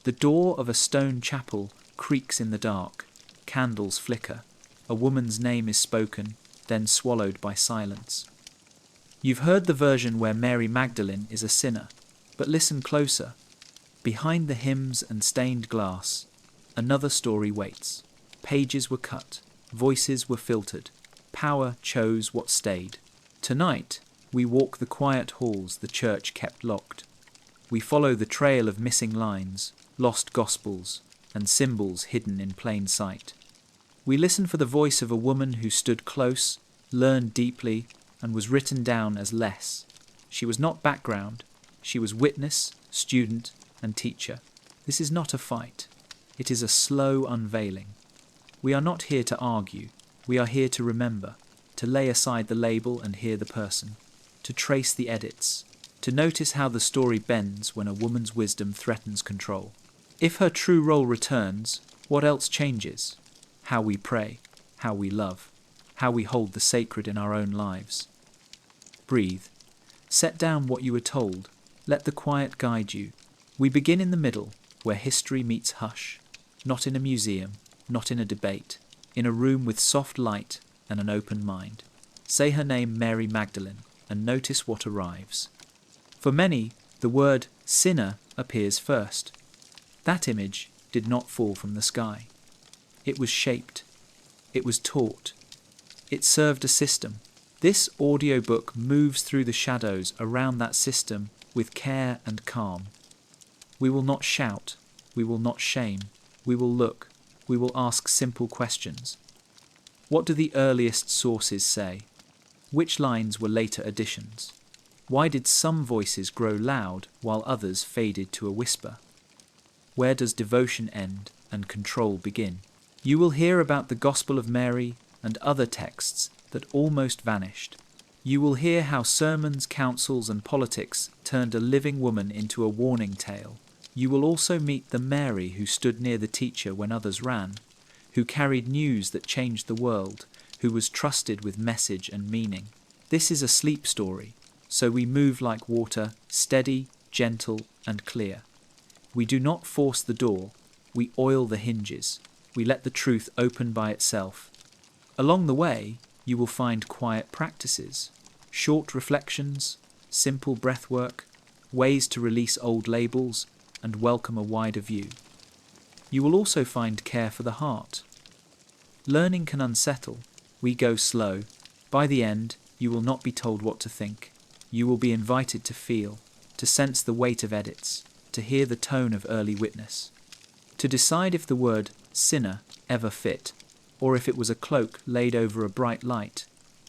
The door of a stone chapel creaks in the dark. Candles flicker. A woman's name is spoken, then swallowed by silence. You've heard the version where Mary Magdalene is a sinner, but listen closer. Behind the hymns and stained glass, another story waits. Pages were cut, voices were filtered, power chose what stayed. Tonight, we walk the quiet halls the church kept locked. We follow the trail of missing lines, lost gospels, and symbols hidden in plain sight. We listen for the voice of a woman who stood close, learned deeply, and was written down as less. She was not background, she was witness, student, and teacher. This is not a fight. It is a slow unveiling. We are not here to argue. We are here to remember, to lay aside the label and hear the person, to trace the edits, to notice how the story bends when a woman's wisdom threatens control. If her true role returns, what else changes? How we pray, how we love, how we hold the sacred in our own lives. Breathe. Set down what you were told. Let the quiet guide you. We begin in the middle, where history meets hush, not in a museum, not in a debate, in a room with soft light and an open mind. Say her name, Mary Magdalene, and notice what arrives. For many, the word sinner appears first. That image did not fall from the sky. It was shaped. It was taught. It served a system. This audiobook moves through the shadows around that system with care and calm. We will not shout. We will not shame. We will look. We will ask simple questions. What do the earliest sources say? Which lines were later additions? Why did some voices grow loud while others faded to a whisper? Where does devotion end and control begin? You will hear about the Gospel of Mary and other texts that almost vanished. You will hear how sermons, councils, and politics turned a living woman into a warning tale. You will also meet the Mary who stood near the teacher when others ran, who carried news that changed the world, who was trusted with message and meaning. This is a sleep story, so we move like water, steady, gentle, and clear. We do not force the door, we oil the hinges. We let the truth open by itself. Along the way, you will find quiet practices, short reflections, simple breath work, ways to release old labels and welcome a wider view. You will also find care for the heart. Learning can unsettle. We go slow. By the end, you will not be told what to think. You will be invited to feel, to sense the weight of edits, to hear the tone of early witness, to decide if the word sinner ever fit, or if it was a cloak laid over a bright light.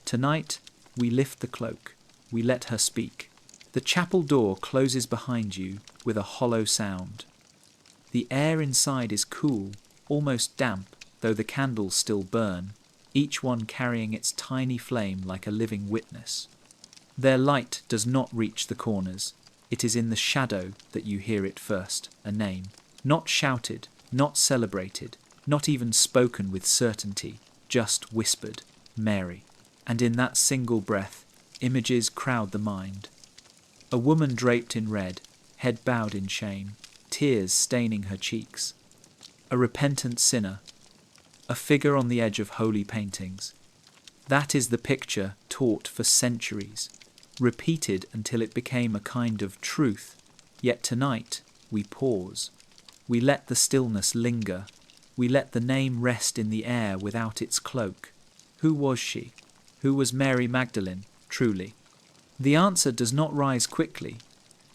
Tonight, we lift the cloak. We let her speak. The chapel door closes behind you with a hollow sound. The air inside is cool, almost damp, though the candles still burn, each one carrying its tiny flame like a living witness. Their light does not reach the corners. It is in the shadow that you hear it first, a name, not shouted, not celebrated, not even spoken with certainty, just whispered, Mary. And in that single breath, images crowd the mind. A woman draped in red, head bowed in shame, tears staining her cheeks. A repentant sinner, a figure on the edge of holy paintings. That is the picture taught for centuries, repeated until it became a kind of truth. Yet tonight, we pause. We let the stillness linger. We let the name rest in the air without its cloak. Who was she? Who was Mary Magdalene, truly? The answer does not rise quickly,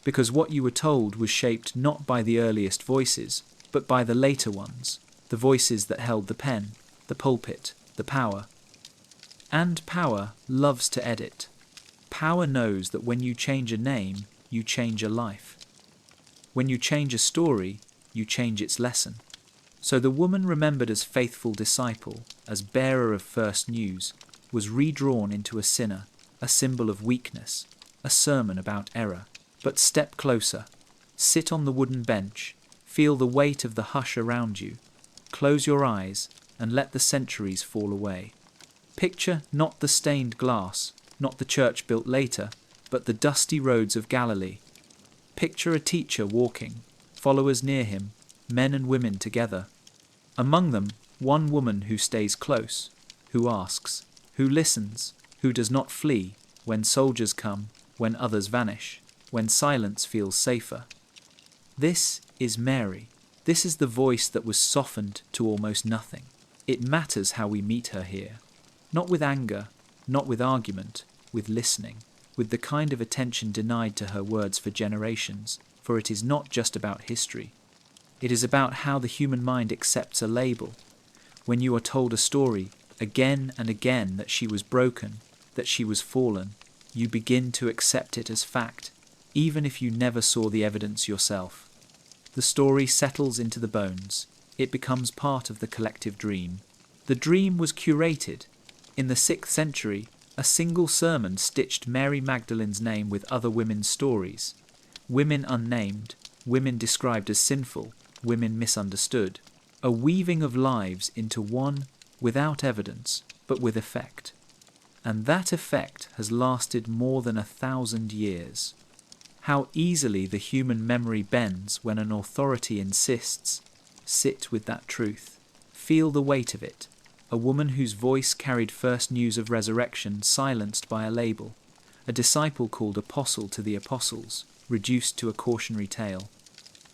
because what you were told was shaped not by the earliest voices, but by the later ones, the voices that held the pen, the pulpit, the power. And power loves to edit. Power knows that when you change a name, you change a life. When you change a story, you change its lesson. So the woman remembered as faithful disciple, as bearer of first news, was redrawn into a sinner, a symbol of weakness, a sermon about error. But step closer, sit on the wooden bench, feel the weight of the hush around you, close your eyes and let the centuries fall away. Picture not the stained glass, not the church built later, but the dusty roads of Galilee. Picture a teacher walking, followers near him, men and women together. Among them, one woman who stays close, who asks, who listens, who does not flee when soldiers come, when others vanish, when silence feels safer. This is Mary. This is the voice that was softened to almost nothing. It matters how we meet her here. Not with anger, not with argument, with listening, with the kind of attention denied to her words for generations, for it is not just about history. It is about how the human mind accepts a label. When you are told a story, again and again, that she was broken, that she was fallen, you begin to accept it as fact, even if you never saw the evidence yourself. The story settles into the bones. It becomes part of the collective dream. The dream was curated. In the 6th century, a single sermon stitched Mary Magdalene's name with other women's stories. Women unnamed, women described as sinful, women misunderstood. A weaving of lives into one without evidence, but with effect. And that effect has lasted more than 1,000 years. How easily the human memory bends when an authority insists. Sit with that truth. Feel the weight of it. A woman whose voice carried first news of resurrection silenced by a label. A disciple called apostle to the apostles, reduced to a cautionary tale.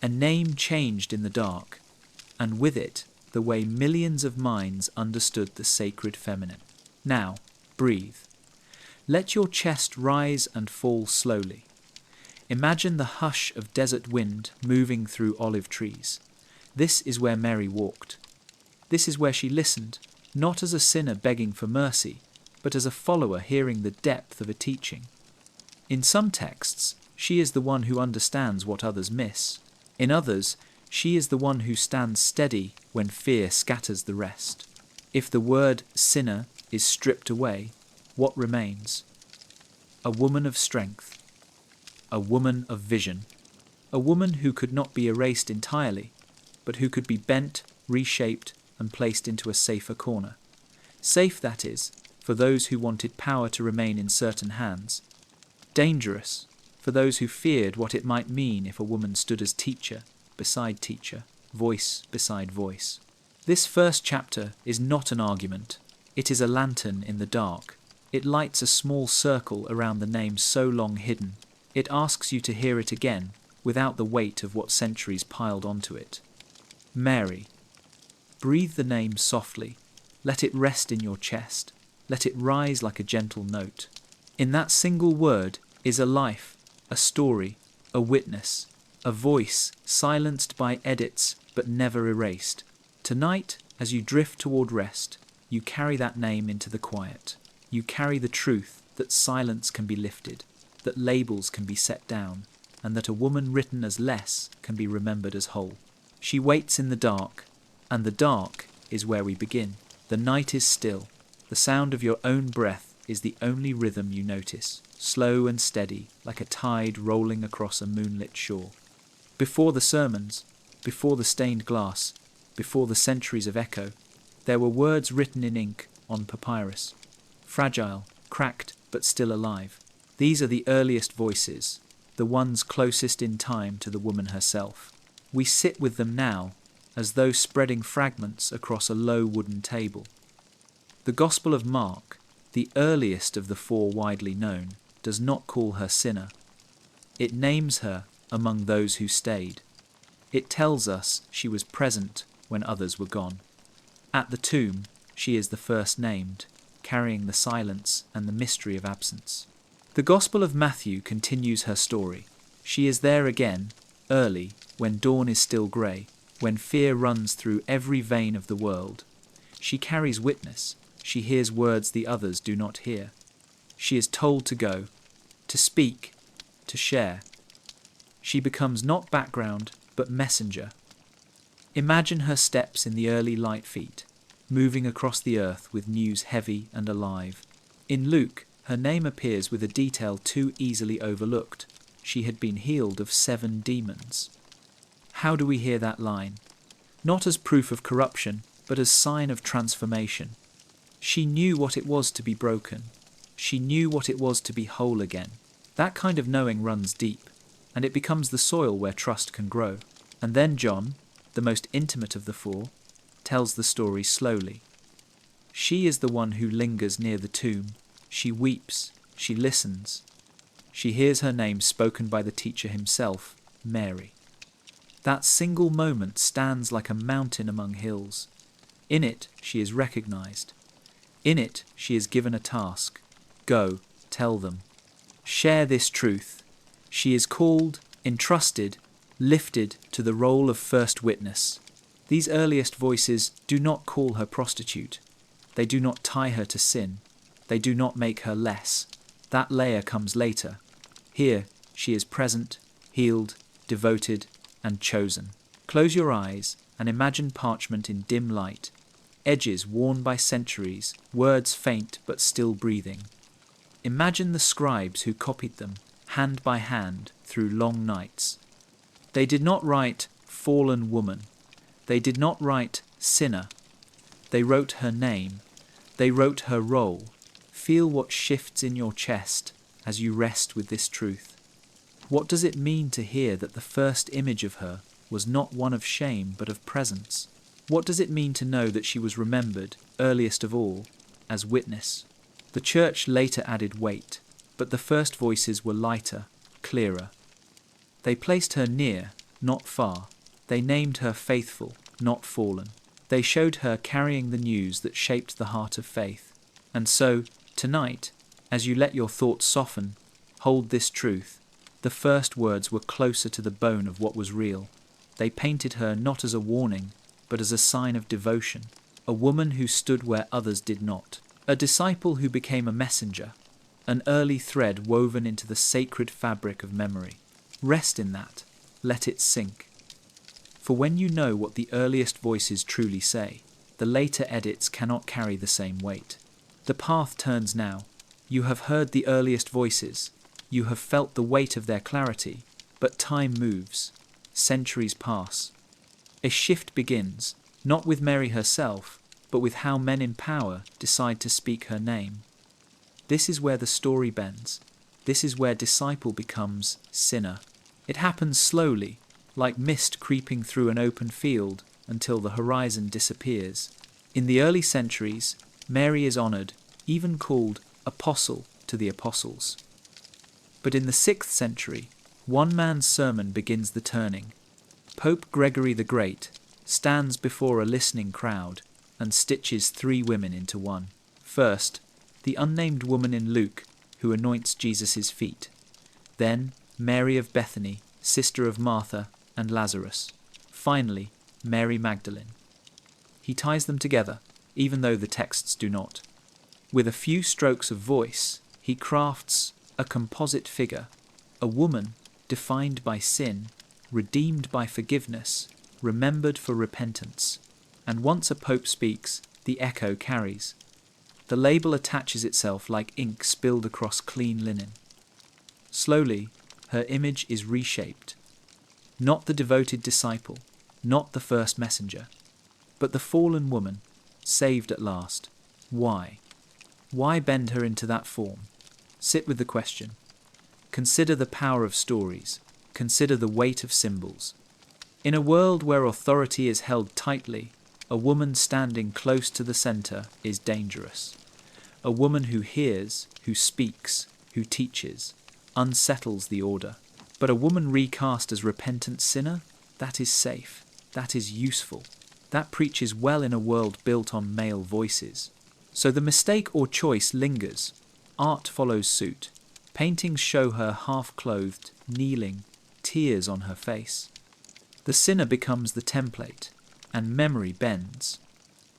A name changed in the dark, and with it, the way millions of minds understood the sacred feminine. Now, breathe. Let your chest rise and fall slowly. Imagine the hush of desert wind moving through olive trees. This is where Mary walked. This is where she listened, not as a sinner begging for mercy, but as a follower hearing the depth of a teaching. In some texts, she is the one who understands what others miss. In others, she is the one who stands steady when fear scatters the rest. If the word sinner is stripped away, what remains? A woman of strength. A woman of vision. A woman who could not be erased entirely, but who could be bent, reshaped, and placed into a safer corner. Safe, that is, for those who wanted power to remain in certain hands. Dangerous, for those who feared what it might mean if a woman stood as teacher beside teacher, voice beside voice. This first chapter is not an argument. It is a lantern in the dark. It lights a small circle around the name so long hidden. It asks you to hear it again, without the weight of what centuries piled onto it. Mary. Breathe the name softly. Let it rest in your chest. Let it rise like a gentle note. In that single word is a life, a story, a witness, a voice silenced by edits but never erased. Tonight, as you drift toward rest, you carry that name into the quiet. You carry the truth that silence can be lifted, that labels can be set down, and that a woman written as less can be remembered as whole. She waits in the dark, and the dark is where we begin. The night is still. The sound of your own breath is the only rhythm you notice, slow and steady, like a tide rolling across a moonlit shore. Before the sermons, before the stained glass, before the centuries of echo, there were words written in ink on papyrus, fragile, cracked, but still alive. These are the earliest voices, the ones closest in time to the woman herself. We sit with them now, as though spreading fragments across a low wooden table. The Gospel of Mark, the earliest of the four widely known, does not call her sinner. It names her among those who stayed. It tells us she was present when others were gone. At the tomb, she is the first named, carrying the silence and the mystery of absence. The Gospel of Matthew continues her story. She is there again, early, when dawn is still grey, when fear runs through every vein of the world. She carries witness. She hears words the others do not hear. She is told to go, to speak, to share. She becomes not background, but messenger. Imagine her steps in the early light feet, moving across the earth with news heavy and alive. In Luke, her name appears with a detail too easily overlooked. She had been healed of 7 demons. How do we hear that line? Not as proof of corruption, but as sign of transformation. She knew what it was to be broken. She knew what it was to be whole again. That kind of knowing runs deep, and it becomes the soil where trust can grow. And then John, the most intimate of the four, tells the story slowly. She is the one who lingers near the tomb. She weeps, she listens. She hears her name spoken by the teacher himself, Mary. That single moment stands like a mountain among hills. In it, she is recognized. In it, she is given a task. Go, tell them. Share this truth. She is called, entrusted, lifted to the role of first witness. These earliest voices do not call her prostitute. They do not tie her to sin. They do not make her less. That layer comes later. Here, she is present, healed, devoted, and chosen. Close your eyes and imagine parchment in dim light, edges worn by centuries, words faint but still breathing. Imagine the scribes who copied them, hand by hand, through long nights. They did not write fallen woman. They did not write sinner. They wrote her name. They wrote her role. Feel what shifts in your chest as you rest with this truth. What does it mean to hear that the first image of her was not one of shame but of presence? What does it mean to know that she was remembered, earliest of all, as witness? The church later added weight, but the first voices were lighter, clearer. They placed her near, not far. They named her faithful, not fallen. They showed her carrying the news that shaped the heart of faith. And so, tonight, as you let your thoughts soften, hold this truth. The first words were closer to the bone of what was real. They painted her not as a warning, but as a sign of devotion, a woman who stood where others did not, a disciple who became a messenger, an early thread woven into the sacred fabric of memory. Rest in that. Let it sink. For when you know what the earliest voices truly say, the later edits cannot carry the same weight. The path turns now. You have heard the earliest voices. You have felt the weight of their clarity. But time moves. Centuries pass. A shift begins, not with Mary herself, but with how men in power decide to speak her name. This is where the story bends. This is where disciple becomes sinner. It happens slowly, like mist creeping through an open field until the horizon disappears. In the early centuries, Mary is honoured, even called apostle to the apostles. But in the 6th century, one man's sermon begins the turning. Pope Gregory the Great stands before a listening crowd and stitches 3 women into one. First, the unnamed woman in Luke who anoints Jesus' feet. Then, Mary of Bethany, sister of Martha and Lazarus. Finally, Mary Magdalene. He ties them together, even though the texts do not. With a few strokes of voice, he crafts a composite figure, a woman defined by sin, redeemed by forgiveness, remembered for repentance. And once a pope speaks, the echo carries. The label attaches itself like ink spilled across clean linen. Slowly, her image is reshaped. Not the devoted disciple, not the first messenger, but the fallen woman, saved at last. Why? Why bend her into that form? Sit with the question. Consider the power of stories. Consider the weight of symbols. In a world where authority is held tightly, a woman standing close to the centre is dangerous. A woman who hears, who speaks, who teaches, unsettles the order. But a woman recast as repentant sinner, that is safe, that is useful. That preaches well in a world built on male voices. So the mistake or choice lingers. Art follows suit. Paintings show her half-clothed, kneeling, tears on her face. The sinner becomes the template, and memory bends.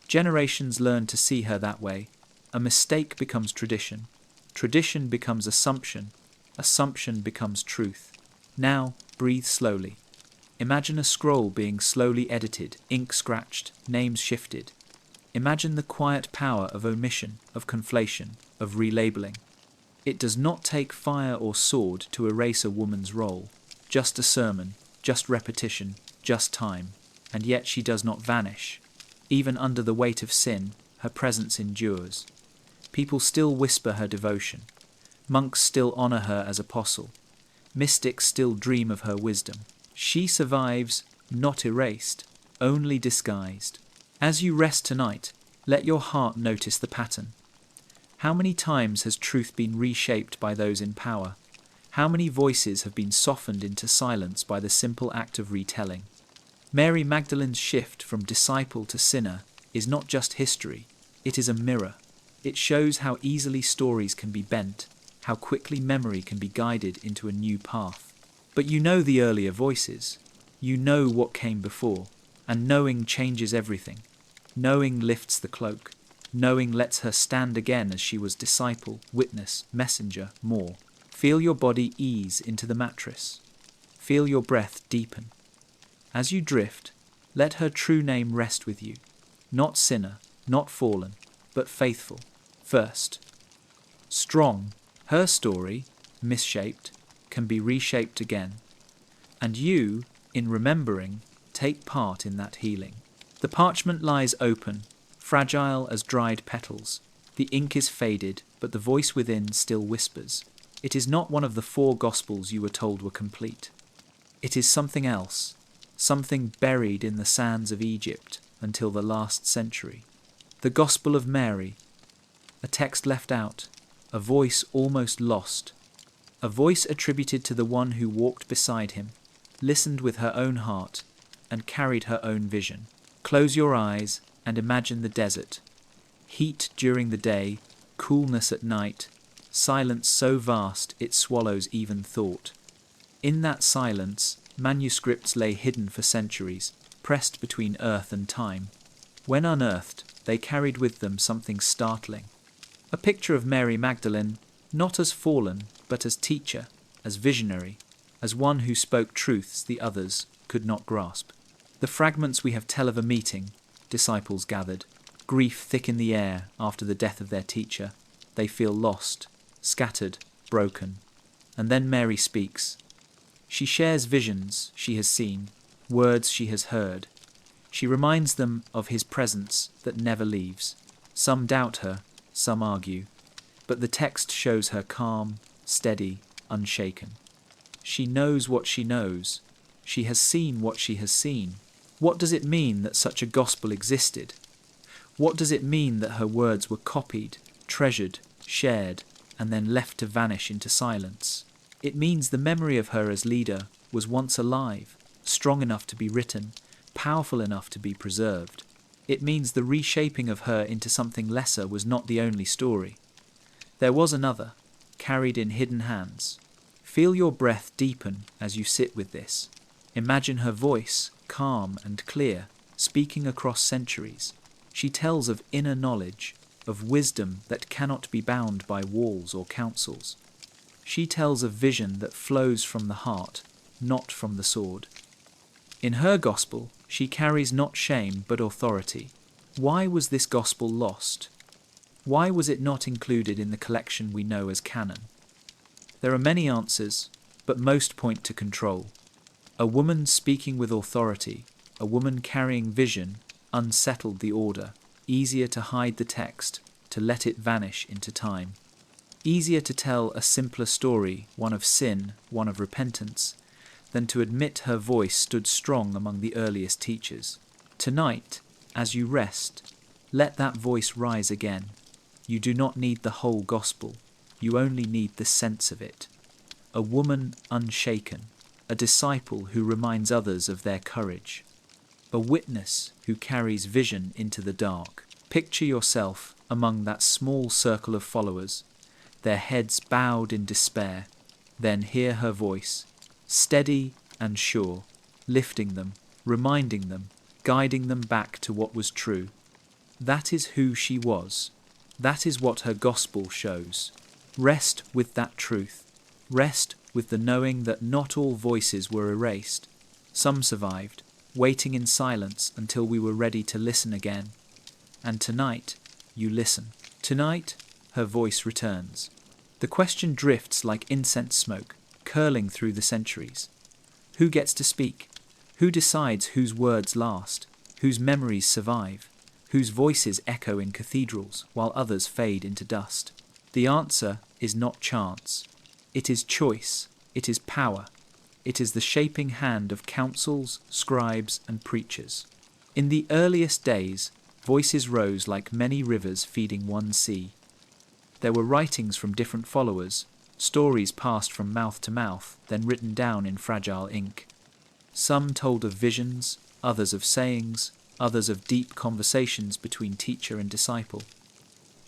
Generations learn to see her that way. A mistake becomes tradition. Tradition becomes assumption. Assumption becomes truth. Now, breathe slowly. Imagine a scroll being slowly edited, ink scratched, names shifted. Imagine the quiet power of omission, of conflation, of relabeling. It does not take fire or sword to erase a woman's role. Just a sermon, just repetition, just time. And yet she does not vanish. Even under the weight of sin, her presence endures. People still whisper her devotion. Monks still honour her as apostle. Mystics still dream of her wisdom. She survives, not erased. only disguised. As you rest tonight, let your heart notice the pattern. How many times has truth been reshaped by those in power? How many voices have been softened into silence by the simple act of retelling? Mary Magdalene's shift from disciple to sinner is not just history, it is a mirror. It shows how easily stories can be bent, how quickly memory can be guided into a new path. But you know the earlier voices. You know what came before, and knowing changes everything. Knowing lifts the cloak. Knowing lets her stand again as she was disciple, witness, messenger, more. Feel your body ease into the mattress. Feel your breath deepen. As you drift, let her true name rest with you. Not sinner, not fallen, but faithful. First. Strong, her story, misshaped, can be reshaped again. And you, in remembering, take part in that healing. The parchment lies open, fragile as dried petals. The ink is faded, but the voice within still whispers. It is not one of the 4 Gospels you were told were complete. It is something else, something buried in the sands of Egypt until the last century. The Gospel of Mary, a text left out, a voice almost lost, a voice attributed to the one who walked beside him, listened with her own heart, and carried her own vision. Close your eyes and imagine the desert. Heat during the day, coolness at night, silence so vast it swallows even thought. In that silence, manuscripts lay hidden for centuries, pressed between earth and time. When unearthed, they carried with them something startling. A picture of Mary Magdalene, not as fallen, but as teacher, as visionary, as one who spoke truths the others could not grasp. The fragments we have tell of a meeting, disciples gathered, grief thick in the air after the death of their teacher. They feel lost, scattered, broken. And then Mary speaks. She shares visions she has seen, words she has heard. She reminds them of his presence that never leaves. Some doubt her, some argue, but the text shows her calm, steady, unshaken. She knows what she knows. She has seen what she has seen. What does it mean that such a gospel existed? What does it mean that her words were copied, treasured, shared, and then left to vanish into silence? It means the memory of her as leader was once alive, strong enough to be written, powerful enough to be preserved. It means the reshaping of her into something lesser was not the only story. There was another, carried in hidden hands. Feel your breath deepen as you sit with this. Imagine her voice, calm and clear, speaking across centuries. She tells of inner knowledge, of wisdom that cannot be bound by walls or councils. She tells of vision that flows from the heart, not from the sword. In her gospel, she carries not shame but authority. Why was this gospel lost? Why was it not included in the collection we know as canon? There are many answers, but most point to control. A woman speaking with authority, a woman carrying vision, unsettled the order, easier to hide the text, to let it vanish into time. Easier to tell a simpler story, one of sin, one of repentance, than to admit her voice stood strong among the earliest teachers. Tonight, as you rest, let that voice rise again. You do not need the whole gospel, you only need the sense of it. A woman unshaken, a disciple who reminds others of their courage, a witness who carries vision into the dark. Picture yourself among that small circle of followers, their heads bowed in despair, then hear her voice, steady and sure, lifting them, reminding them, guiding them back to what was true. That is who she was. That is what her gospel shows. Rest with that truth. Rest with the knowing that not all voices were erased. Some survived, waiting in silence until we were ready to listen again. And tonight, you listen. Tonight, her voice returns. The question drifts like incense smoke, curling through the centuries. Who gets to speak? Who decides whose words last? Whose memories survive? Whose voices echo in cathedrals while others fade into dust? The answer is not chance. It is choice. It is power. It is the shaping hand of councils, scribes, and preachers. In the earliest days, voices rose like many rivers feeding one sea. There were writings from different followers, stories passed from mouth to mouth, then written down in fragile ink. Some told of visions, others of sayings, others of deep conversations between teacher and disciple.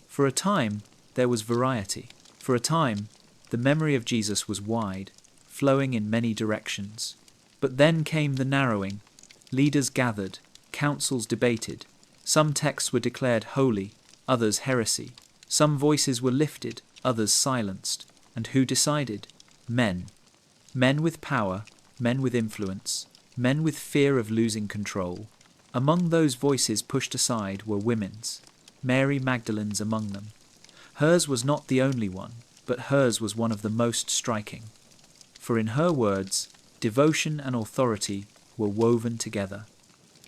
For a time, there was variety. For a time, the memory of Jesus was wide, flowing in many directions. But then came the narrowing. Leaders gathered, councils debated. Some texts were declared holy, others heresy. Some voices were lifted, others silenced. And who decided? Men. Men with power, men with influence, men with fear of losing control. Among those voices pushed aside were women's, Mary Magdalene's among them. Hers was not the only one, but hers was one of the most striking. For in her words, devotion and authority were woven together.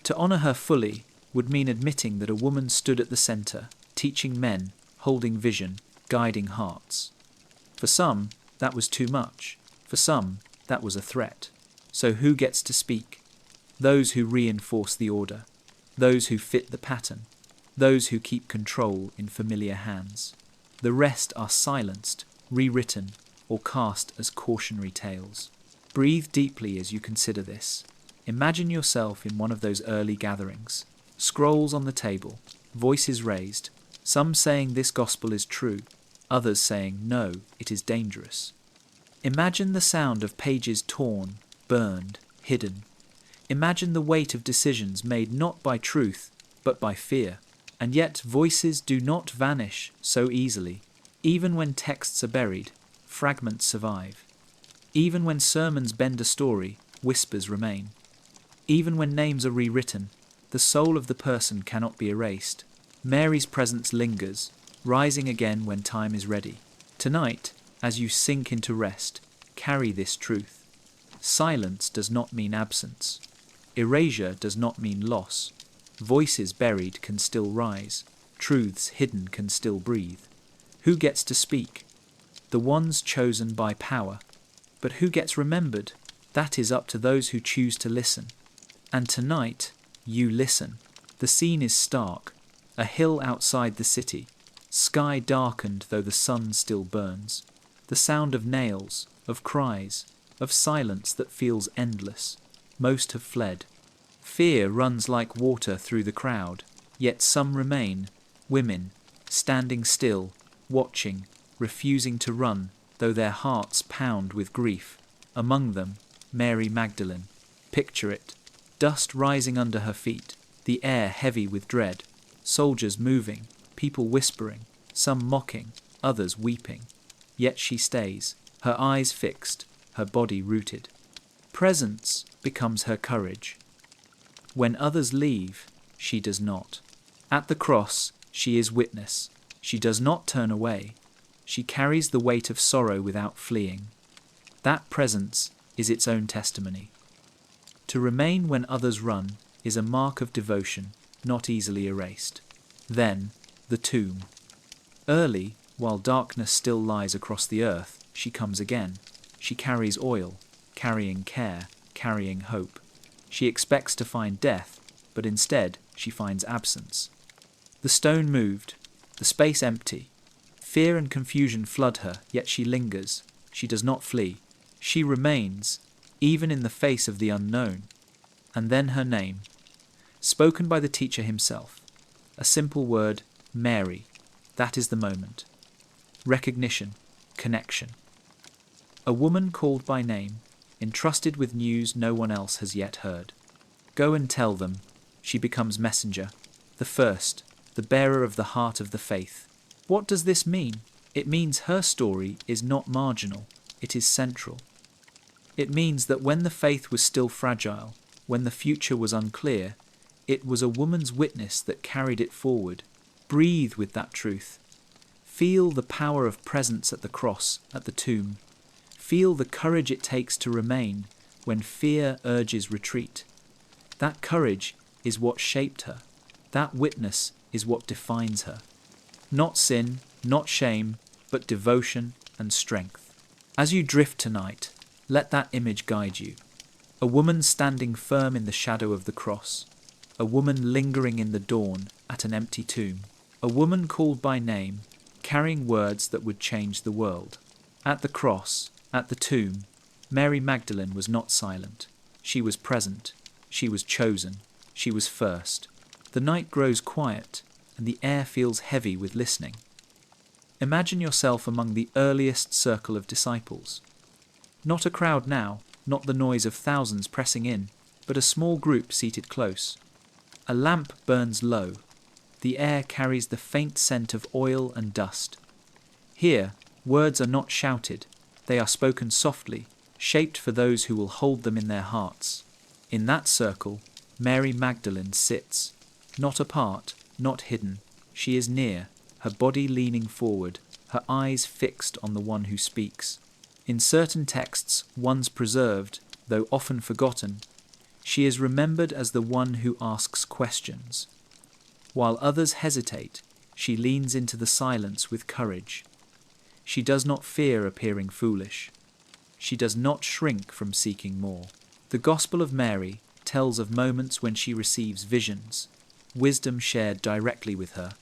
To honour her fully would mean admitting that a woman stood at the centre, teaching men, holding vision, guiding hearts. For some, that was too much. For some, that was a threat. So who gets to speak? Those who reinforce the order. Those who fit the pattern. Those who keep control in familiar hands. The rest are silenced, rewritten, or cast as cautionary tales. Breathe deeply as you consider this. Imagine yourself in one of those early gatherings. Scrolls on the table, voices raised, some saying this gospel is true, others saying no, it is dangerous. Imagine the sound of pages torn, burned, hidden. Imagine the weight of decisions made not by truth, but by fear. And yet voices do not vanish so easily. Even when texts are buried, fragments survive. Even when sermons bend a story, whispers remain. Even when names are rewritten, the soul of the person cannot be erased. Mary's presence lingers, rising again when time is ready. Tonight, as you sink into rest, carry this truth. Silence does not mean absence. Erasure does not mean loss. Voices buried can still rise. Truths hidden can still breathe. Who gets to speak? The ones chosen by power. But who gets remembered? That is up to those who choose to listen. And tonight, you listen. The scene is stark. A hill outside the city. Sky darkened though the sun still burns. The sound of nails, of cries, of silence that feels endless. Most have fled. Fear runs like water through the crowd, yet some remain, women, standing still, watching, refusing to run, though their hearts pound with grief. Among them, Mary Magdalene. Picture it. Dust rising under her feet, the air heavy with dread, soldiers moving, people whispering, some mocking, others weeping. Yet she stays, her eyes fixed, her body rooted. Presence becomes her courage. When others leave, she does not. At the cross, she is witness. She does not turn away. She carries the weight of sorrow without fleeing. That presence is its own testimony. To remain when others run is a mark of devotion, not easily erased. Then, the tomb. Early, while darkness still lies across the earth, she comes again. She carries oil, carrying care, carrying hope. She expects to find death, but instead she finds absence. The stone moved, the space empty. Fear and confusion flood her, yet she lingers. She does not flee. She remains, even in the face of the unknown. And then her name, spoken by the teacher himself. A simple word, Mary. That is the moment. Recognition, connection. A woman called by name, entrusted with news no one else has yet heard. Go and tell them. She becomes messenger, the first, the bearer of the heart of the faith. What does this mean? It means her story is not marginal, it is central. It means that when the faith was still fragile, when the future was unclear, it was a woman's witness that carried it forward. Breathe with that truth. Feel the power of presence at the cross, at the tomb. Feel the courage it takes to remain when fear urges retreat. That courage is what shaped her. That witness is what defines her. Not sin, not shame, but devotion and strength. As you drift tonight, let that image guide you. A woman standing firm in the shadow of the cross. a woman lingering in the dawn at an empty tomb, a woman called by name, carrying words that would change the world. At the cross, at the tomb, Mary Magdalene was not silent. She was present. She was chosen. She was first. The night grows quiet, and the air feels heavy with listening. Imagine yourself among the earliest circle of disciples. Not a crowd now, not the noise of thousands pressing in, but a small group seated close. A lamp burns low. The air carries the faint scent of oil and dust. Here, words are not shouted. They are spoken softly, shaped for those who will hold them in their hearts. In that circle, Mary Magdalene sits, not apart, not hidden. She is near, her body leaning forward, her eyes fixed on the one who speaks. In certain texts, once preserved, though often forgotten, she is remembered as the one who asks questions. While others hesitate, she leans into the silence with courage. She does not fear appearing foolish. She does not shrink from seeking more. The Gospel of Mary tells of moments when she receives visions, wisdom shared directly with her.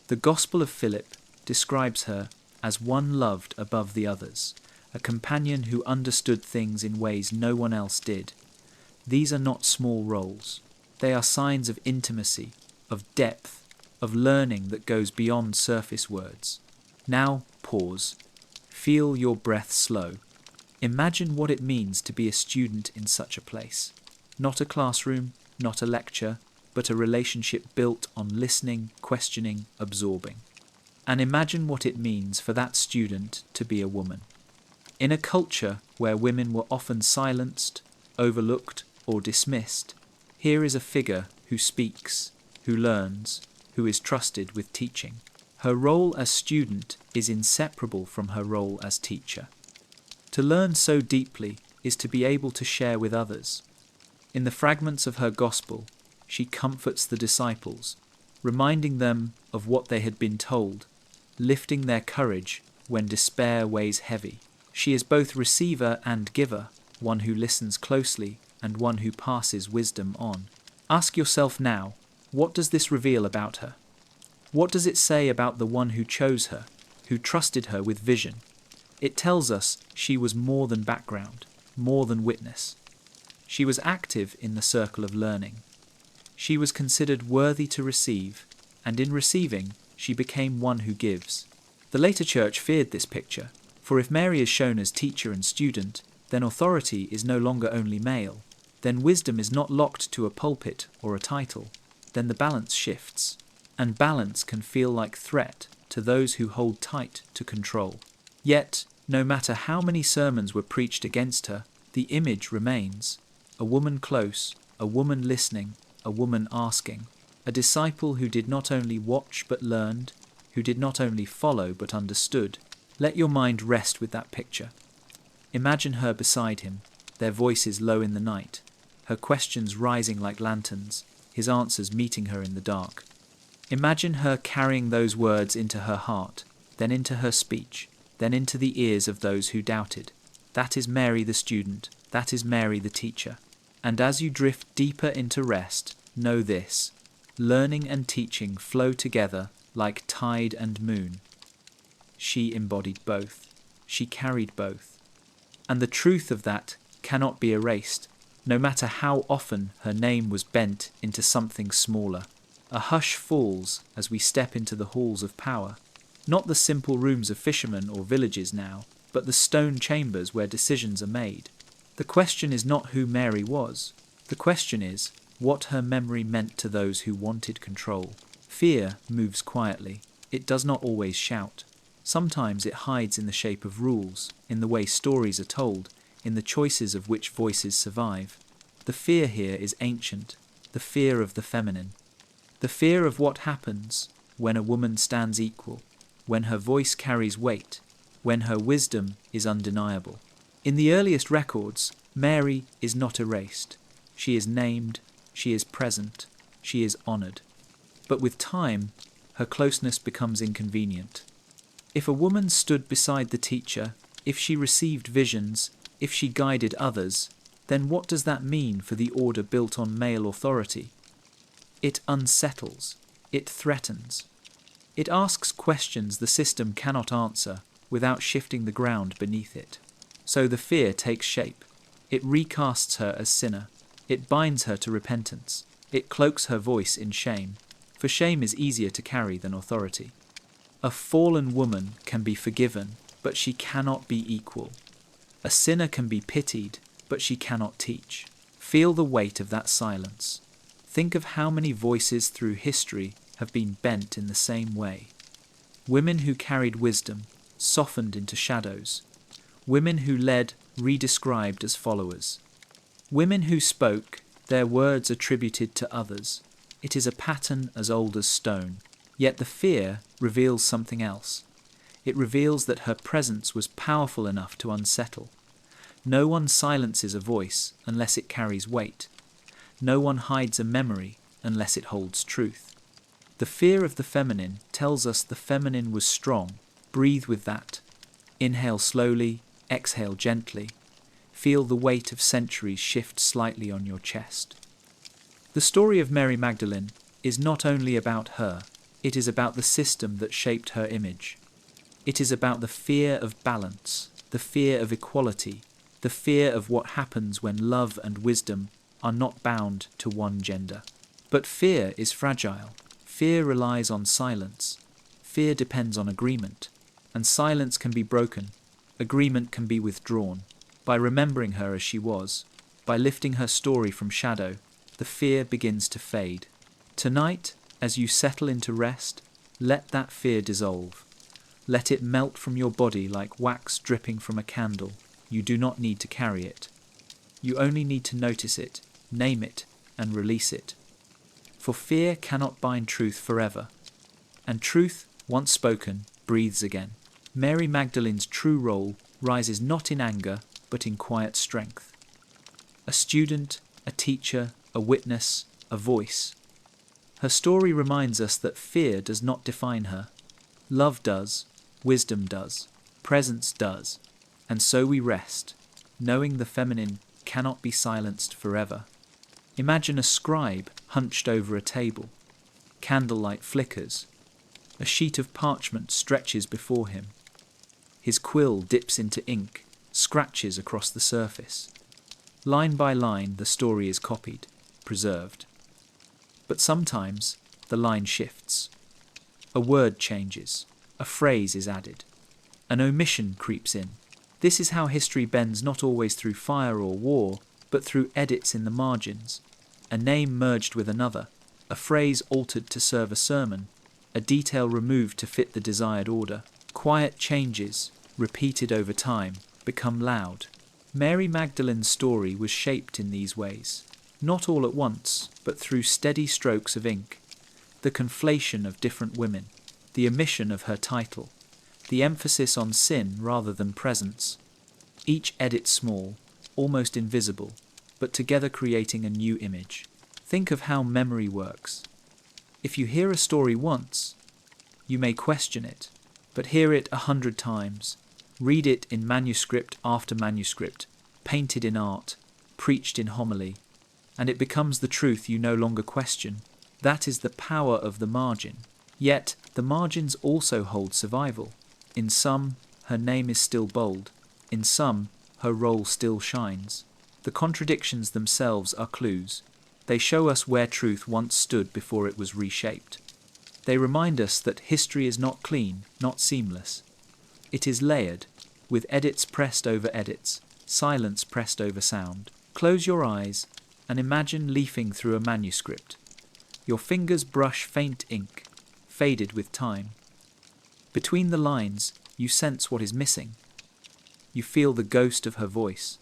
The Gospel of Philip describes her as one loved above the others, a companion who understood things in ways no one else did. These are not small roles. They are signs of intimacy, of depth, of learning that goes beyond surface words. Now, pause. Feel your breath slow. Imagine what it means to be a student in such a place. Not a classroom, not a lecture, but a relationship built on listening, questioning, absorbing. And imagine what it means for that student to be a woman. In a culture where women were often silenced, overlooked, or dismissed, here is a figure who speaks, who learns, who is trusted with teaching. Her role as student is inseparable from her role as teacher. To learn so deeply is to be able to share with others. In the fragments of her gospel, she comforts the disciples, reminding them of what they had been told, lifting their courage when despair weighs heavy. She is both receiver and giver, one who listens closely and one who passes wisdom on. Ask yourself now, what does this reveal about her? What does it say about the one who chose her, who trusted her with vision? It tells us she was more than background, more than witness. She was active in the circle of learning. She was considered worthy to receive, and in receiving, she became one who gives. The later church feared this picture, for if Mary is shown as teacher and student, then authority is no longer only male. Then wisdom is not locked to a pulpit or a title. Then the balance shifts, and balance can feel like threat to those who hold tight to control. Yet, no matter how many sermons were preached against her, the image remains. A woman close, a woman listening, a woman asking, a disciple who did not only watch but learned, who did not only follow but understood. Let your mind rest with that picture. Imagine her beside him, their voices low in the night, her questions rising like lanterns, his answers meeting her in the dark. Imagine her carrying those words into her heart, then into her speech, then into the ears of those who doubted. That is Mary the student, that is Mary the teacher. And as you drift deeper into rest, know this: learning and teaching flow together like tide and moon. She embodied both. She carried both. And the truth of that cannot be erased, no matter how often her name was bent into something smaller. A hush falls as we step into the halls of power, not the simple rooms of fishermen or villages now, but the stone chambers where decisions are made. The question is not who Mary was. The question is what her memory meant to those who wanted control. Fear moves quietly. It does not always shout. Sometimes it hides in the shape of rules, in the way stories are told, in the choices of which voices survive. The fear here is ancient, the fear of the feminine. The fear of what happens when a woman stands equal, when her voice carries weight, when her wisdom is undeniable. In the earliest records, Mary is not erased. She is named, she is present, she is honoured. But with time, her closeness becomes inconvenient. If a woman stood beside the teacher, if she received visions, if she guided others, then what does that mean for the order built on male authority? It unsettles. It threatens. It asks questions the system cannot answer without shifting the ground beneath it. So the fear takes shape. It recasts her as sinner. It binds her to repentance. It cloaks her voice in shame, for shame is easier to carry than authority. A fallen woman can be forgiven, but she cannot be equal. A sinner can be pitied, but she cannot teach. Feel the weight of that silence. Think of how many voices through history have been bent in the same way. Women who carried wisdom, softened into shadows. Women who led, redescribed as followers. Women who spoke, their words attributed to others. It is a pattern as old as stone. Yet the fear reveals something else. It reveals that her presence was powerful enough to unsettle. No one silences a voice unless it carries weight. No one hides a memory unless it holds truth. The fear of the feminine tells us the feminine was strong. Breathe with that. Inhale slowly, exhale gently. Feel the weight of centuries shift slightly on your chest. The story of Mary Magdalene is not only about her, it is about the system that shaped her image. It is about the fear of balance, the fear of equality, the fear of what happens when love and wisdom are not bound to one gender. But fear is fragile. Fear relies on silence. Fear depends on agreement. And silence can be broken. Agreement can be withdrawn. By remembering her as she was, by lifting her story from shadow, the fear begins to fade. Tonight, as you settle into rest, let that fear dissolve. Let it melt from your body like wax dripping from a candle. You do not need to carry it. You only need to notice it, name it, and release it. For fear cannot bind truth forever. And truth, once spoken, breathes again. Mary Magdalene's true role rises not in anger, but in quiet strength. A student, a teacher, a witness, a voice. Her story reminds us that fear does not define her. Love does, wisdom does, presence does, and so we rest, knowing the feminine cannot be silenced forever. Imagine a scribe hunched over a table. Candlelight flickers. A sheet of parchment stretches before him. His quill dips into ink, scratches across the surface. Line by line, the story is copied, preserved. But sometimes the line shifts. A word changes. A phrase is added. An omission creeps in. This is how history bends, not always through fire or war, but through edits in the margins. A name merged with another, a phrase altered to serve a sermon, a detail removed to fit the desired order. Quiet changes, repeated over time, become loud. Mary Magdalene's story was shaped in these ways, not all at once, but through steady strokes of ink, the conflation of different women, the omission of her title, the emphasis on sin rather than presence. Each edit small, almost invisible, but together creating a new image. Think of how memory works. If you hear a story once, you may question it, but hear it 100 times. Read it in manuscript after manuscript, painted in art, preached in homily, and it becomes the truth you no longer question. That is the power of the margin. Yet, the margins also hold survival. In some, her name is still bold. In some, her role still shines. The contradictions themselves are clues. They show us where truth once stood before it was reshaped. They remind us that history is not clean, not seamless. It is layered, with edits pressed over edits, silence pressed over sound. Close your eyes and imagine leafing through a manuscript. Your fingers brush faint ink, faded with time. Between the lines, you sense what is missing. You feel the ghost of her voice.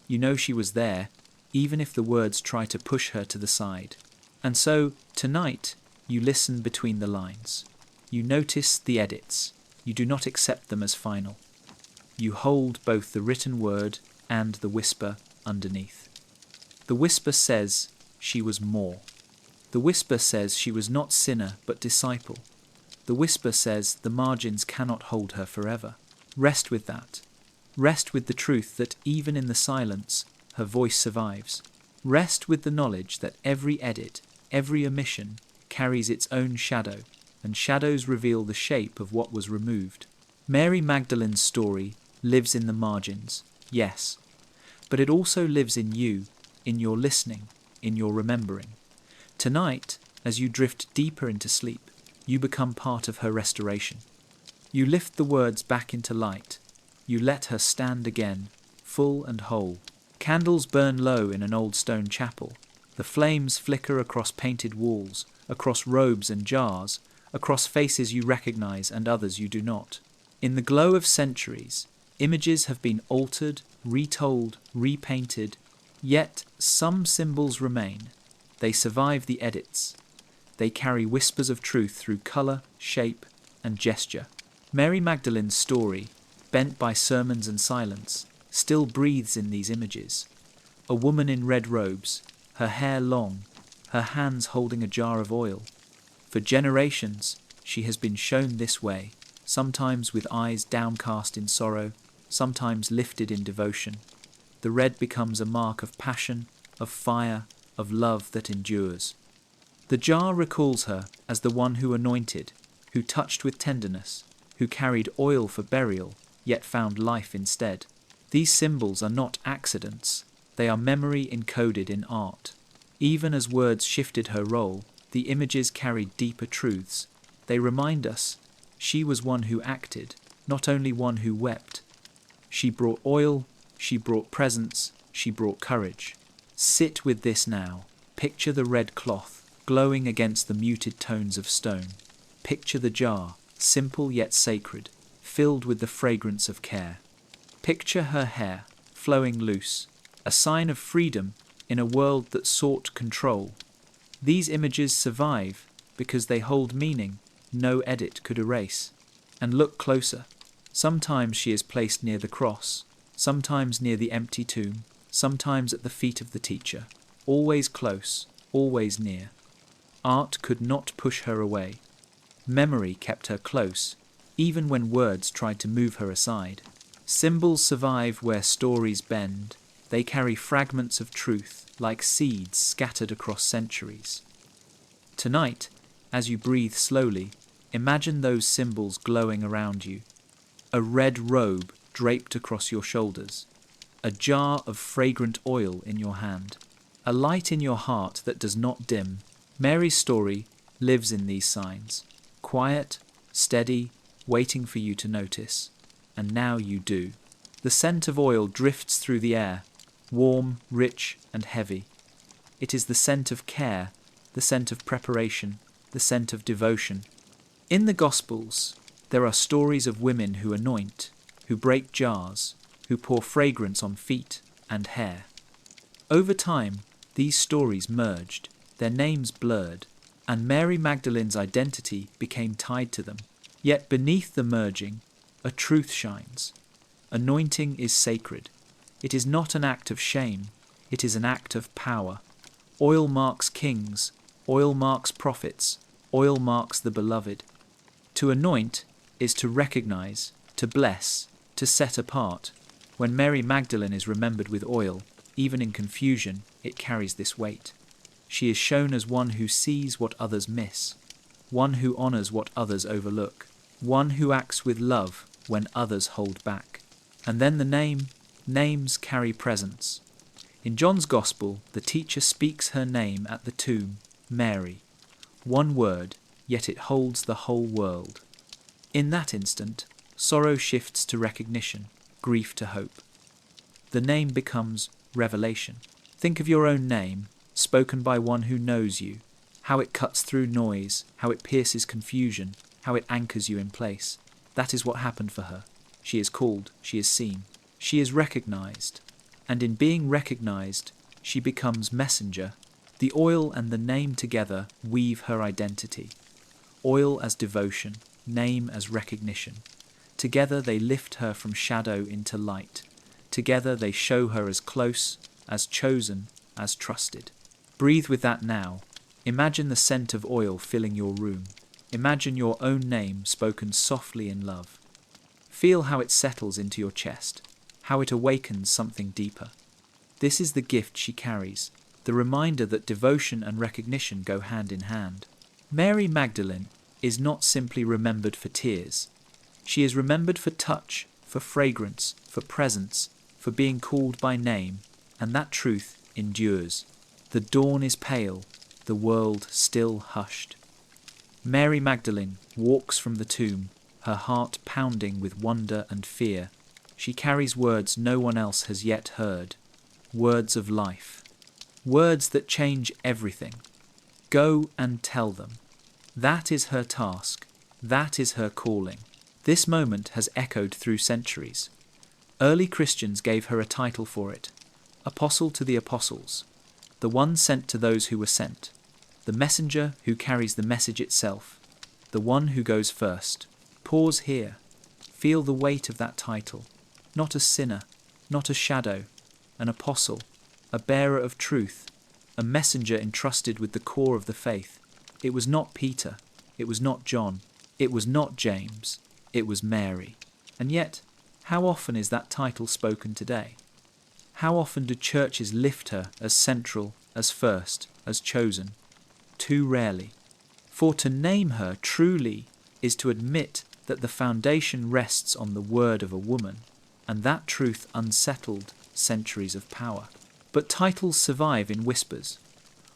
You know she was there, even if the words try to push her to the side. And so, tonight, you listen between the lines. You notice the edits. You do not accept them as final. You hold both the written word and the whisper underneath. The whisper says she was more. The whisper says she was not sinner but disciple. The whisper says the margins cannot hold her forever. Rest with that. Rest with the truth that even in the silence, her voice survives. Rest with the knowledge that every edit, every omission carries its own shadow, and shadows reveal the shape of what was removed. Mary Magdalene's story lives in the margins, yes, but it also lives in you, in your listening, in your remembering. Tonight, as you drift deeper into sleep, you become part of her restoration. You lift the words back into light. You let her stand again, full and whole. Candles burn low in an old stone chapel. The flames flicker across painted walls, across robes and jars, across faces you recognize and others you do not. In the glow of centuries, images have been altered, retold, repainted, yet some symbols remain. They survive the edits. They carry whispers of truth through colour, shape, and gesture. Mary Magdalene's story, bent by sermons and silence, still breathes in these images. A woman in red robes, her hair long, her hands holding a jar of oil. For generations, she has been shown this way, sometimes with eyes downcast in sorrow, sometimes lifted in devotion. The red becomes a mark of passion, of fire, of love that endures. The jar recalls her as the one who anointed, who touched with tenderness, who carried oil for burial, yet found life instead. These symbols are not accidents, they are memory encoded in art. Even as words shifted her role, the images carried deeper truths. They remind us she was one who acted, not only one who wept. She brought oil, she brought presence, she brought courage. Sit with this now. Picture the red cloth, glowing against the muted tones of stone. Picture the jar, simple yet sacred, filled with the fragrance of care. Picture her hair, flowing loose, a sign of freedom in a world that sought control. These images survive because they hold meaning no edit could erase. And look closer. Sometimes she is placed near the cross, sometimes near the empty tomb, sometimes at the feet of the teacher. Always close, always near. Art could not push her away. Memory kept her close, even when words tried to move her aside. Symbols survive where stories bend. They carry fragments of truth, like seeds scattered across centuries. Tonight, as you breathe slowly, imagine those symbols glowing around you. A red robe draped across your shoulders. A jar of fragrant oil in your hand. A light in your heart that does not dim. Mary's story lives in these signs. Quiet, steady, waiting for you to notice. And now you do. The scent of oil drifts through the air, warm, rich, and heavy. It is the scent of care, the scent of preparation, the scent of devotion. In the Gospels, there are stories of women who anoint, who break jars, who pour fragrance on feet and hair. Over time, these stories merged, their names blurred, and Mary Magdalene's identity became tied to them. Yet beneath the merging, a truth shines. Anointing is sacred. It is not an act of shame, it is an act of power. Oil marks kings, oil marks prophets, oil marks the beloved. To anoint is to recognize, to bless, to set apart. When Mary Magdalene is remembered with oil, even in confusion, it carries this weight. She is shown as one who sees what others miss, one who honors what others overlook, one who acts with love when others hold back. And then the names carry presence. In John's Gospel, the teacher speaks her name at the tomb, Mary. One word, yet it holds the whole world. In that instant, sorrow shifts to recognition, grief to hope. The name becomes revelation. Think of your own name, spoken by one who knows you, how it cuts through noise, how it pierces confusion, how it anchors you in place. That is what happened for her. She is called, she is seen, she is recognized. And in being recognized, she becomes messenger. The oil and the name together weave her identity. Oil as devotion, name as recognition. Together they lift her from shadow into light. Together they show her as close, as chosen, as trusted. Breathe with that now. Imagine the scent of oil filling your room. Imagine your own name spoken softly in love. Feel how it settles into your chest, how it awakens something deeper. This is the gift she carries, the the reminder that devotion and recognition go hand in hand. Mary Magdalene is not simply remembered for tears. She is remembered for touch, for fragrance, for presence, for being called by name, and that truth endures. The dawn is pale, the world still hushed. Mary Magdalene walks from the tomb, her heart pounding with wonder and fear. She carries words no one else has yet heard, words of life, words that change everything. Go and tell them. That is her task. That is her calling. This moment has echoed through centuries. Early Christians gave her a title for it, Apostle to the Apostles, the one sent to those who were sent, the messenger who carries the message itself, the one who goes first. Pause here. Feel the weight of that title. Not a sinner, not a shadow, an apostle, a bearer of truth, a messenger entrusted with the core of the faith. It was not Peter, it was not John, it was not James, it was Mary. And yet, how often is that title spoken today? How often do churches lift her as central, as first, as chosen? Too rarely. For to name her truly is to admit that the foundation rests on the word of a woman, and that truth unsettled centuries of power. But titles survive in whispers.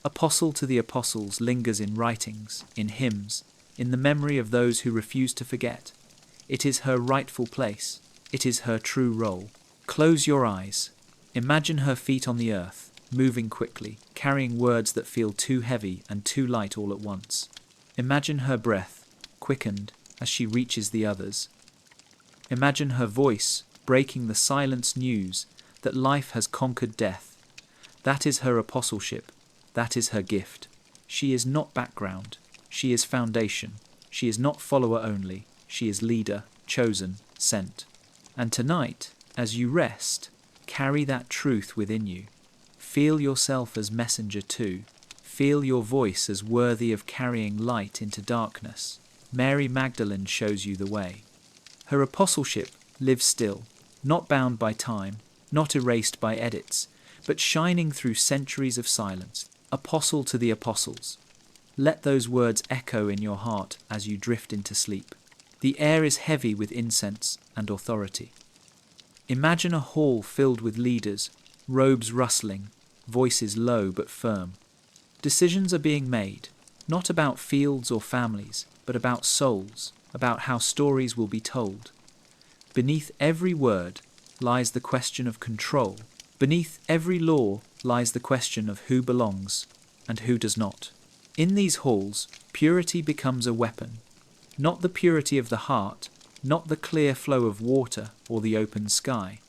Apostle to the Apostles lingers in writings, in hymns, in the memory of those who refuse to forget. It is her rightful place. It is her true role. Close your eyes. Imagine her feet on the earth, moving quickly, carrying words that feel too heavy and too light all at once. Imagine her breath, quickened as she reaches the others. Imagine her voice breaking the silence news that life has conquered death. That is her apostleship. That is her gift. She is not background. She is foundation. She is not follower only. She is leader, chosen, sent. And tonight, as you rest, carry that truth within you. Feel yourself as messenger too. Feel your voice as worthy of carrying light into darkness. Mary Magdalene shows you the way. Her apostleship lives still, not bound by time, not erased by edits, but shining through centuries of silence. Apostle to the Apostles. Let those words echo in your heart as you drift into sleep. The air is heavy with incense and authority. Imagine a hall filled with leaders, robes rustling, voices low but firm. Decisions are being made, not about fields or families, but about souls, about how stories will be told. Beneath every word lies the question of control. Beneath every law lies the question of who belongs and who does not. In these halls, purity becomes a weapon. Not the purity of the heart, not the clear flow of water or the open sky,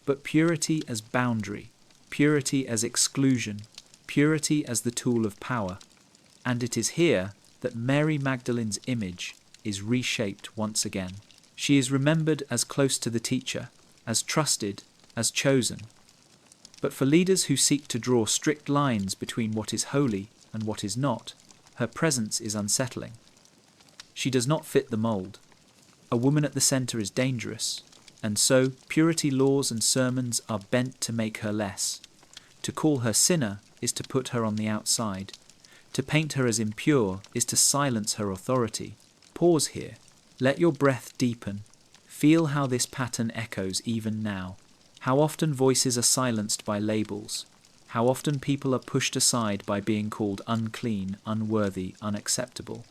but purity as boundary, purity as exclusion, purity as the tool of power. And it is here that Mary Magdalene's image is reshaped once again. She is remembered as close to the teacher, as trusted, as chosen. But for leaders who seek to draw strict lines between what is holy and what is not, her presence is unsettling. She does not fit the mold. A woman at the center is dangerous, and so purity laws and sermons are bent to make her less. To call her sinner is to put her on the outside. To paint her as impure is to silence her authority. Pause here. Let your breath deepen. Feel how this pattern echoes even now. How often voices are silenced by labels. How often people are pushed aside by being called unclean, unworthy, unacceptable.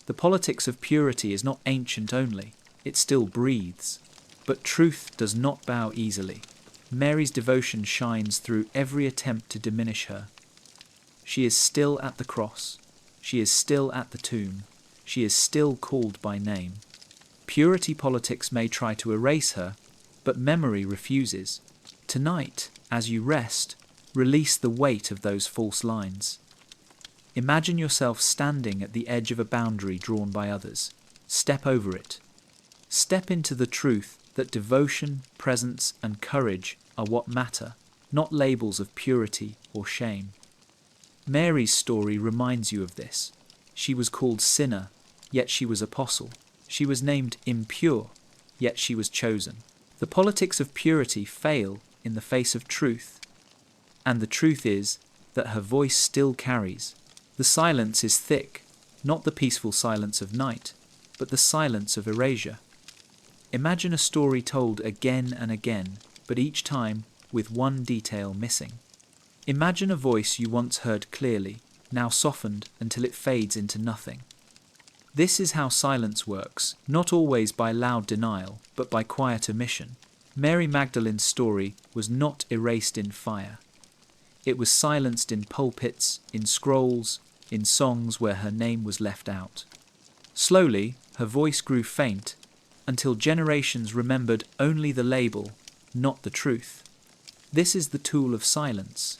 The politics of purity is not ancient only. It still breathes. But truth does not bow easily. Mary's devotion shines through every attempt to diminish her. She is still at the cross. She is still at the tomb. She is still called by name. Purity politics may try to erase her, but memory refuses. Tonight, as you rest, release the weight of those false lines. Imagine yourself standing at the edge of a boundary drawn by others. Step over it. Step into the truth that devotion, presence, and courage are what matter, not labels of purity or shame. Mary's story reminds you of this. She was called sinner, yet she was apostle. She was named impure, yet she was chosen. The politics of purity fail in the face of truth. And the truth is, that her voice still carries. The silence is thick, not the peaceful silence of night, but the silence of erasure. Imagine a story told again and again, but each time with one detail missing. Imagine a voice you once heard clearly, now softened until it fades into nothing. This is how silence works, not always by loud denial, but by quiet omission. Mary Magdalene's story was not erased in fire. It was silenced in pulpits, in scrolls, in songs where her name was left out. Slowly, her voice grew faint, until generations remembered only the label, not the truth. This is the tool of silence.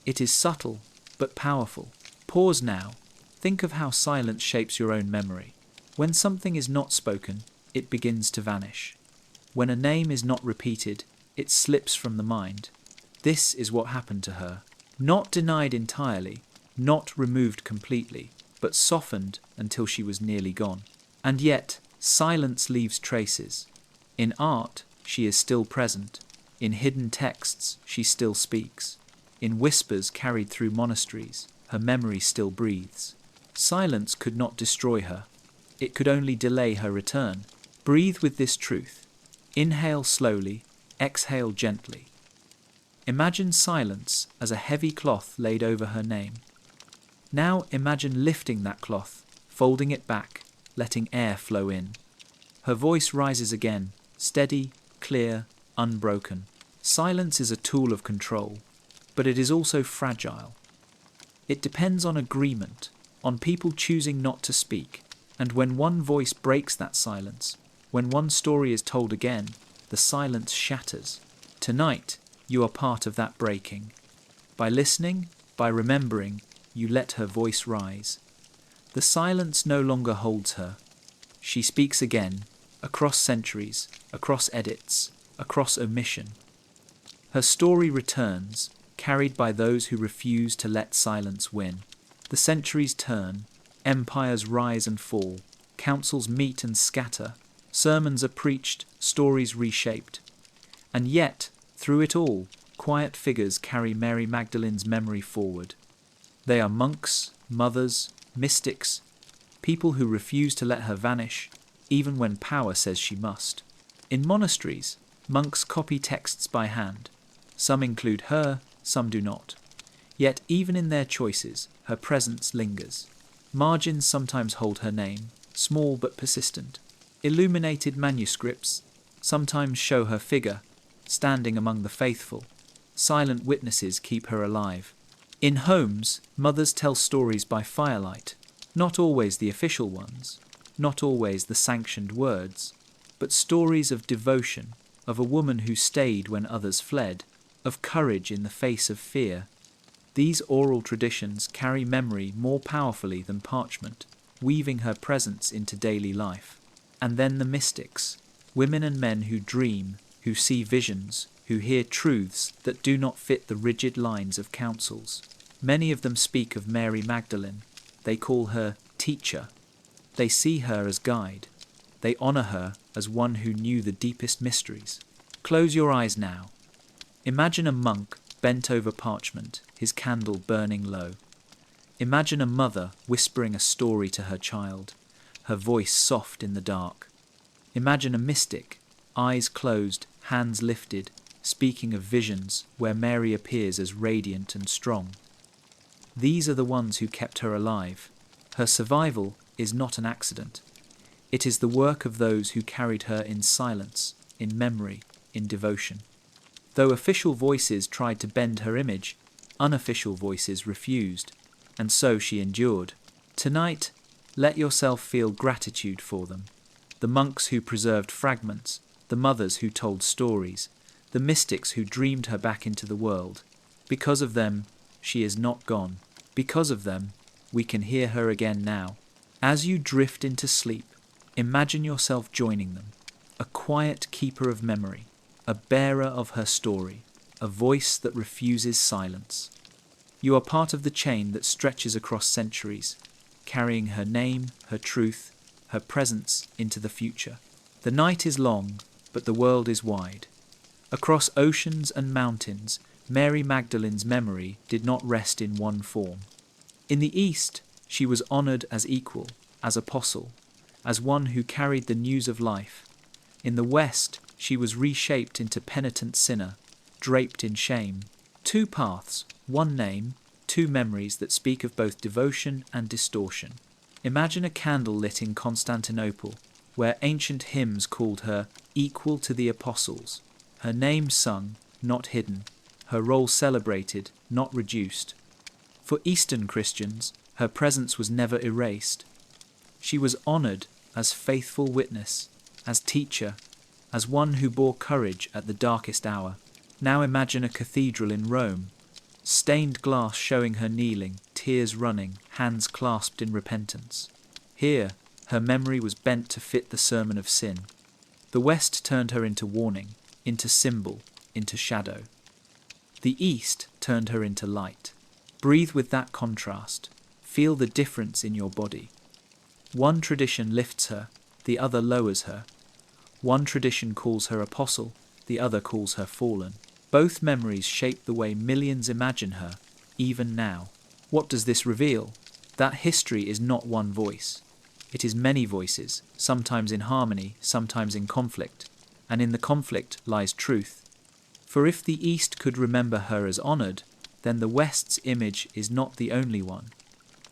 It is subtle, but powerful. Pause now. Think of how silence shapes your own memory. When something is not spoken, it begins to vanish. When a name is not repeated, it slips from the mind. This is what happened to her. Not denied entirely, not removed completely, but softened until she was nearly gone. And yet, silence leaves traces. In art, she is still present. In hidden texts, she still speaks. In whispers carried through monasteries, her memory still breathes. Silence could not destroy her. It could only delay her return. Breathe with this truth. Inhale slowly, exhale gently. Imagine silence as a heavy cloth laid over her name. Now imagine lifting that cloth, folding it back, letting air flow in. Her voice rises again, steady, clear, unbroken. Silence is a tool of control, but it is also fragile. It depends on agreement, on people choosing not to speak, and when one voice breaks that silence, when one story is told again, the silence shatters. Tonight, you are part of that breaking. By listening, by remembering, you let her voice rise. The silence no longer holds her. She speaks again, across centuries, across edits, across omission. Her story returns, carried by those who refuse to let silence win. The centuries turn, empires rise and fall, councils meet and scatter, sermons are preached, stories reshaped. And yet, through it all, quiet figures carry Mary Magdalene's memory forward. They are monks, mothers, mystics, people who refuse to let her vanish, even when power says she must. In monasteries, monks copy texts by hand. Some include her, some do not. Yet even in their choices, her presence lingers. Margins sometimes hold her name, small but persistent. Illuminated manuscripts sometimes show her figure, standing among the faithful. Silent witnesses keep her alive. In homes, mothers tell stories by firelight, not always the official ones, not always the sanctioned words, but stories of devotion, of a woman who stayed when others fled, of courage in the face of fear. These oral traditions carry memory more powerfully than parchment, weaving her presence into daily life. And then the mystics, women and men who dream, who see visions, who hear truths that do not fit the rigid lines of councils. Many of them speak of Mary Magdalene. They call her teacher. They see her as guide. They honor her as one who knew the deepest mysteries. Close your eyes now. Imagine a monk bent over parchment, his candle burning low. Imagine a mother whispering a story to her child, her voice soft in the dark. Imagine a mystic, eyes closed, hands lifted, speaking of visions where Mary appears as radiant and strong. These are the ones who kept her alive. Her survival is not an accident. It is the work of those who carried her in silence, in memory, in devotion. Though official voices tried to bend her image, unofficial voices refused, and so she endured. Tonight, let yourself feel gratitude for them. The monks who preserved fragments, the mothers who told stories, the mystics who dreamed her back into the world. Because of them, she is not gone. Because of them, we can hear her again now. As you drift into sleep, imagine yourself joining them, a quiet keeper of memory, a bearer of her story, a voice that refuses silence. You are part of the chain that stretches across centuries, carrying her name, her truth, her presence into the future. The night is long, but the world is wide. Across oceans and mountains, Mary Magdalene's memory did not rest in one form. In the East, she was honored as equal, as apostle, as one who carried the news of life. In the West, she was reshaped into penitent sinner, draped in shame. Two paths, one name, two memories that speak of both devotion and distortion. Imagine a candle lit in Constantinople, where ancient hymns called her equal to the apostles, her name sung, not hidden, her role celebrated, not reduced. For Eastern Christians, her presence was never erased. She was honored as faithful witness, as teacher, as one who bore courage at the darkest hour. Now imagine a cathedral in Rome, stained glass showing her kneeling, tears running, hands clasped in repentance. Here, her memory was bent to fit the sermon of sin. The West turned her into warning, into symbol, into shadow. The East turned her into light. Breathe with that contrast. Feel the difference in your body. One tradition lifts her, the other lowers her. One tradition calls her apostle, the other calls her fallen. Both memories shape the way millions imagine her, even now. What does this reveal? That history is not one voice. It is many voices, sometimes in harmony, sometimes in conflict. And in the conflict lies truth. For if the East could remember her as honored, then the West's image is not the only one.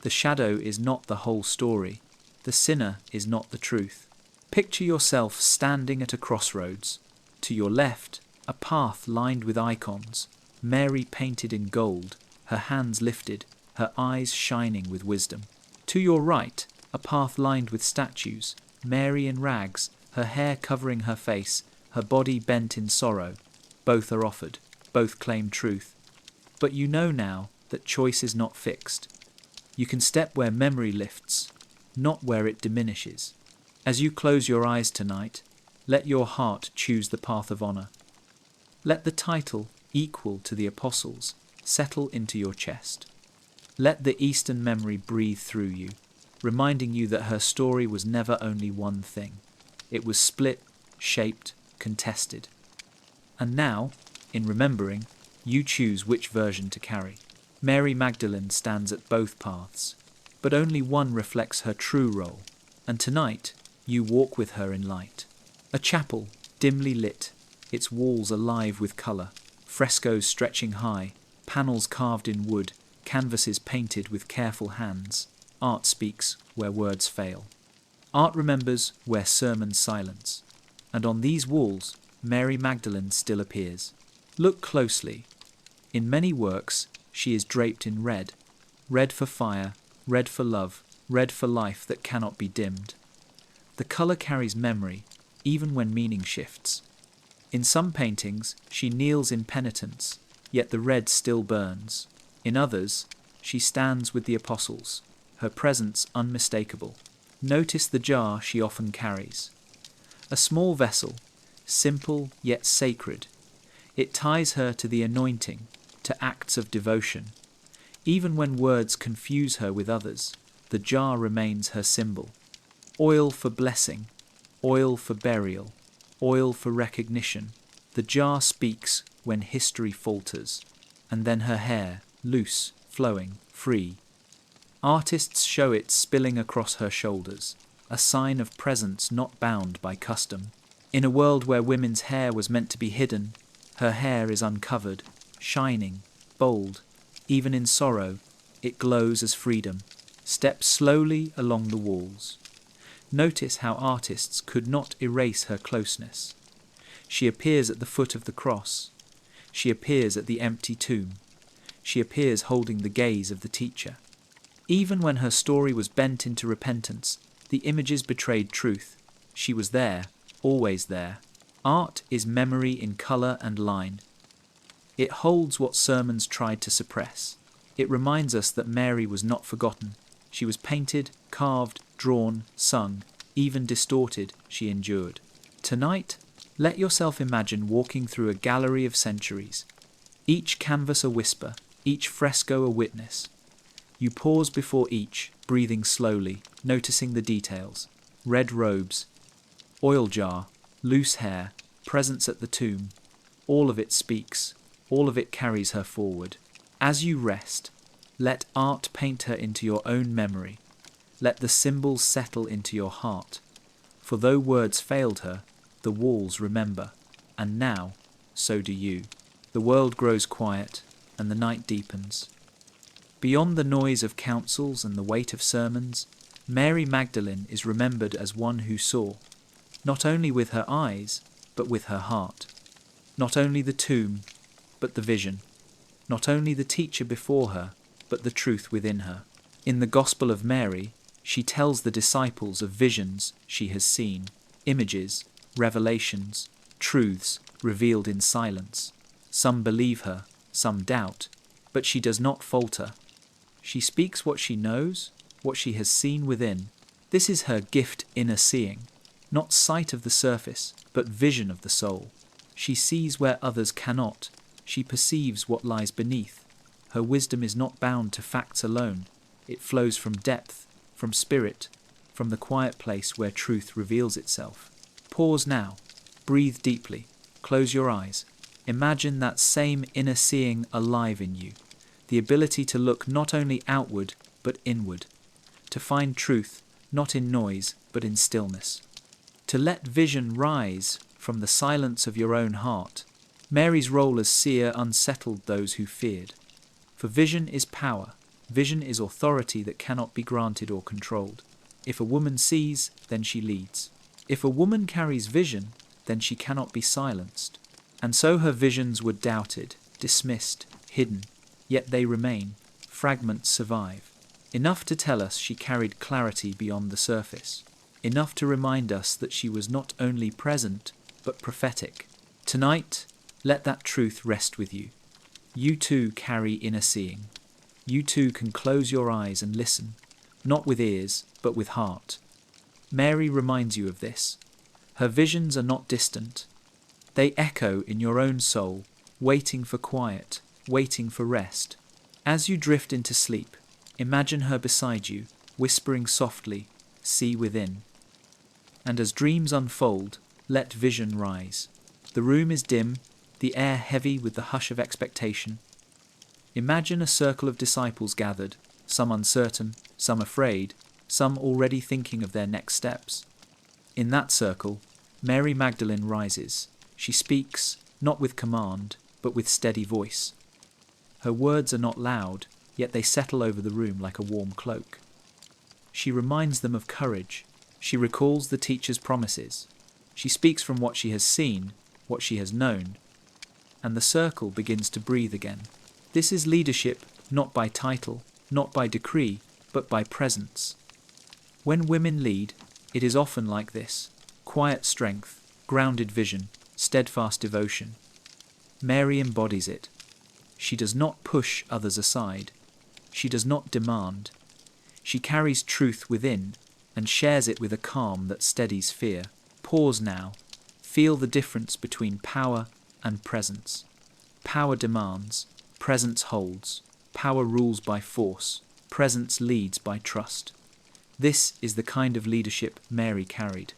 The shadow is not the whole story. The sinner is not the truth. Picture yourself standing at a crossroads. To your left, a path lined with icons, Mary painted in gold, her hands lifted, her eyes shining with wisdom. To your right, a path lined with statues, Mary in rags, her hair covering her face, her body bent in sorrow. Both are offered, both claim truth. But you know now that choice is not fixed. You can step where memory lifts, not where it diminishes. As you close your eyes tonight, let your heart choose the path of honor. Let the title, equal to the apostles, settle into your chest. Let the Eastern memory breathe through you, reminding you that her story was never only one thing. It was split, shaped, contested. And now, in remembering, you choose which version to carry. Mary Magdalene stands at both paths, but only one reflects her true role, and tonight you walk with her in light. A chapel, dimly lit, its walls alive with colour, frescoes stretching high, panels carved in wood, canvases painted with careful hands. Art speaks where words fail. Art remembers where sermons silence. And on these walls, Mary Magdalene still appears. Look closely. In many works, she is draped in red. Red for fire, red for love, red for life that cannot be dimmed. The colour carries memory, even when meaning shifts. In some paintings, she kneels in penitence, yet the red still burns. In others, she stands with the apostles, her presence unmistakable. Notice the jar she often carries. A small vessel, simple yet sacred. It ties her to the anointing, to acts of devotion. Even when words confuse her with others, the jar remains her symbol. Oil for blessing, oil for burial, oil for recognition. The jar speaks when history falters. And then her hair, loose, flowing, free. Artists show it spilling across her shoulders, a sign of presence not bound by custom. In a world where women's hair was meant to be hidden, her hair is uncovered, shining, bold. Even in sorrow, it glows as freedom. Step slowly along the walls. Notice how artists could not erase her closeness. She appears at the foot of the cross. She appears at the empty tomb. She appears holding the gaze of the teacher. Even when her story was bent into repentance, the images betrayed truth. She was there, always there. Art is memory in colour and line. It holds what sermons tried to suppress. It reminds us that Mary was not forgotten. She was painted, carved, drawn, sung, even distorted, she endured. Tonight, let yourself imagine walking through a gallery of centuries. Each canvas a whisper, each fresco a witness. You pause before each, breathing slowly, noticing the details. Red robes, oil jar, loose hair, presence at the tomb. All of it speaks. all of it carries her forward. As you rest, let art paint her into your own memory. Let the symbols settle into your heart. For though words failed her, the walls remember, and now, so do you. The world grows quiet, and the night deepens. Beyond the noise of councils and the weight of sermons, Mary Magdalene is remembered as one who saw, not only with her eyes, but with her heart. Not only the tomb, but the vision. Not only the teacher before her, but the truth within her. In the Gospel of Mary, she tells the disciples of visions she has seen, images, revelations, truths revealed in silence. Some believe her, some doubt, but she does not falter. She speaks what she knows, what she has seen within. This is her gift, inner seeing, not sight of the surface, but vision of the soul. She sees where others cannot. She perceives what lies beneath. Her wisdom is not bound to facts alone. It flows from depth, from spirit, from the quiet place where truth reveals itself. Pause now. Breathe deeply. Close your eyes. Imagine that same inner seeing alive in you. The ability to look not only outward, but inward. To find truth, not in noise, but in stillness. To let vision rise from the silence of your own heart. Mary's role as seer unsettled those who feared. For vision is power. Vision is authority that cannot be granted or controlled. If a woman sees, then she leads. If a woman carries vision, then she cannot be silenced. And so her visions were doubted, dismissed, hidden, yet they remain. Fragments survive. Enough to tell us she carried clarity beyond the surface. Enough to remind us that she was not only present, but prophetic. Tonight, let that truth rest with you. You too carry inner seeing. You too can close your eyes and listen, not with ears, but with heart. Mary reminds you of this. Her visions are not distant. They echo in your own soul, waiting for quiet, waiting for rest. As you drift into sleep, imagine her beside you, whispering softly, "See within." And as dreams unfold, let vision rise. The room is dim, the air heavy with the hush of expectation. Imagine a circle of disciples gathered, some uncertain, some afraid, some already thinking of their next steps. In that circle, Mary Magdalene rises. She speaks, not with command, but with steady voice. Her words are not loud, yet they settle over the room like a warm cloak. She reminds them of courage. She recalls the teacher's promises. She speaks from what she has seen, what she has known, and the circle begins to breathe again. This is leadership, not by title, not by decree, but by presence. When women lead, it is often like this: quiet strength, grounded vision, steadfast devotion. Mary embodies it. She does not push others aside. She does not demand. She carries truth within and shares it with a calm that steadies fear. Pause now. Feel the difference between power and presence. Power demands. Presence holds. Power rules by force. Presence leads by trust. This is the kind of leadership Mary carried.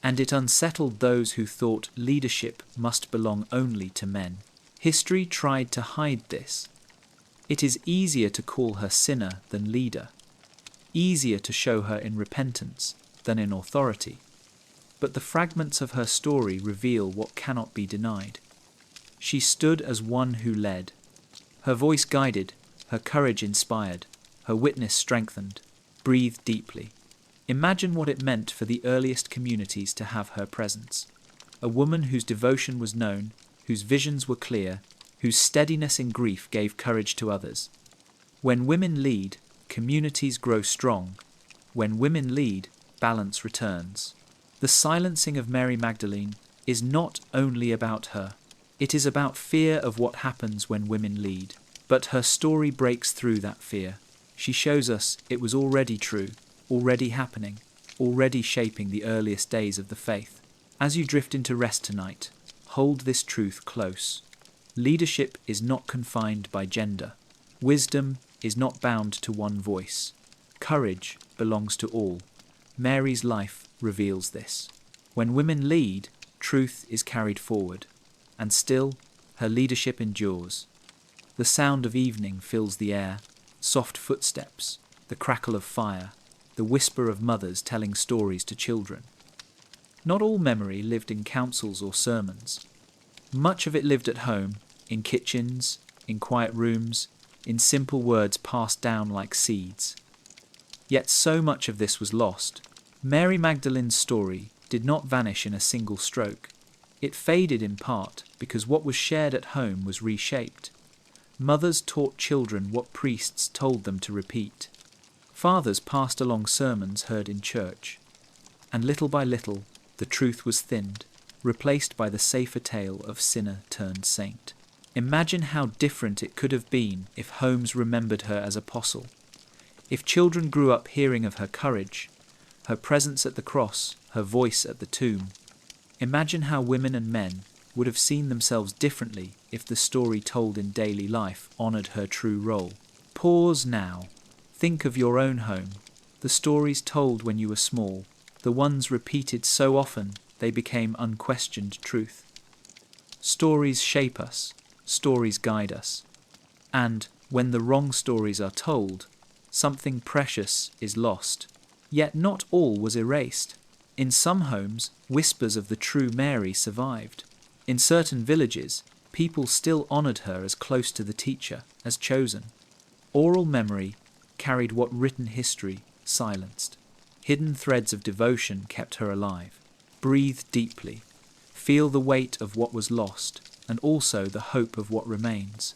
And it unsettled those who thought leadership must belong only to men. History tried to hide this. It is easier to call her sinner than leader. Easier to show her in repentance than in authority. But the fragments of her story reveal what cannot be denied. She stood as one who led. Her voice guided, her courage inspired, her witness strengthened. Breathe deeply. Imagine what it meant for the earliest communities to have her presence. A woman whose devotion was known, whose visions were clear, whose steadiness in grief gave courage to others. When women lead, communities grow strong. When women lead, balance returns. The silencing of Mary Magdalene is not only about her. It is about fear of what happens when women lead. But her story breaks through that fear. She shows us it was already true, already happening, already shaping the earliest days of the faith. As you drift into rest tonight, hold this truth close. Leadership is not confined by gender. Wisdom is not bound to one voice. Courage belongs to all. Mary's life reveals this. When women lead, truth is carried forward. And still, her leadership endures. The sound of evening fills the air, soft footsteps, the crackle of fire, the whisper of mothers telling stories to children. Not all memory lived in councils or sermons. Much of it lived at home, in kitchens, in quiet rooms, in simple words passed down like seeds. Yet so much of this was lost. Mary Magdalene's story did not vanish in a single stroke. It faded in part because what was shared at home was reshaped. Mothers taught children what priests told them to repeat. Fathers passed along sermons heard in church. And little by little, the truth was thinned, replaced by the safer tale of sinner turned saint. Imagine how different it could have been if homes remembered her as apostle. If children grew up hearing of her courage, her presence at the cross, her voice at the tomb. Imagine how women and men would have seen themselves differently if the story told in daily life honoured her true role. Pause now. Think of your own home, the stories told when you were small, the ones repeated so often they became unquestioned truth. Stories shape us, stories guide us. And when the wrong stories are told, something precious is lost. Yet not all was erased. In some homes, whispers of the true Mary survived. In certain villages, people still honoured her as close to the teacher, as chosen. Oral memory carried what written history silenced. Hidden threads of devotion kept her alive. Breathe deeply. Feel the weight of what was lost, and also the hope of what remains.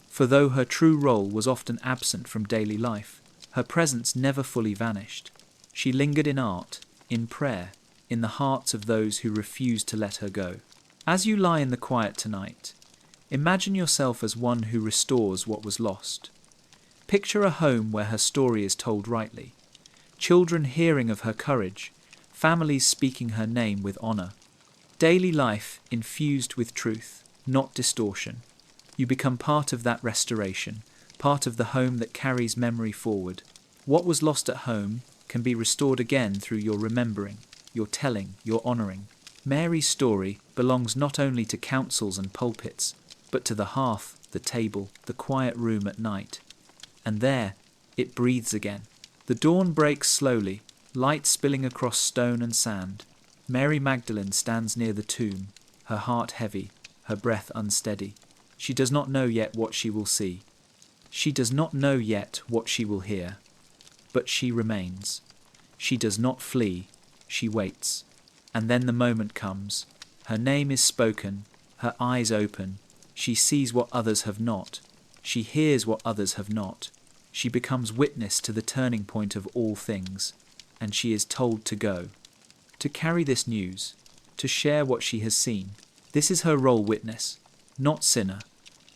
For though her true role was often absent from daily life, her presence never fully vanished. She lingered in art, in prayer, in the hearts of those who refused to let her go. As you lie in the quiet tonight, imagine yourself as one who restores what was lost. Picture a home where her story is told rightly, children hearing of her courage, families speaking her name with honour. Daily life infused with truth, not distortion. You become part of that restoration, part of the home that carries memory forward. What was lost at home can be restored again through your remembering, your telling, your honouring. Mary's story belongs not only to councils and pulpits, but to the hearth, the table, the quiet room at night. And there, it breathes again. The dawn breaks slowly, light spilling across stone and sand. Mary Magdalene stands near the tomb, her heart heavy, her breath unsteady. She does not know yet what she will see. She does not know yet what she will hear. But she remains. She does not flee, she waits. And then the moment comes. Her name is spoken, her eyes open. She sees what others have not. She hears what others have not. She becomes witness to the turning point of all things, and she is told to go, to carry this news, to share what she has seen. This is her role, witness, not sinner,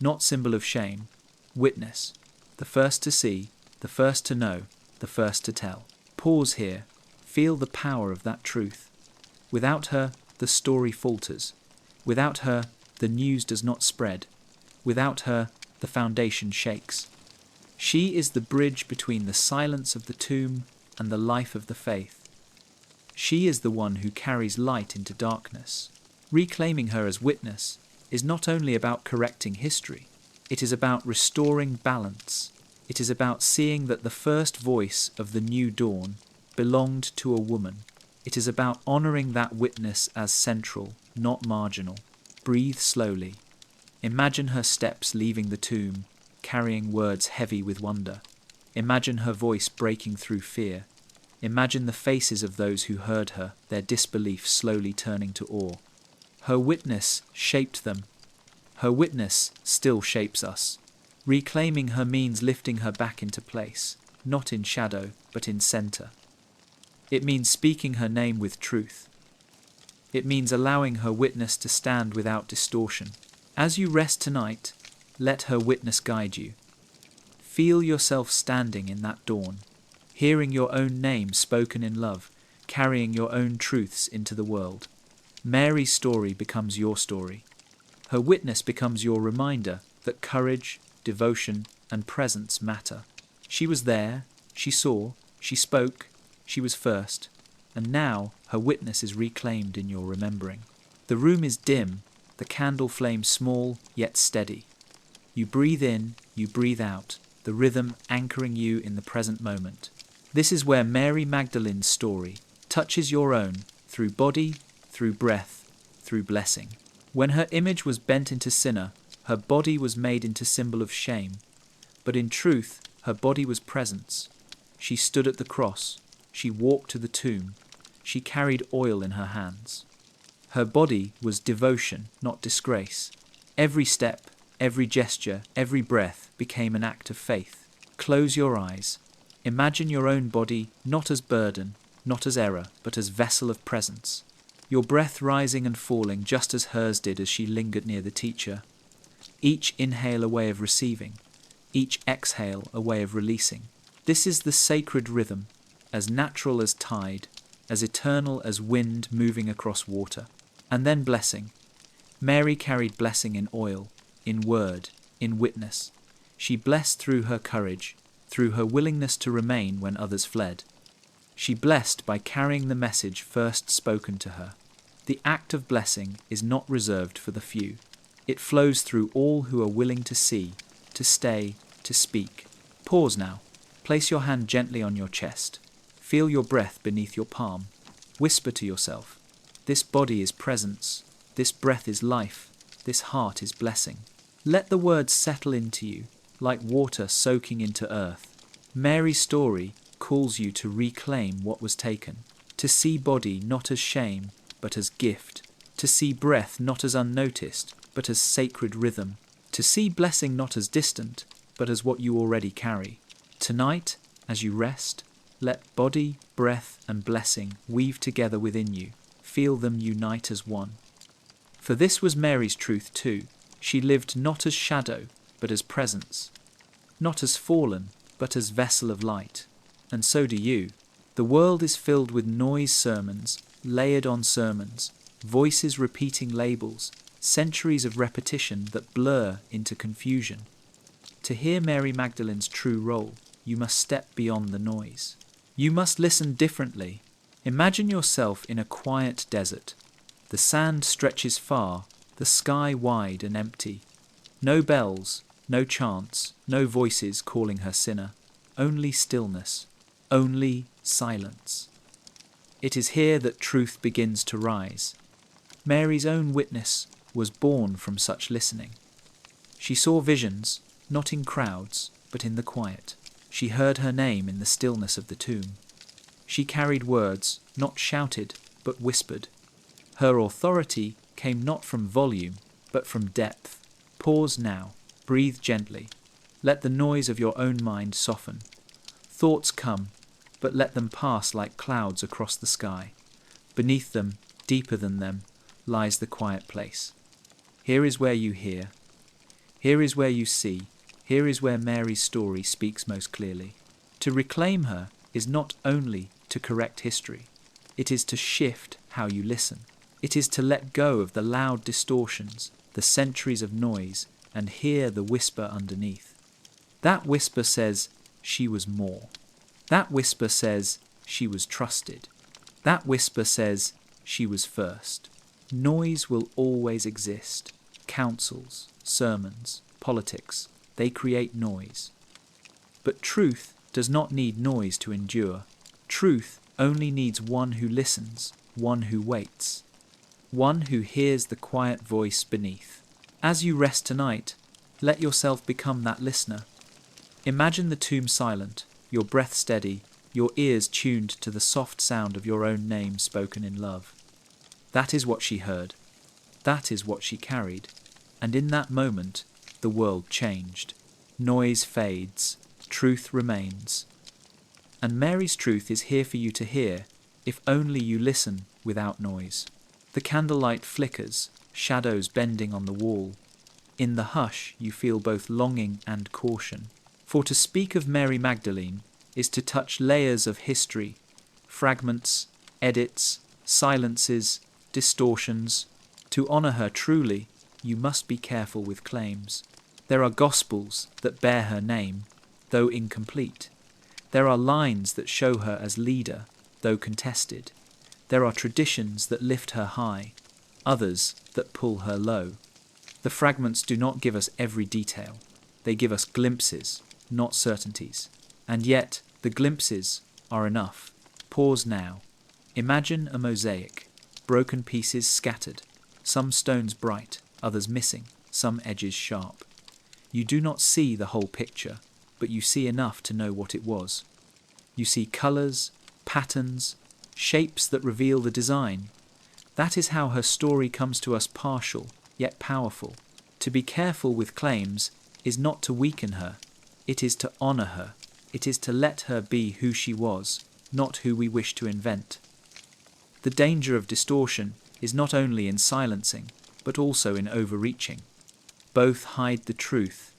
not symbol of shame, witness, the first to see, the first to know, the first to tell. Pause here, feel the power of that truth. Without her, the story falters. Without her, the news does not spread. Without her, the foundation shakes. She is the bridge between the silence of the tomb and the life of the faith. She is the one who carries light into darkness. Reclaiming her as witness is not only about correcting history, it is about restoring balance. It is about seeing that the first voice of the new dawn belonged to a woman. It is about honouring that witness as central, not marginal. Breathe slowly. Imagine her steps leaving the tomb, carrying words heavy with wonder. Imagine her voice breaking through fear. Imagine the faces of those who heard her, their disbelief slowly turning to awe. Her witness shaped them. Her witness still shapes us. Reclaiming her means lifting her back into place, not in shadow, but in centre. It means speaking her name with truth. It means allowing her witness to stand without distortion. As you rest tonight, let her witness guide you. Feel yourself standing in that dawn, hearing your own name spoken in love, carrying your own truths into the world. Mary's story becomes your story. Her witness becomes your reminder that courage, devotion, and presence matter. She was there, she saw, she spoke, she was first, and now her witness is reclaimed in your remembering. The room is dim, the candle flame small yet steady. You breathe in, you breathe out, the rhythm anchoring you in the present moment. This is where Mary Magdalene's story touches your own through body, through breath, through blessing. When her image was bent into sinner, her body was made into symbol of shame. But in truth, her body was presence. She stood at the cross. She walked to the tomb. She carried oil in her hands. Her body was devotion, not disgrace. Every step, every gesture, every breath became an act of faith. Close your eyes. Imagine your own body not as burden, not as error, but as vessel of presence. Your breath rising and falling just as hers did as she lingered near the teacher. Each inhale a way of receiving, each exhale a way of releasing. This is the sacred rhythm, as natural as tide, as eternal as wind moving across water. And then blessing. Mary carried blessing in oil, in word, in witness. She blessed through her courage, through her willingness to remain when others fled. She blessed by carrying the message first spoken to her. The act of blessing is not reserved for the few. It flows through all who are willing to see, to stay, to speak. Pause now. Place your hand gently on your chest. Feel your breath beneath your palm. Whisper to yourself, this body is presence, this breath is life, this heart is blessing. Let the words settle into you, like water soaking into earth. Mary's story calls you to reclaim what was taken, to see body not as shame, but as gift, to see breath not as unnoticed, but as sacred rhythm, to see blessing not as distant, but as what you already carry. Tonight, as you rest, let body, breath, and blessing weave together within you. Feel them unite as one. For this was Mary's truth too. She lived not as shadow, but as presence. Not as fallen, but as vessel of light. And so do you. The world is filled with noise sermons, layered on sermons, voices repeating labels, centuries of repetition that blur into confusion. To hear Mary Magdalene's true role, you must step beyond the noise. You must listen differently. Imagine yourself in a quiet desert. The sand stretches far, the sky wide and empty. No bells, no chants, no voices calling her sinner. Only stillness, only silence. It is here that truth begins to rise. Mary's own witness was born from such listening. She saw visions, not in crowds, but in the quiet. She heard her name in the stillness of the tomb. She carried words, not shouted, but whispered. Her authority came not from volume, but from depth. Pause now, breathe gently. Let the noise of your own mind soften. Thoughts come, but let them pass like clouds across the sky. Beneath them, deeper than them, lies the quiet place. Here is where you hear. Here is where you see. Here is where Mary's story speaks most clearly. To reclaim her is not only to correct history. It is to shift how you listen. It is to let go of the loud distortions, the centuries of noise, and hear the whisper underneath. That whisper says, she was more. That whisper says, she was trusted. That whisper says, she was first. Noise will always exist. Councils, sermons, politics, they create noise. But truth does not need noise to endure. Truth only needs one who listens, one who waits, one who hears the quiet voice beneath. As you rest tonight, let yourself become that listener. Imagine the tomb silent, your breath steady, your ears tuned to the soft sound of your own name spoken in love. That is what she heard. That is what she carried. And in that moment, the world changed. Noise fades. Truth remains. And Mary's truth is here for you to hear, if only you listen without noise. The candlelight flickers, shadows bending on the wall. In the hush, you feel both longing and caution. For to speak of Mary Magdalene is to touch layers of history, fragments, edits, silences, distortions. To honor her truly, you must be careful with claims. There are gospels that bear her name, though incomplete. There are lines that show her as leader, though contested. There are traditions that lift her high, others that pull her low. The fragments do not give us every detail. They give us glimpses, not certainties. And yet, the glimpses are enough. Pause now. Imagine a mosaic, broken pieces scattered, some stones bright, others missing, some edges sharp. You do not see the whole picture, but you see enough to know what it was. You see colours, patterns, shapes that reveal the design. That is how her story comes to us partial, yet powerful. To be careful with claims is not to weaken her, it is to honour her. It is to let her be who she was, not who we wish to invent. The danger of distortion is not only in silencing, but also in overreaching. Both hide the truth,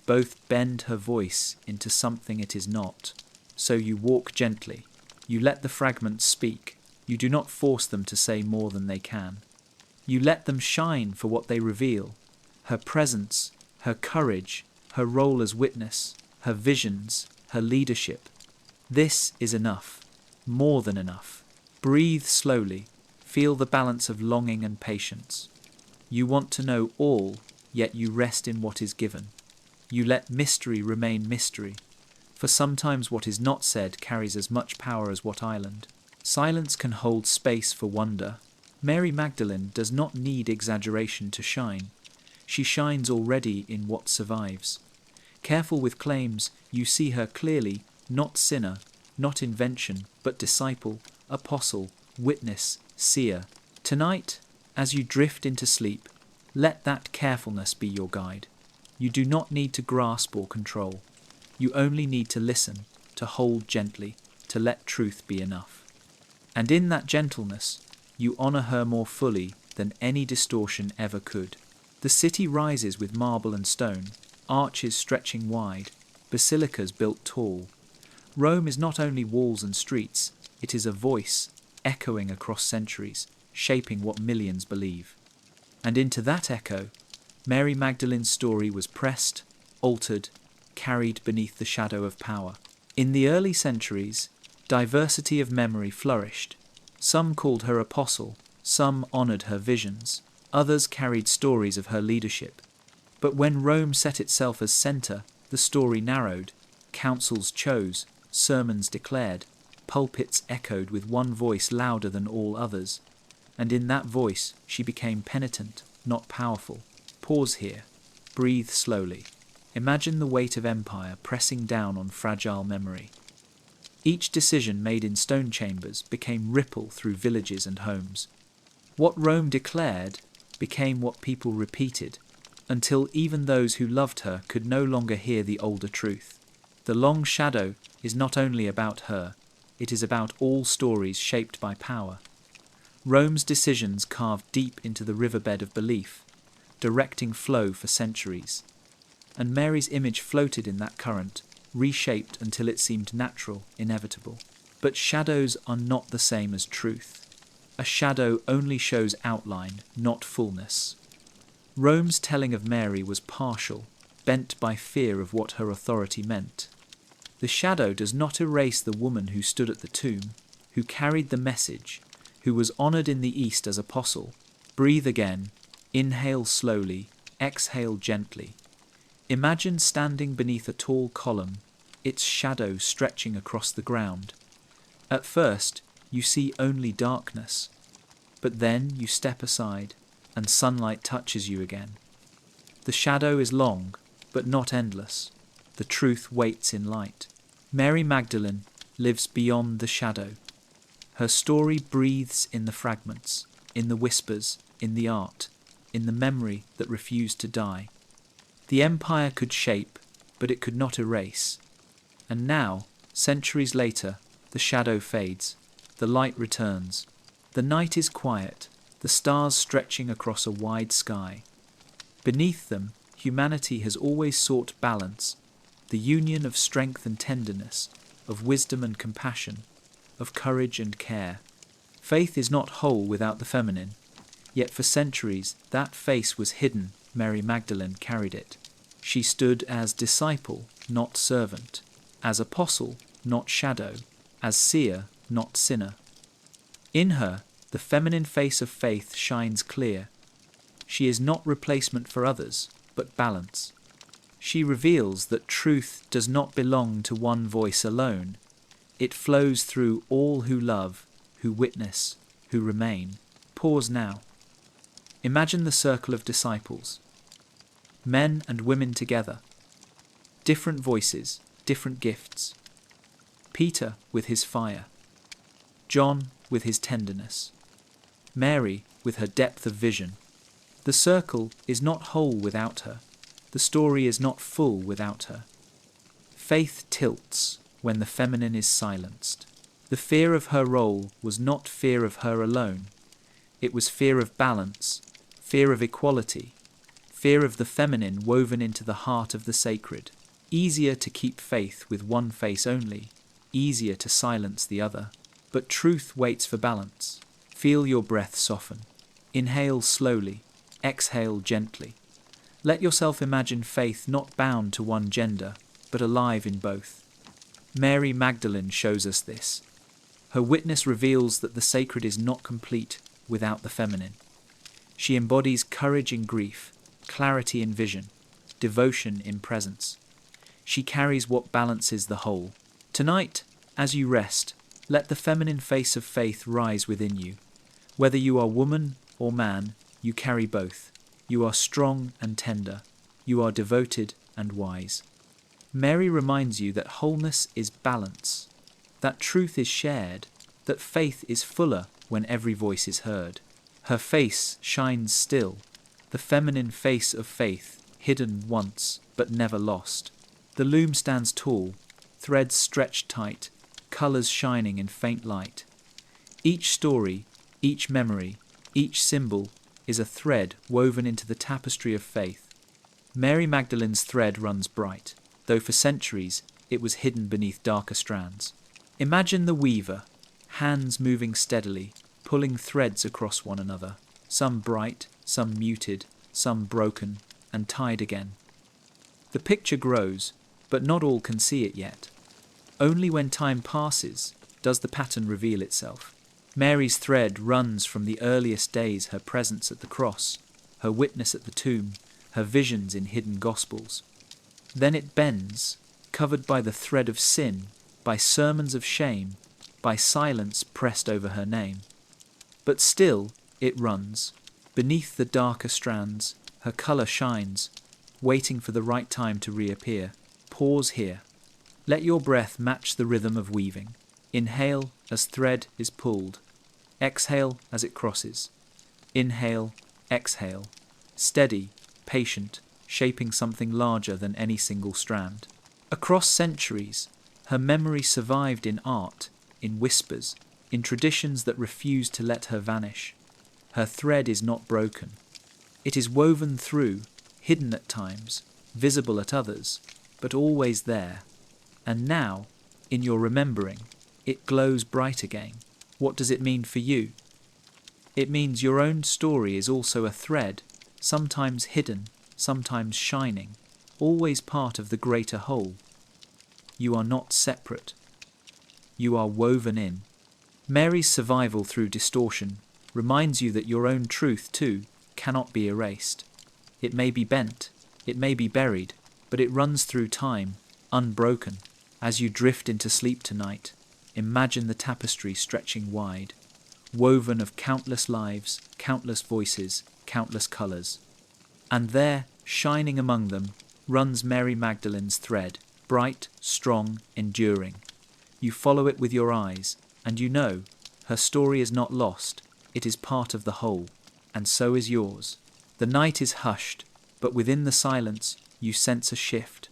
both bend her voice into something it is not. So you walk gently, you let the fragments speak, you do not force them to say more than they can. You let them shine for what they reveal, her presence, her courage, her role as witness, her visions, her leadership. This is enough, more than enough. Breathe slowly, feel the balance of longing and patience. You want to know all, yet you rest in what is given. You let mystery remain mystery, for sometimes what is not said carries as much power as what island. Silence can hold space for wonder. Mary Magdalene does not need exaggeration to shine. She shines already in what survives. Careful with claims, you see her clearly, not sinner, not invention, but disciple, apostle, witness, seer. Tonight, as you drift into sleep, let that carefulness be your guide. You do not need to grasp or control. You only need to listen, to hold gently, to let truth be enough. And in that gentleness, you honour her more fully than any distortion ever could. The city rises with marble and stone, arches stretching wide, basilicas built tall. Rome is not only walls and streets, it is a voice, echoing across centuries, shaping what millions believe. And into that echo, Mary Magdalene's story was pressed, altered, carried beneath the shadow of power. In the early centuries, diversity of memory flourished. Some called her apostle, some honoured her visions, others carried stories of her leadership. But when Rome set itself as centre, the story narrowed, councils chose, sermons declared, pulpits echoed with one voice louder than all others. And in that voice she became penitent, not powerful. Pause here. Breathe slowly. Imagine the weight of empire pressing down on fragile memory. Each decision made in stone chambers became ripple through villages and homes. What Rome declared became what people repeated, until even those who loved her could no longer hear the older truth. The long shadow is not only about her, it is about all stories shaped by power. Rome's decisions carved deep into the riverbed of belief, directing flow for centuries. And Mary's image floated in that current, reshaped until it seemed natural, inevitable. But shadows are not the same as truth. A shadow only shows outline, not fullness. Rome's telling of Mary was partial, bent by fear of what her authority meant. The shadow does not erase the woman who stood at the tomb, who carried the message, who was honoured in the East as apostle. Breathe again, inhale slowly, exhale gently. Imagine standing beneath a tall column, its shadow stretching across the ground. At first, you see only darkness, but then you step aside and sunlight touches you again. The shadow is long, but not endless. The truth waits in light. Mary Magdalene lives beyond the shadow. Her story breathes in the fragments, in the whispers, in the art, in the memory that refused to die. The empire could shape, but it could not erase. And now, centuries later, the shadow fades, the light returns. The night is quiet, the stars stretching across a wide sky. Beneath them, humanity has always sought balance, the union of strength and tenderness, of wisdom and compassion, of courage and care. Faith is not whole without the feminine, yet for centuries that face was hidden. Mary Magdalene carried it. She stood as disciple, not servant, as apostle, not shadow, as seer, not sinner. In her, The feminine face of faith shines clear. She is not replacement for others, but balance. She reveals that truth does not belong to one voice alone. It flows through all who love, who witness, who remain. Pause now. Imagine the circle of disciples. Men and women together. Different voices, different gifts. Peter with his fire. John with his tenderness. Mary with her depth of vision. The circle is not whole without her. The story is not full without her. Faith tilts when the feminine is silenced. The fear of her role was not fear of her alone. It was fear of balance, fear of equality, fear of the feminine woven into the heart of the sacred. Easier to keep faith with one face only, easier to silence the other. But truth waits for balance. Feel your breath soften. Inhale slowly, exhale gently. Let yourself imagine faith not bound to one gender, but alive in both. Mary Magdalene shows us this. Her witness reveals that the sacred is not complete without the feminine. She embodies courage in grief, clarity in vision, devotion in presence. She carries what balances the whole. Tonight, as you rest, let the feminine face of faith rise within you. Whether you are woman or man, you carry both. You are strong and tender. You are devoted and wise. Mary reminds you that wholeness is balance, that truth is shared, that faith is fuller when every voice is heard. Her face shines still, the feminine face of faith, hidden once but never lost. The loom stands tall, threads stretched tight, colours shining in faint light. Each story, each memory, each symbol is a thread woven into the tapestry of faith. Mary Magdalene's thread runs bright, though for centuries it was hidden beneath darker strands. Imagine the weaver, hands moving steadily, pulling threads across one another, some bright, some muted, some broken, and tied again. The picture grows, but not all can see it yet. Only when time passes does the pattern reveal itself. Mary's thread runs from the earliest days, her presence at the cross, her witness at the tomb, her visions in hidden gospels. Then it bends, covered by the thread of sin, by sermons of shame, by silence pressed over her name. But still it runs. Beneath the darker strands, her colour shines, waiting for the right time to reappear. Pause here. Let your breath match the rhythm of weaving. Inhale as thread is pulled. Exhale as it crosses. Inhale, exhale. Steady, patient, shaping something larger than any single strand. Across centuries, her memory survived in art, in whispers, in traditions that refused to let her vanish. Her thread is not broken. It is woven through, hidden at times, visible at others, but always there. And now, in your remembering, it glows bright again. What does it mean for you? It means your own story is also a thread, sometimes hidden, sometimes shining, always part of the greater whole. You are not separate. You are woven in. Mary's survival through distortion reminds you that your own truth, too, cannot be erased. It may be bent, it may be buried, but it runs through time, unbroken. As you drift into sleep tonight, imagine the tapestry stretching wide, woven of countless lives, countless voices, countless colours. And there, shining among them, runs Mary Magdalene's thread, bright, strong, enduring. You follow it with your eyes, and you know, her story is not lost, it is part of the whole, and so is yours. The night is hushed, but within the silence you sense a shift.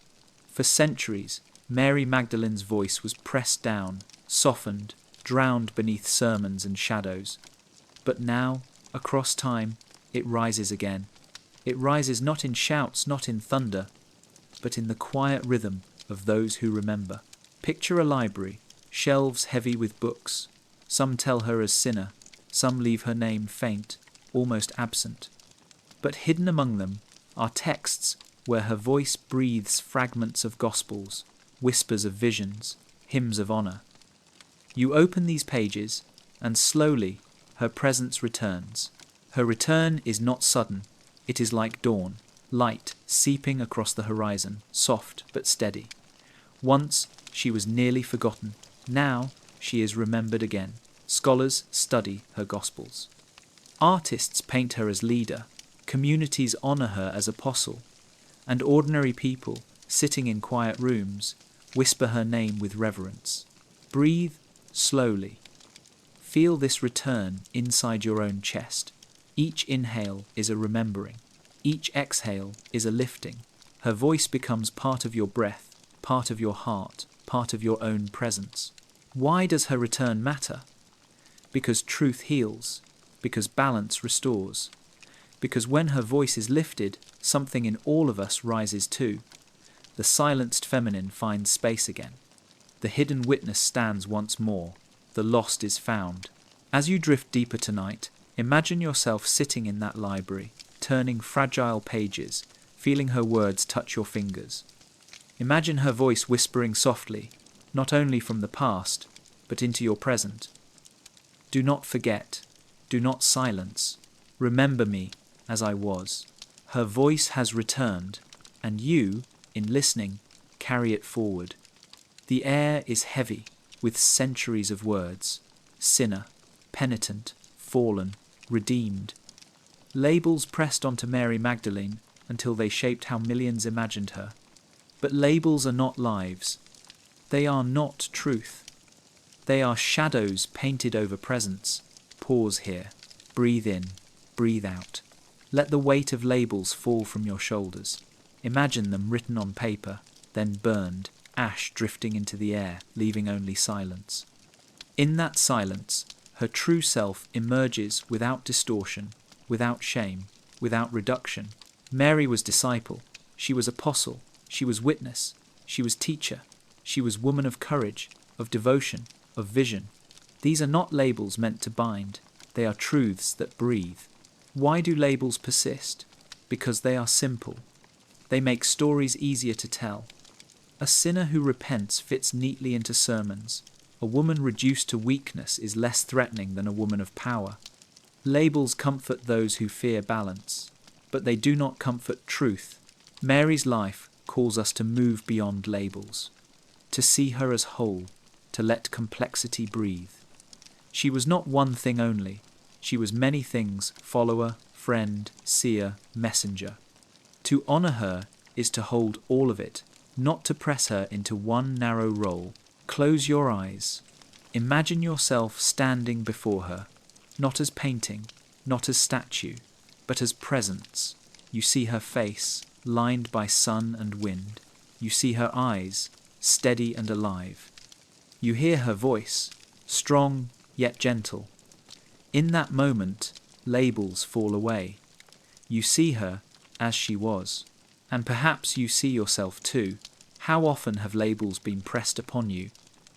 For centuries, Mary Magdalene's voice was pressed down, softened, drowned beneath sermons and shadows. But now, across time, it rises again. It rises not in shouts, not in thunder, but in the quiet rhythm of those who remember. Picture a library, shelves heavy with books. Some tell her as sinner, some leave her name faint, almost absent. But hidden among them are texts where her voice breathes fragments of gospels, whispers of visions, hymns of honour. You open these pages, and slowly, her presence returns. Her return is not sudden. It is like dawn, light seeping across the horizon, soft but steady. Once she was nearly forgotten. Now she is remembered again. Scholars study her Gospels. Artists paint her as leader. Communities honor her as apostle. And ordinary people, sitting in quiet rooms, whisper her name with reverence. Breathe slowly. Feel this return inside your own chest. Each inhale is a remembering. Each exhale is a lifting. Her voice becomes part of your breath, part of your heart, part of your own presence. Why does her return matter? Because truth heals, because balance restores, because when her voice is lifted, something in all of us rises too. The silenced feminine finds space again. The hidden witness stands once more. The lost is found. As you drift deeper tonight, imagine yourself sitting in that library, turning fragile pages, feeling her words touch your fingers. Imagine her voice whispering softly, not only from the past, but into your present. Do not forget. Do not silence. Remember me as I was. Her voice has returned, and you, in listening, carry it forward. The air is heavy with centuries of words. Sinner, penitent, fallen, redeemed. Labels pressed onto Mary Magdalene until they shaped how millions imagined her. But labels are not lives. They are not truth. They are shadows painted over presence. Pause here. Breathe in. Breathe out. Let the weight of labels fall from your shoulders. Imagine them written on paper, then burned, ash drifting into the air, leaving only silence. In that silence, her true self emerges without distortion, without shame, without reduction. Mary was disciple. She was apostle. She was witness. She was teacher. She was woman of courage, of devotion, of vision. These are not labels meant to bind. They are truths that breathe. Why do labels persist? Because they are simple. They make stories easier to tell. A sinner who repents fits neatly into sermons. A woman reduced to weakness is less threatening than a woman of power. Labels comfort those who fear balance, but they do not comfort truth. Mary's life calls us to move beyond labels, to see her as whole, to let complexity breathe. She was not one thing only. She was many things: follower, friend, seer, messenger. To honor her is to hold all of it, not to press her into one narrow role. Close your eyes. Imagine yourself standing before her, not as painting, not as statue, but as presence. You see her face, lined by sun and wind. You see her eyes, steady and alive. You hear her voice, strong yet gentle. In that moment, labels fall away. You see her as she was, and perhaps you see yourself too. How often have labels been pressed upon you?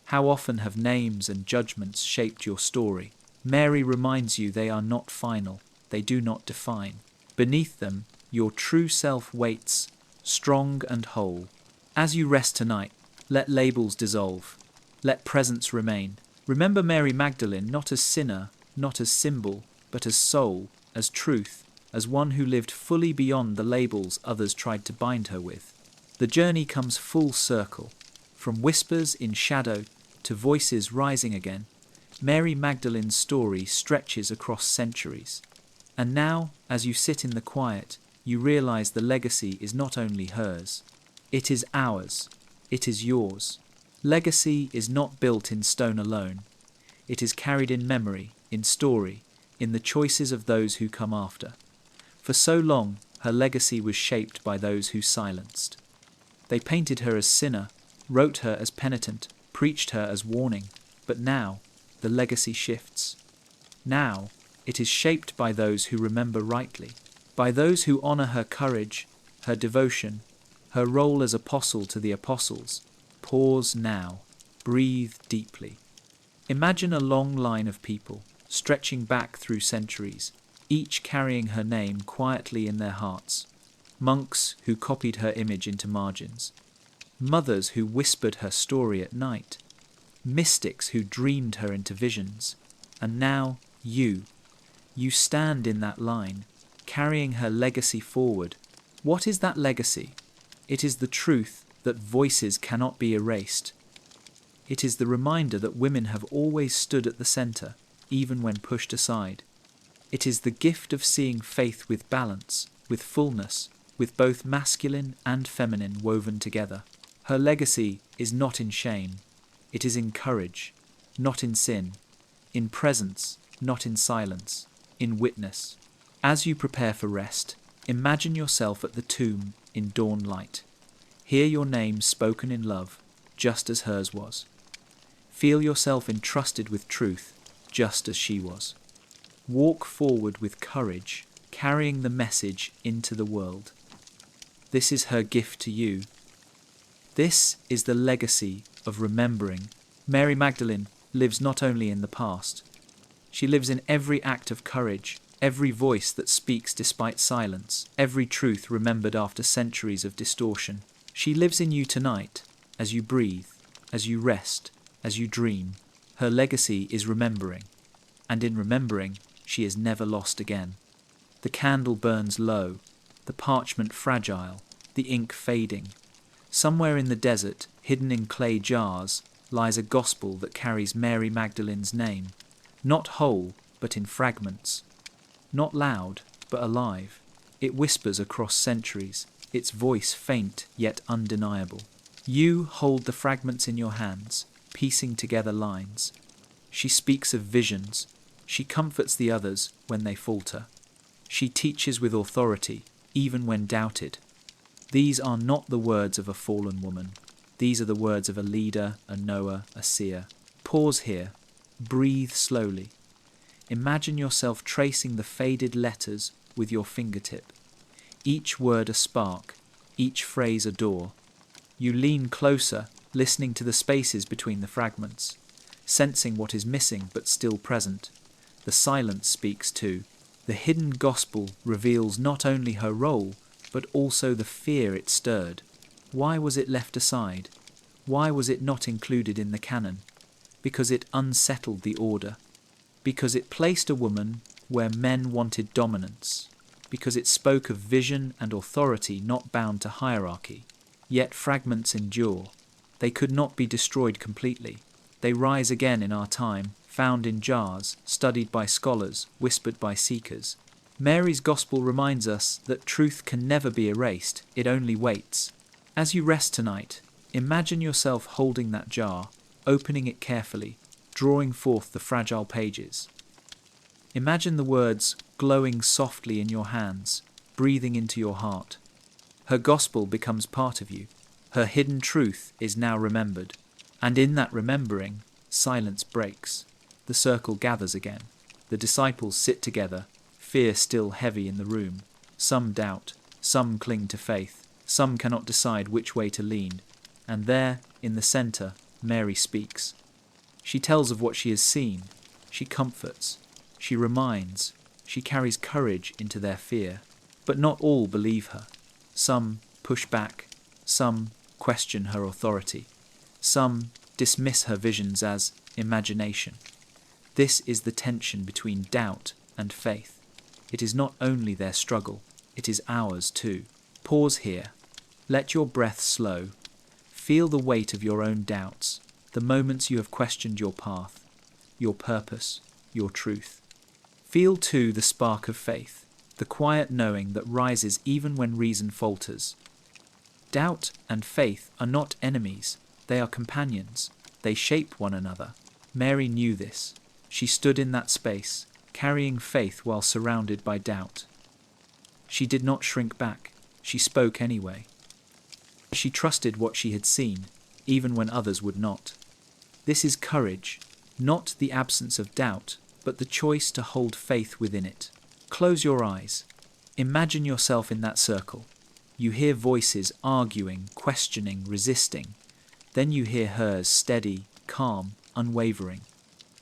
How often have names and judgments shaped your story? Mary reminds you they are not final, they do not define. Beneath them, your true self waits, strong and whole. As you rest tonight, let labels dissolve. Let presence remain. Remember Mary Magdalene not as sinner, not as symbol, but as soul, as truth, as one who lived fully beyond the labels others tried to bind her with. The journey comes full circle. From whispers in shadow to voices rising again, Mary Magdalene's story stretches across centuries. And now, as you sit in the quiet, you realize the legacy is not only hers. It is ours. It is yours. Legacy is not built in stone alone. It is carried in memory, in story, in the choices of those who come after. For so long, her legacy was shaped by those who silenced. They painted her as sinner, wrote her as penitent, preached her as warning. But now, the legacy shifts. Now, it is shaped by those who remember rightly, by those who honor her courage, her devotion, her role as apostle to the apostles. Pause now. Breathe deeply. Imagine a long line of people, stretching back through centuries, each carrying her name quietly in their hearts. Monks who copied her image into margins. Mothers who whispered her story at night. Mystics who dreamed her into visions. And now, You stand in that line, carrying her legacy forward. What is that legacy? It is the truth that voices cannot be erased. It is the reminder that women have always stood at the center, even when pushed aside. It is the gift of seeing faith with balance, with fullness, with both masculine and feminine woven together. Her legacy is not in shame. It is in courage, not in sin, in presence, not in silence, in witness. As you prepare for rest, imagine yourself at the tomb in dawn light. Hear your name spoken in love, just as hers was. Feel yourself entrusted with truth, just as she was. Walk forward with courage, carrying the message into the world. This is her gift to you. This is the legacy of remembering. Mary Magdalene lives not only in the past. She lives in every act of courage, every voice that speaks despite silence, every truth remembered after centuries of distortion. She lives in you tonight, as you breathe, as you rest, as you dream. Her legacy is remembering, and in remembering, she is never lost again. The candle burns low, the parchment fragile, the ink fading. Somewhere in the desert, hidden in clay jars, lies a gospel that carries Mary Magdalene's name, not whole, but in fragments. Not loud, but alive. It whispers across centuries, its voice faint yet undeniable. You hold the fragments in your hands, piecing together lines. She speaks of visions. She comforts the others when they falter. She teaches with authority, even when doubted. These are not the words of a fallen woman. These are the words of a leader, a knower, a seer. Pause here. Breathe slowly. Imagine yourself tracing the faded letters with your fingertip. Each word a spark, each phrase a door. You lean closer, listening to the spaces between the fragments, sensing what is missing but still present. The silence speaks too. The hidden gospel reveals not only her role, but also the fear it stirred. Why was it left aside? Why was it not included in the canon? Because it unsettled the order. Because it placed a woman where men wanted dominance. Because it spoke of vision and authority not bound to hierarchy. Yet fragments endure. They could not be destroyed completely. They rise again in our time, found in jars, studied by scholars, whispered by seekers. Mary's gospel reminds us that truth can never be erased, it only waits. As you rest tonight, imagine yourself holding that jar, opening it carefully, drawing forth the fragile pages. Imagine the words glowing softly in your hands, breathing into your heart. Her gospel becomes part of you. Her hidden truth is now remembered. And in that remembering, silence breaks. The circle gathers again. The disciples sit together, fear still heavy in the room. Some doubt, some cling to faith, some cannot decide which way to lean. And there, in the center, Mary speaks. She tells of what she has seen. She comforts. She reminds. She carries courage into their fear. But not all believe her. Some push back. Some question her authority. Some dismiss her visions as imagination. This is the tension between doubt and faith. It is not only their struggle, it is ours too. Pause here. Let your breath slow. Feel the weight of your own doubts, the moments you have questioned your path, your purpose, your truth. Feel too the spark of faith, the quiet knowing that rises even when reason falters. Doubt and faith are not enemies, they are companions. They shape one another. Mary knew this. She stood in that space, carrying faith while surrounded by doubt. She did not shrink back. She spoke anyway. She trusted what she had seen, even when others would not. This is courage, not the absence of doubt, but the choice to hold faith within it. Close your eyes. Imagine yourself in that circle. You hear voices arguing, questioning, resisting. Then you hear hers steady, calm, unwavering.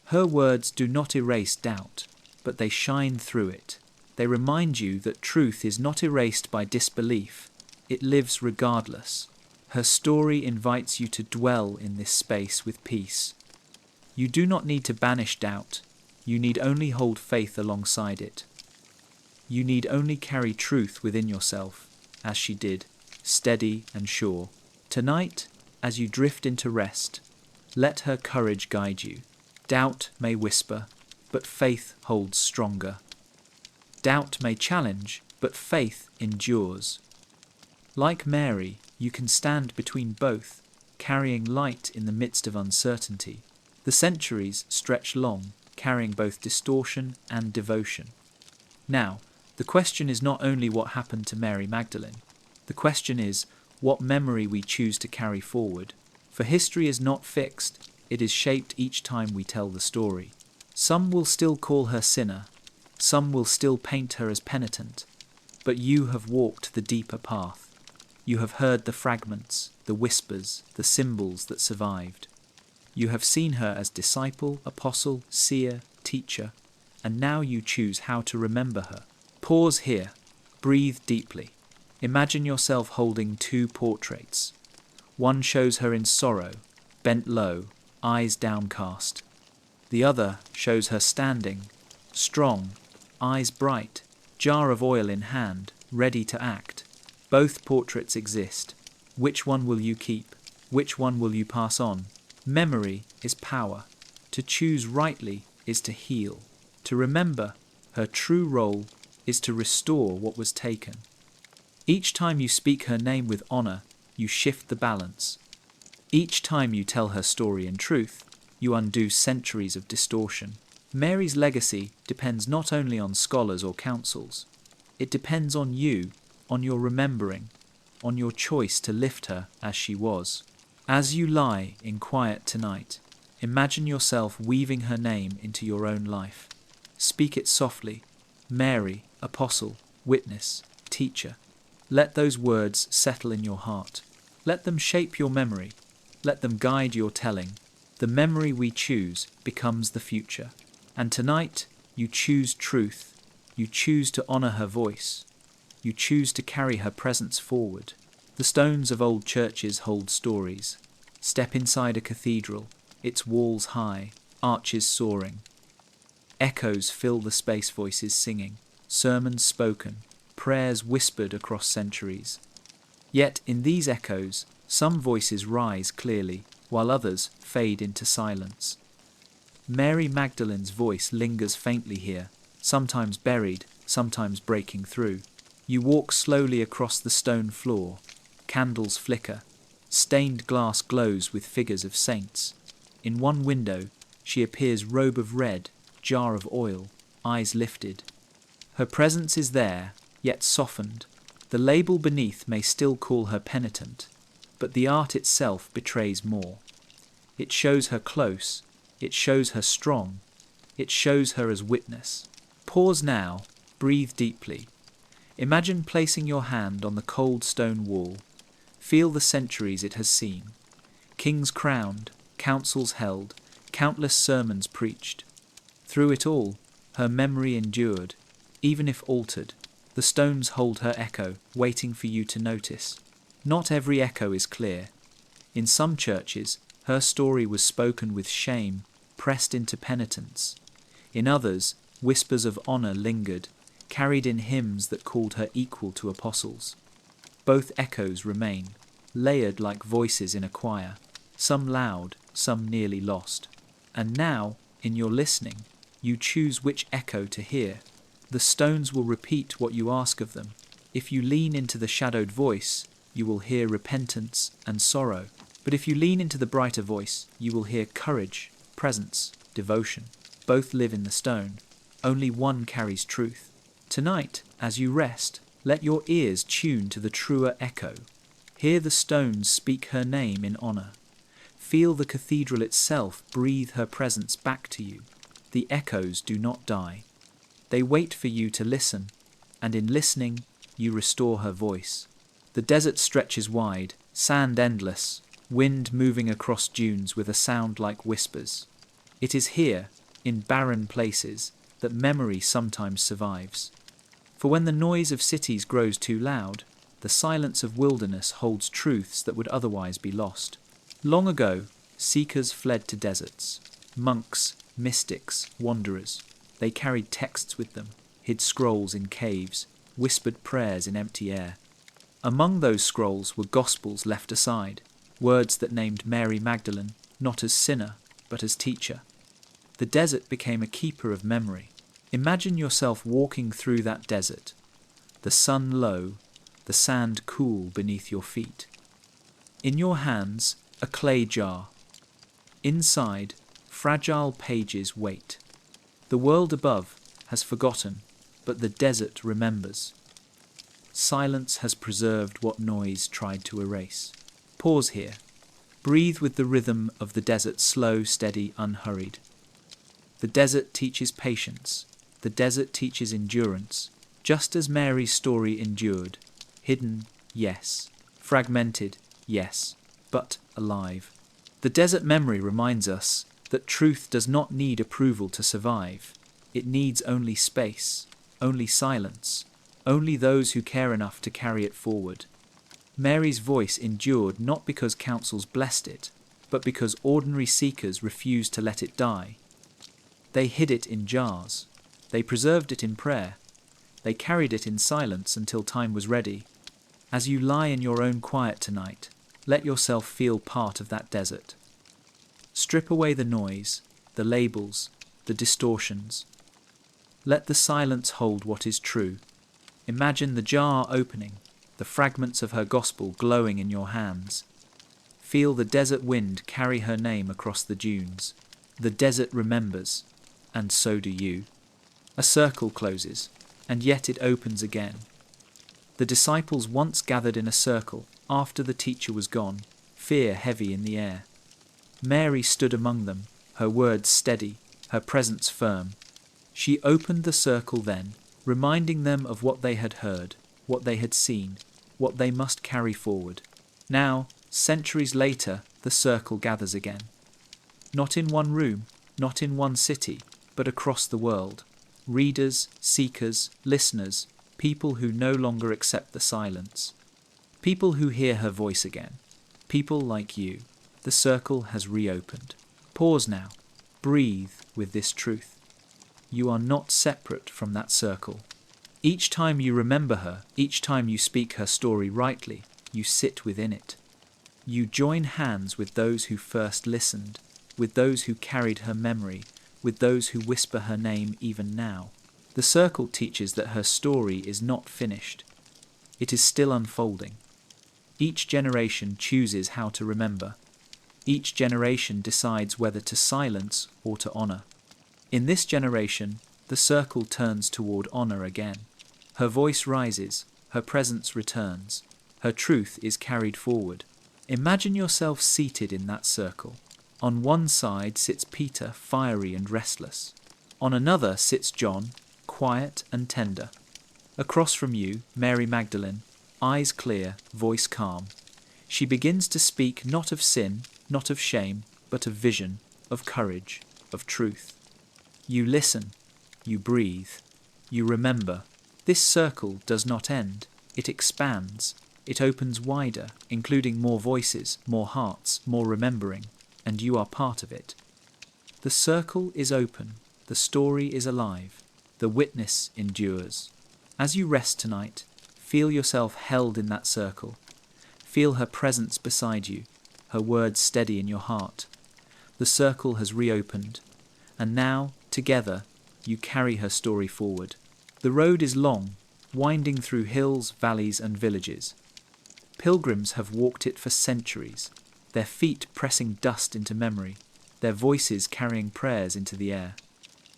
Her words do not erase doubt, but they shine through it. They remind you that truth is not erased by disbelief. It lives regardless. Her story invites you to dwell in this space with peace. You do not need to banish doubt. You need only hold faith alongside it. You need only carry truth within yourself, as she did, steady and sure. Tonight, as you drift into rest, let her courage guide you. Doubt may whisper, but faith holds stronger. Doubt may challenge, but faith endures. Like Mary, you can stand between both, carrying light in the midst of uncertainty. The centuries stretch long, carrying both distortion and devotion. Now, the question is not only what happened to Mary Magdalene. The question is what memory we choose to carry forward. For history is not fixed, it is shaped each time we tell the story. Some will still call her sinner, some will still paint her as penitent, but you have walked the deeper path. You have heard the fragments, the whispers, the symbols that survived. You have seen her as disciple, apostle, seer, teacher, and now you choose how to remember her. Pause here, breathe deeply. Imagine yourself holding two portraits. One shows her in sorrow, bent low, eyes downcast. The other shows her standing, strong, eyes bright, jar of oil in hand, ready to act. Both portraits exist. Which one will you keep? Which one will you pass on? Memory is power. To choose rightly is to heal. To remember, her true role is to restore what was taken. Each time you speak her name with honor, you shift the balance. Each time you tell her story in truth, you undo centuries of distortion. Mary's legacy depends not only on scholars or councils. It depends on you, on your remembering, on your choice to lift her as she was. As you lie in quiet tonight, imagine yourself weaving her name into your own life. Speak it softly. Mary, apostle, witness, teacher. Let those words settle in your heart. Let them shape your memory. Let them guide your telling. The memory we choose becomes the future. And tonight, you choose truth. You choose to honor her voice. You choose to carry her presence forward. The stones of old churches hold stories. Step inside a cathedral, its walls high, arches soaring. Echoes fill the space, voices singing, sermons spoken, prayers whispered across centuries. Yet in these echoes, some voices rise clearly, while others fade into silence. Mary Magdalene's voice lingers faintly here, sometimes buried, sometimes breaking through. You walk slowly across the stone floor. Candles flicker. Stained glass glows with figures of saints. In one window, she appears robe of red, jar of oil, eyes lifted. Her presence is there, yet softened. The label beneath may still call her penitent, but the art itself betrays more. It shows her close, it shows her strong, it shows her as witness. Pause now, breathe deeply. Imagine placing your hand on the cold stone wall. Feel the centuries it has seen. Kings crowned, councils held, countless sermons preached. Through it all, her memory endured, even if altered. The stones hold her echo, waiting for you to notice. Not every echo is clear. In some churches, her story was spoken with shame, pressed into penitence. In others, whispers of honor lingered, carried in hymns that called her equal to apostles. Both echoes remain, layered like voices in a choir, some loud, some nearly lost. And now, in your listening, you choose which echo to hear. The stones will repeat what you ask of them. If you lean into the shadowed voice, you will hear repentance and sorrow. But if you lean into the brighter voice, you will hear courage, presence, devotion. Both live in the stone. Only one carries truth. Tonight, as you rest, let your ears tune to the truer echo. Hear the stones speak her name in honor. Feel the cathedral itself breathe her presence back to you. The echoes do not die. They wait for you to listen, and in listening, you restore her voice. The desert stretches wide, sand endless, wind moving across dunes with a sound like whispers. It is here, in barren places, that memory sometimes survives. For when the noise of cities grows too loud, the silence of wilderness holds truths that would otherwise be lost. Long ago, seekers fled to deserts. Monks, mystics, wanderers. They carried texts with them, hid scrolls in caves, whispered prayers in empty air. Among those scrolls were gospels left aside, words that named Mary Magdalene not as sinner, but as teacher. The desert became a keeper of memory. Imagine yourself walking through that desert, the sun low, the sand cool beneath your feet. In your hands, a clay jar. Inside, fragile pages wait. The world above has forgotten, but the desert remembers. Silence has preserved what noise tried to erase. Pause here. Breathe with the rhythm of the desert, slow, steady, unhurried. The desert teaches patience. The desert teaches endurance, just as Mary's story endured. Hidden, yes. Fragmented, yes. But alive. The desert memory reminds us that truth does not need approval to survive. It needs only space, only silence, only those who care enough to carry it forward. Mary's voice endured not because councils blessed it, but because ordinary seekers refused to let it die. They hid it in jars. They preserved it in prayer. They carried it in silence until time was ready. As you lie in your own quiet tonight, let yourself feel part of that desert. Strip away the noise, the labels, the distortions. Let the silence hold what is true. Imagine the jar opening, the fragments of her gospel glowing in your hands. Feel the desert wind carry her name across the dunes. The desert remembers, and so do you. A circle closes, and yet it opens again. The disciples once gathered in a circle after the teacher was gone, fear heavy in the air. Mary stood among them, her words steady, her presence firm. She opened the circle then, reminding them of what they had heard, what they had seen, what they must carry forward. Now, centuries later, the circle gathers again. Not in one room, not in one city, but across the world. Readers, seekers, listeners, people who no longer accept the silence. People who hear her voice again. People like you. The circle has reopened. Pause now. Breathe with this truth. You are not separate from that circle. Each time you remember her, each time you speak her story rightly, you sit within it. You join hands with those who first listened, with those who carried her memory, with those who whisper her name even now. The circle teaches that her story is not finished. It is still unfolding. Each generation chooses how to remember. Each generation decides whether to silence or to honor. In this generation, the circle turns toward honor again. Her voice rises, her presence returns, her truth is carried forward. Imagine yourself seated in that circle. On one side sits Peter, fiery and restless. On another sits John, quiet and tender. Across from you, Mary Magdalene, eyes clear, voice calm. She begins to speak not of sin, not of shame, but of vision, of courage, of truth. You listen, you breathe, you remember. This circle does not end. It expands. It opens wider, including more voices, more hearts, more remembering. And you are part of it. The circle is open, the story is alive, the witness endures. As you rest tonight, feel yourself held in that circle. Feel her presence beside you, her words steady in your heart. The circle has reopened, and now, together, you carry her story forward. The road is long, winding through hills, valleys, and villages. Pilgrims have walked it for centuries, their feet pressing dust into memory, their voices carrying prayers into the air.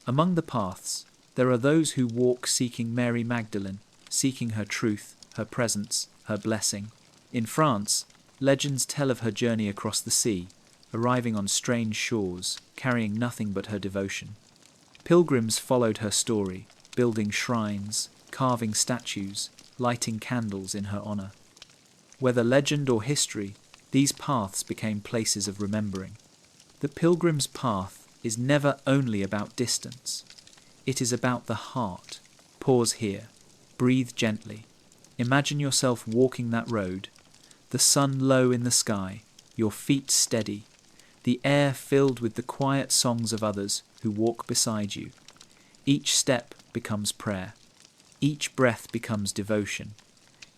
Among the paths, there are those who walk seeking Mary Magdalene, seeking her truth, her presence, her blessing. In France, legends tell of her journey across the sea, arriving on strange shores, carrying nothing but her devotion. Pilgrims followed her story, building shrines, carving statues, lighting candles in her honor. Whether legend or history, these paths became places of remembering. The pilgrim's path is never only about distance. It is about the heart. Pause here. Breathe gently. Imagine yourself walking that road, the sun low in the sky, your feet steady, the air filled with the quiet songs of others who walk beside you. Each step becomes prayer. Each breath becomes devotion.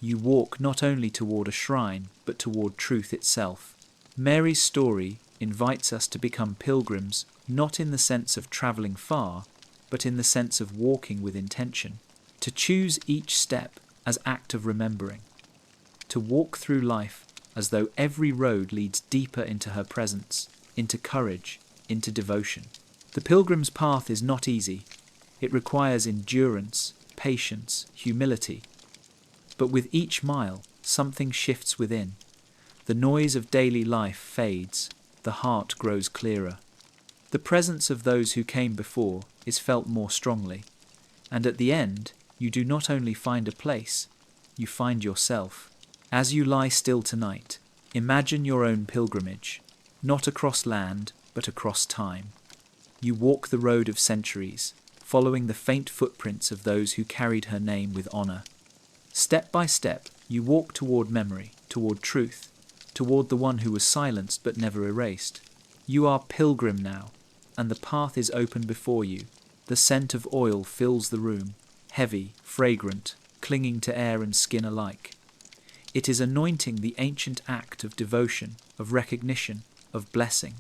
You walk not only toward a shrine, but toward truth itself. Mary's story invites us to become pilgrims, not in the sense of travelling far, but in the sense of walking with intention, to choose each step as act of remembering, to walk through life as though every road leads deeper into her presence, into courage, into devotion. The pilgrim's path is not easy. It requires endurance, patience, humility. But with each mile, something shifts within. The noise of daily life fades, the heart grows clearer. The presence of those who came before is felt more strongly, and at the end, you do not only find a place, you find yourself. As you lie still tonight, imagine your own pilgrimage, not across land, but across time. You walk the road of centuries, following the faint footprints of those who carried her name with honour. Step by step, you walk toward memory, toward truth, toward the one who was silenced but never erased. You are pilgrim now, and the path is open before you. The scent of oil fills the room, heavy, fragrant, clinging to air and skin alike. It is anointing the ancient act of devotion, of recognition, of blessing.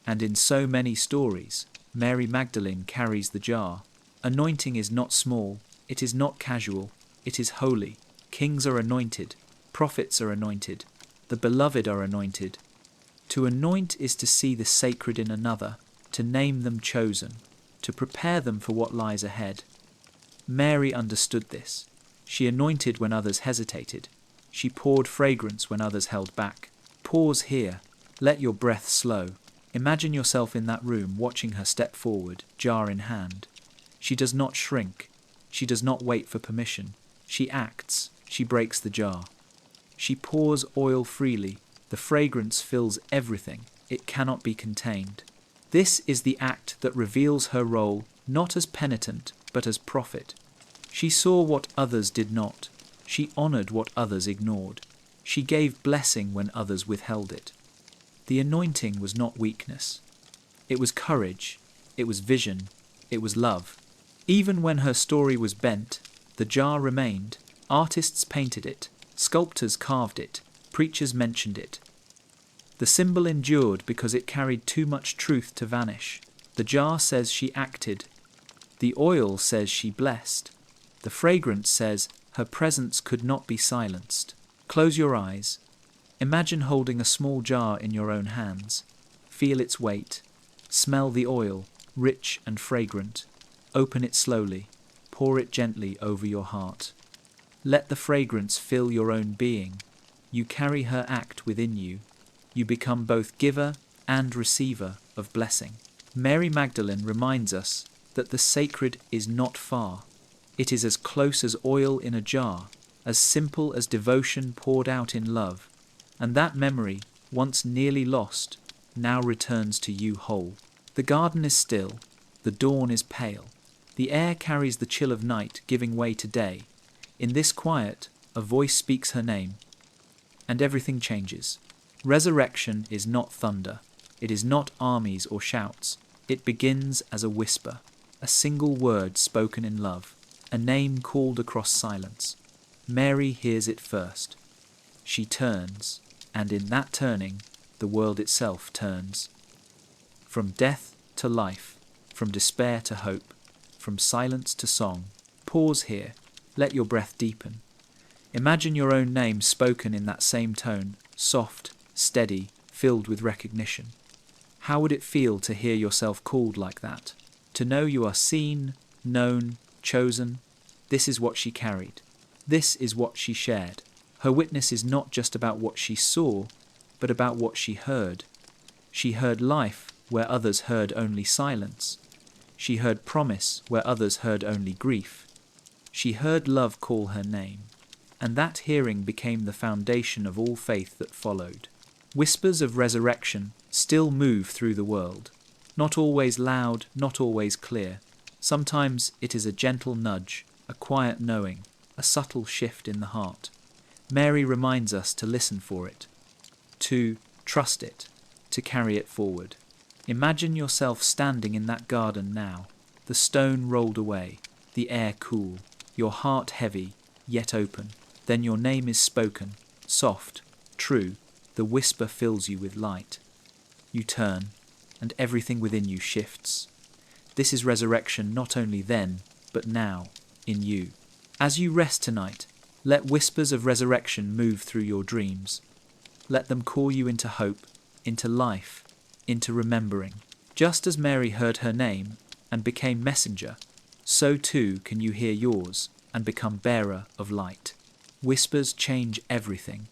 And in so many stories, Mary Magdalene carries the jar. Anointing is not small, it is not casual, it is holy. Kings are anointed, prophets are anointed, the beloved are anointed. To anoint is to see the sacred in another, to name them chosen, to prepare them for what lies ahead. Mary understood this. She anointed when others hesitated. She poured fragrance when others held back. Pause here. Let your breath slow. Imagine yourself in that room watching her step forward, jar in hand. She does not shrink. She does not wait for permission. She acts. She breaks the jar. She pours oil freely. The fragrance fills everything. It cannot be contained. This is the act that reveals her role not as penitent, but as prophet. She saw what others did not. She honoured what others ignored. She gave blessing when others withheld it. The anointing was not weakness. It was courage. It was vision. It was love. Even when her story was bent, the jar remained. Artists painted it. Sculptors carved it. Preachers mentioned it. The symbol endured because it carried too much truth to vanish. The jar says she acted. The oil says she blessed. The fragrance says her presence could not be silenced. Close your eyes. Imagine holding a small jar in your own hands. Feel its weight. Smell the oil, rich and fragrant. Open it slowly. Pour it gently over your heart. Let the fragrance fill your own being. You carry her act within you. You become both giver and receiver of blessing. Mary Magdalene reminds us that the sacred is not far. It is as close as oil in a jar, as simple as devotion poured out in love. And that memory, once nearly lost, now returns to you whole. The garden is still. The dawn is pale. The air carries the chill of night, giving way to day. In this quiet, a voice speaks her name, and everything changes. Resurrection is not thunder. It is not armies or shouts. It begins as a whisper, a single word spoken in love, a name called across silence. Mary hears it first. She turns, and in that turning, the world itself turns. From death to life, from despair to hope, from silence to song. Pause here. Let your breath deepen. Imagine your own name spoken in that same tone, soft, steady, filled with recognition. How would it feel to hear yourself called like that? To know you are seen, known, chosen? This is what she carried. This is what she shared. Her witness is not just about what she saw, but about what she heard. She heard life where others heard only silence. She heard promise where others heard only grief. She heard love call her name, and that hearing became the foundation of all faith that followed. Whispers of resurrection still move through the world, not always loud, not always clear. Sometimes it is a gentle nudge, a quiet knowing, a subtle shift in the heart. Mary reminds us to listen for it, to trust it, to carry it forward. Imagine yourself standing in that garden now, the stone rolled away, the air cool, your heart heavy, yet open. Then your name is spoken, soft, true, the whisper fills you with light. You turn, and everything within you shifts. This is resurrection not only then, but now, in you. As you rest tonight, let whispers of resurrection move through your dreams. Let them call you into hope, into life, into remembering. Just as Mary heard her name and became messenger, so too can you hear yours and become bearer of light. Whispers change everything,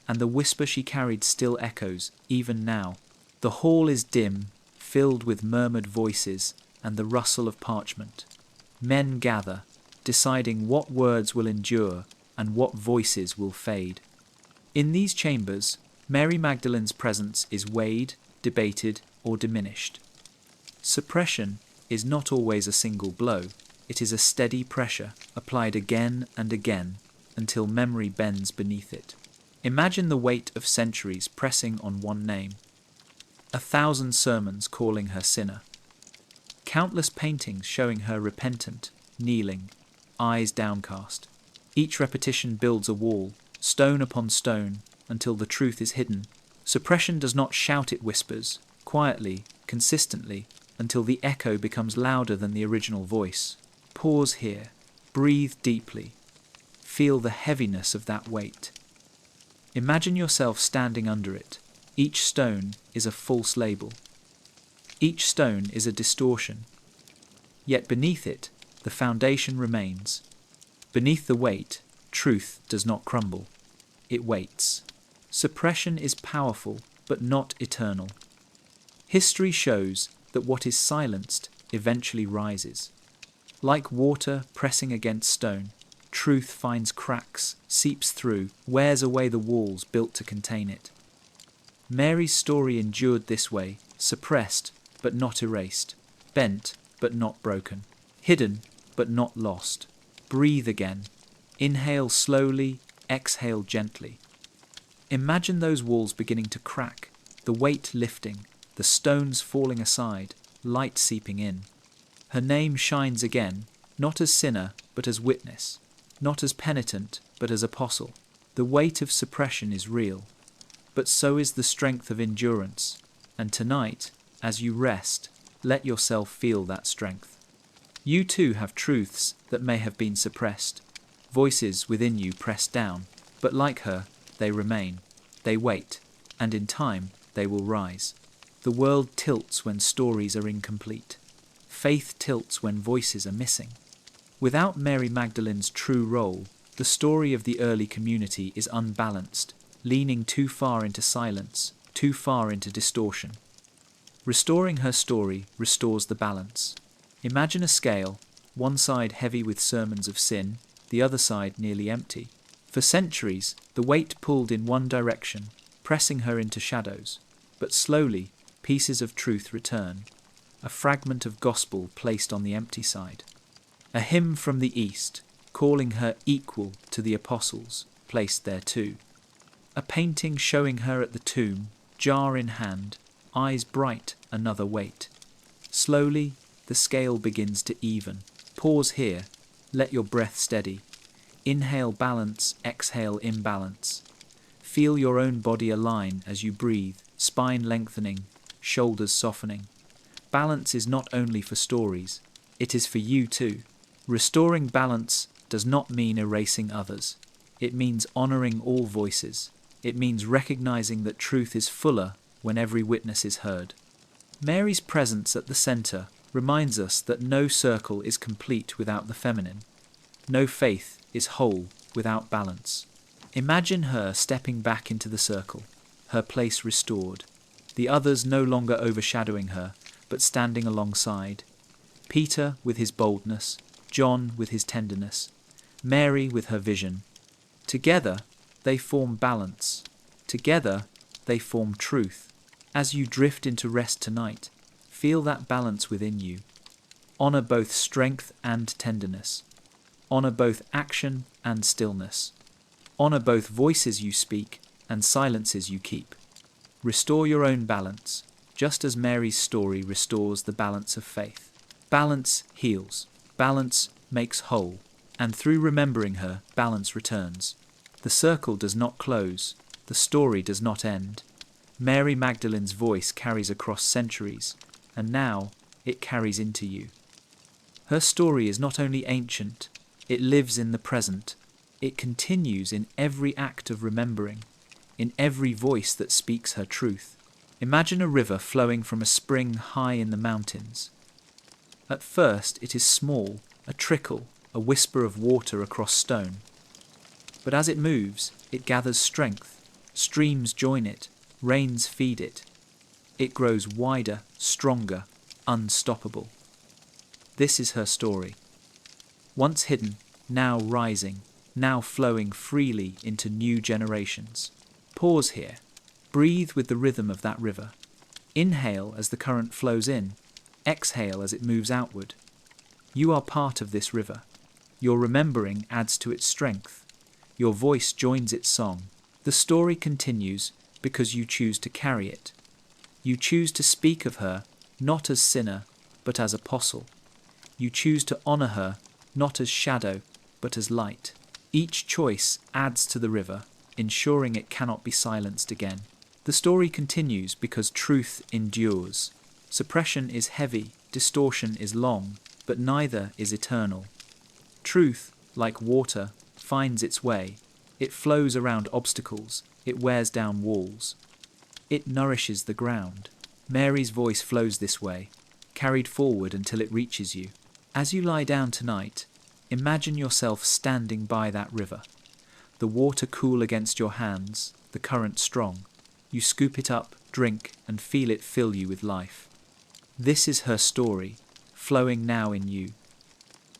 and the whisper she carried still echoes, even now. The hall is dim, filled with murmured voices and the rustle of parchment. Men gather, deciding what words will endure and what voices will fade. In these chambers, Mary Magdalene's presence is weighed, debated, or diminished. Suppression is not always a single blow. It is a steady pressure, applied again and again, until memory bends beneath it. Imagine the weight of centuries pressing on one name. 1,000 sermons calling her sinner. Countless paintings showing her repentant, kneeling, eyes downcast. Each repetition builds a wall, stone upon stone, until the truth is hidden. Suppression does not shout, it whispers, quietly, consistently, until the echo becomes louder than the original voice. Pause here, breathe deeply, feel the heaviness of that weight. Imagine yourself standing under it. Each stone is a false label. Each stone is a distortion. Yet beneath it, the foundation remains. Beneath the weight, truth does not crumble. It waits. Suppression is powerful, but not eternal. History shows that what is silenced eventually rises. Like water pressing against stone, truth finds cracks, seeps through, wears away the walls built to contain it. Mary's story endured this way, suppressed but not erased, bent but not broken, hidden but not lost. Breathe again. Inhale slowly, exhale gently. Imagine those walls beginning to crack, the weight lifting, the stones falling aside, light seeping in. Her name shines again, not as sinner but as witness, not as penitent but as apostle. The weight of suppression is real, but so is the strength of endurance, and tonight, as you rest, let yourself feel that strength. You too have truths that may have been suppressed, voices within you pressed down, but like her, they remain, they wait, and in time they will rise. The world tilts when stories are incomplete. Faith tilts when voices are missing. Without Mary Magdalene's true role, the story of the early community is unbalanced, leaning too far into silence, too far into distortion. Restoring her story restores the balance. Imagine a scale, one side heavy with sermons of sin, the other side nearly empty. For centuries, the weight pulled in one direction, pressing her into shadows. But slowly, pieces of truth return. A fragment of gospel placed on the empty side. A hymn from the east, calling her equal to the apostles, placed there too. A painting showing her at the tomb, jar in hand, eyes bright, another weight. Slowly, the scale begins to even. Pause here, let your breath steady. Inhale balance, exhale imbalance. Feel your own body align as you breathe, spine lengthening, shoulders softening. Balance is not only for stories, it is for you too. Restoring balance does not mean erasing others. It means honouring all voices. It means recognizing that truth is fuller when every witness is heard. Mary's presence at the centre reminds us that no circle is complete without the feminine. No faith is whole without balance. Imagine her stepping back into the circle, her place restored, the others no longer overshadowing her, but standing alongside. Peter with his boldness, John with his tenderness, Mary with her vision. Together, they form balance. Together, they form truth. As you drift into rest tonight, feel that balance within you. Honour both strength and tenderness. Honour both action and stillness. Honour both voices you speak and silences you keep. Restore your own balance, just as Mary's story restores the balance of faith. Balance heals. Balance makes whole. And through remembering her, balance returns. The circle does not close. The story does not end. Mary Magdalene's voice carries across centuries, and now it carries into you. Her story is not only ancient, it lives in the present. It continues in every act of remembering, in every voice that speaks her truth. Imagine a river flowing from a spring high in the mountains. At first it is small, a trickle, a whisper of water across stone. But as it moves, it gathers strength. Streams join it, rains feed it. It grows wider, stronger, unstoppable. This is her story. Once hidden, now rising, now flowing freely into new generations. Pause here. Breathe with the rhythm of that river. Inhale as the current flows in. Exhale as it moves outward. You are part of this river. Your remembering adds to its strength. Your voice joins its song. The story continues because you choose to carry it. You choose to speak of her not as sinner, but as apostle. You choose to honor her not as shadow, but as light. Each choice adds to the river, ensuring it cannot be silenced again. The story continues because truth endures. Suppression is heavy, distortion is long, but neither is eternal. Truth, like water, finds its way. It flows around obstacles. It wears down walls. It nourishes the ground. Mary's voice flows this way, carried forward until it reaches you. As you lie down tonight, imagine yourself standing by that river. The water cool against your hands, the current strong. You scoop it up, drink, and feel it fill you with life. This is her story, flowing now in you.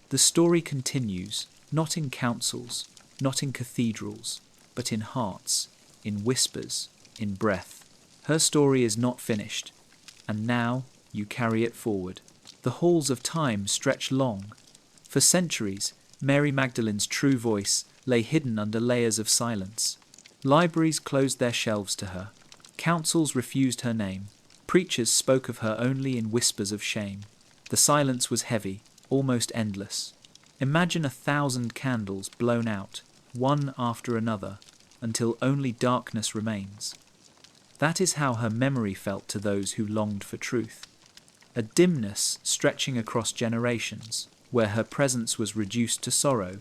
The story continues, not in councils, not in cathedrals, but in hearts, in whispers, in breath. Her story is not finished, and now you carry it forward. The halls of time stretch long. For centuries, Mary Magdalene's true voice lay hidden under layers of silence. Libraries closed their shelves to her. Councils refused her name. Preachers spoke of her only in whispers of shame. The silence was heavy, almost endless. Imagine 1,000 candles blown out, one after another, until only darkness remains. That is how her memory felt to those who longed for truth. A dimness stretching across generations, where her presence was reduced to sorrow,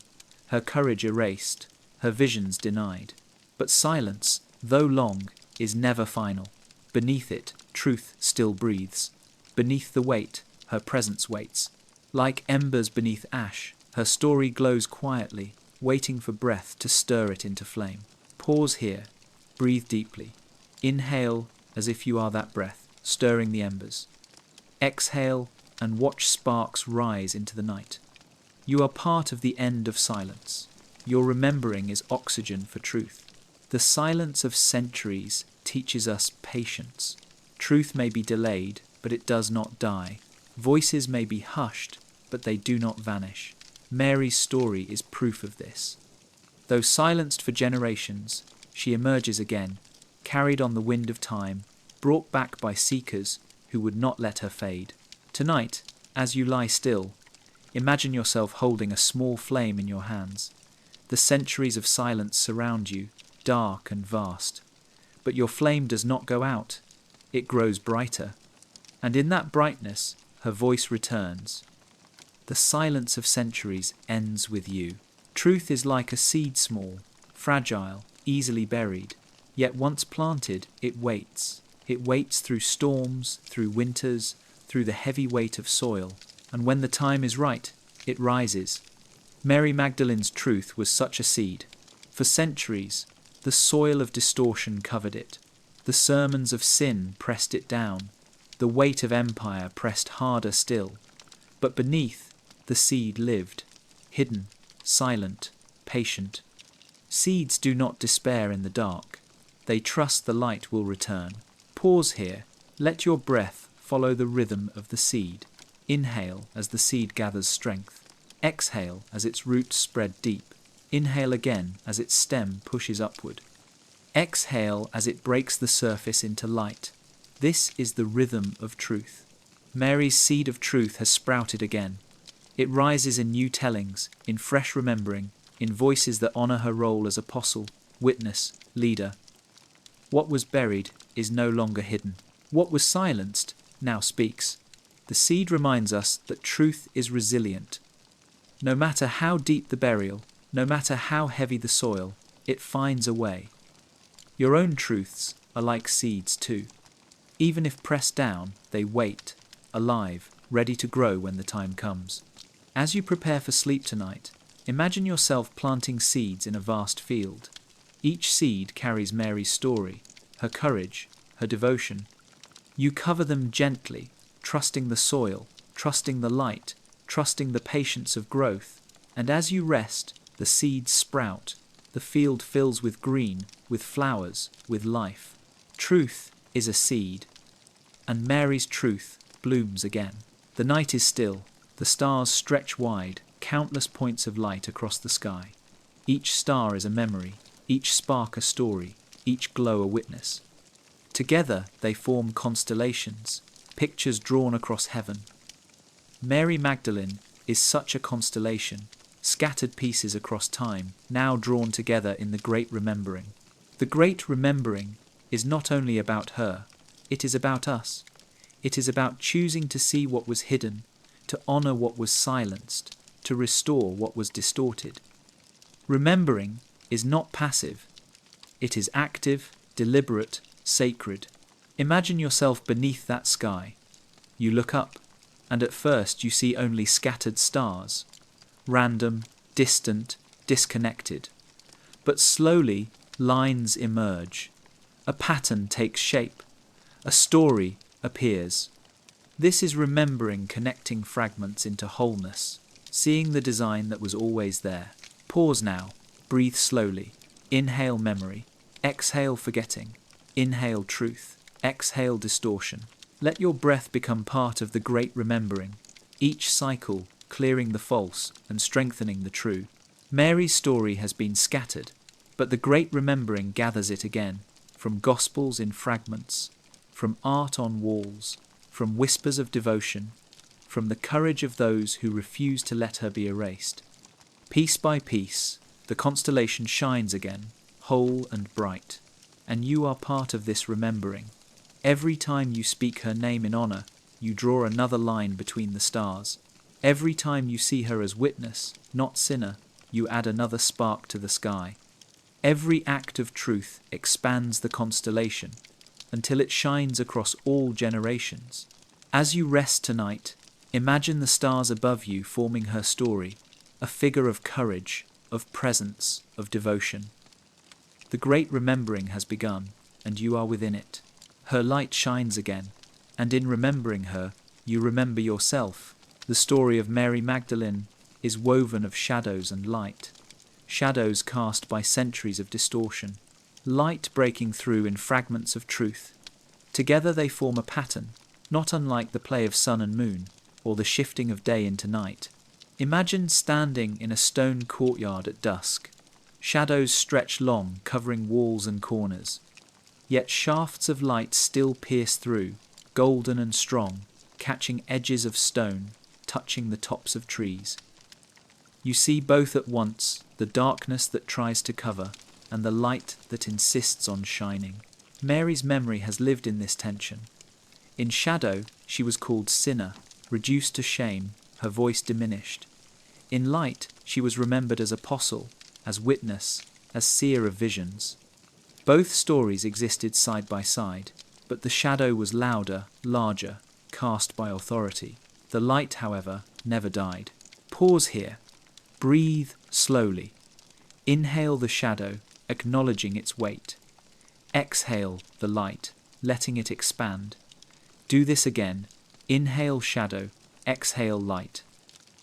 her courage erased, her visions denied. But silence, though long, is never final. Beneath it, truth still breathes. Beneath the weight, her presence waits. Like embers beneath ash, her story glows quietly, waiting for breath to stir it into flame. Pause here. Breathe deeply. Inhale as if you are that breath, stirring the embers. Exhale and watch sparks rise into the night. You are part of the end of silence. Your remembering is oxygen for truth. The silence of centuries teaches us patience. Truth may be delayed, but it does not die. Voices may be hushed, but they do not vanish. Mary's story is proof of this. Though silenced for generations, she emerges again, carried on the wind of time, brought back by seekers who would not let her fade. Tonight, as you lie still, imagine yourself holding a small flame in your hands. The centuries of silence surround you, dark and vast. But your flame does not go out. It grows brighter. And in that brightness, her voice returns. The silence of centuries ends with you. Truth is like a seed small, fragile, easily buried. Yet once planted, it waits. It waits through storms, through winters, through the heavy weight of soil. And when the time is right, it rises. Mary Magdalene's truth was such a seed. For centuries, the soil of distortion covered it. The sermons of sin pressed it down. The weight of empire pressed harder still. But beneath, the seed lived, hidden, silent, patient. Seeds do not despair in the dark. They trust the light will return. Pause here. Let your breath follow the rhythm of the seed. Inhale as the seed gathers strength. Exhale as its roots spread deep. Inhale again as its stem pushes upward. Exhale as it breaks the surface into light. This is the rhythm of truth. Mary's seed of truth has sprouted again. It rises in new tellings, in fresh remembering, in voices that honor her role as apostle, witness, leader. What was buried is no longer hidden. What was silenced now speaks. The seed reminds us that truth is resilient. No matter how deep the burial, no matter how heavy the soil, it finds a way. Your own truths are like seeds too. Even if pressed down, they wait, alive, ready to grow when the time comes. As you prepare for sleep tonight, imagine yourself planting seeds in a vast field. Each seed carries Mary's story, her courage, her devotion. You cover them gently, trusting the soil, trusting the light, trusting the patience of growth. And as you rest, the seeds sprout. The field fills with green, with flowers, with life. Truth is a seed, and Mary's truth blooms again. The night is still. The stars stretch wide, countless points of light across the sky. Each star is a memory, each spark a story, each glow a witness. Together they form constellations, pictures drawn across heaven. Mary Magdalene is such a constellation, scattered pieces across time, now drawn together in the great remembering. The great remembering is not only about her, it is about us. It is about choosing to see what was hidden, to honor what was silenced, to restore what was distorted. Remembering is not passive. It is active, deliberate, sacred. Imagine yourself beneath that sky. You look up, and at first you see only scattered stars, random, distant, disconnected. But slowly, lines emerge. A pattern takes shape. A story appears. This is remembering, connecting fragments into wholeness, seeing the design that was always there. Pause now. Breathe slowly. Inhale memory. Exhale forgetting. Inhale truth. Exhale distortion. Let your breath become part of the great remembering, each cycle clearing the false and strengthening the true. Mary's story has been scattered, but the great remembering gathers it again, from gospels in fragments, from art on walls, from whispers of devotion, from the courage of those who refuse to let her be erased. Piece by piece, the constellation shines again, whole and bright, and you are part of this remembering. Every time you speak her name in honor, you draw another line between the stars. Every time you see her as witness, not sinner, you add another spark to the sky. Every act of truth expands the constellation until it shines across all generations. As you rest tonight, imagine the stars above you forming her story, a figure of courage, of presence, of devotion. The great remembering has begun, and you are within it. Her light shines again, and in remembering her, you remember yourself. The story of Mary Magdalene is woven of shadows and light, shadows cast by centuries of distortion, light breaking through in fragments of truth. Together they form a pattern, not unlike the play of sun and moon, or the shifting of day into night. Imagine standing in a stone courtyard at dusk. Shadows stretch long, covering walls and corners. Yet shafts of light still pierce through, golden and strong, catching edges of stone, touching the tops of trees. You see both at once, the darkness that tries to cover, and the light that insists on shining. Mary's memory has lived in this tension. In shadow, she was called sinner, reduced to shame, her voice diminished. In light, she was remembered as apostle, as witness, as seer of visions. Both stories existed side by side, but the shadow was louder, larger, cast by authority. The light, however, never died. Pause here. Breathe slowly. Inhale the shadow, acknowledging its weight. Exhale the light, letting it expand. Do this again. Inhale shadow, exhale light.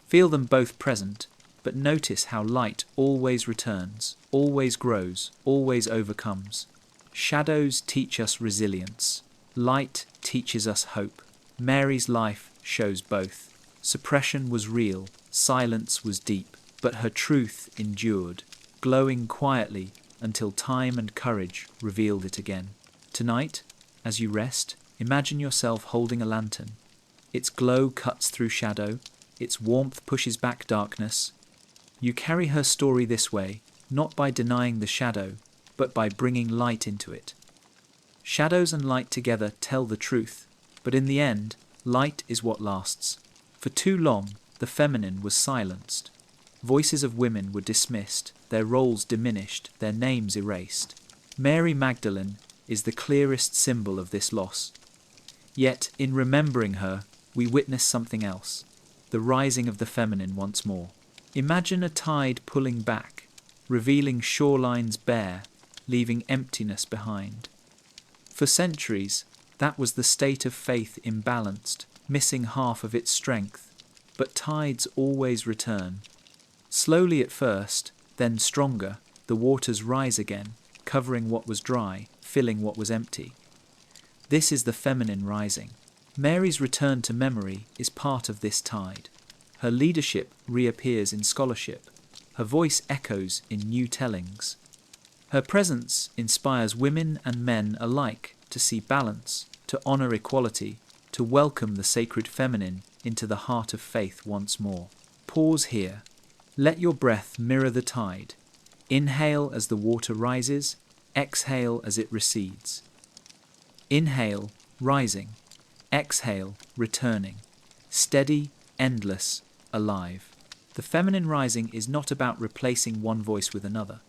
Feel them both present, but notice how light always returns, always grows, always overcomes. Shadows teach us resilience. Light teaches us hope. Mary's life shows both. Suppression was real, silence was deep, but her truth endured, glowing quietly, until time and courage revealed it again. Tonight, as you rest, imagine yourself holding a lantern. Its glow cuts through shadow, its warmth pushes back darkness. You carry her story this way, not by denying the shadow, but by bringing light into it. Shadows and light together tell the truth, but in the end, light is what lasts. For too long, the feminine was silenced. Voices of women were dismissed, their roles diminished, their names erased. Mary Magdalene is the clearest symbol of this loss. Yet, in remembering her, we witness something else, the rising of the feminine once more. Imagine a tide pulling back, revealing shorelines bare, leaving emptiness behind. For centuries, that was the state of faith imbalanced, missing half of its strength. But tides always return. Slowly at first, then stronger, the waters rise again, covering what was dry, filling what was empty. This is the feminine rising. Mary's return to memory is part of this tide. Her leadership reappears in scholarship. Her voice echoes in new tellings. Her presence inspires women and men alike to see balance, to honor equality, to welcome the sacred feminine into the heart of faith once more. Pause here. Let your breath mirror the tide. Inhale as the water rises, exhale as it recedes. Inhale, rising. Exhale, returning. Steady, endless, alive. The feminine rising is not about replacing one voice with another.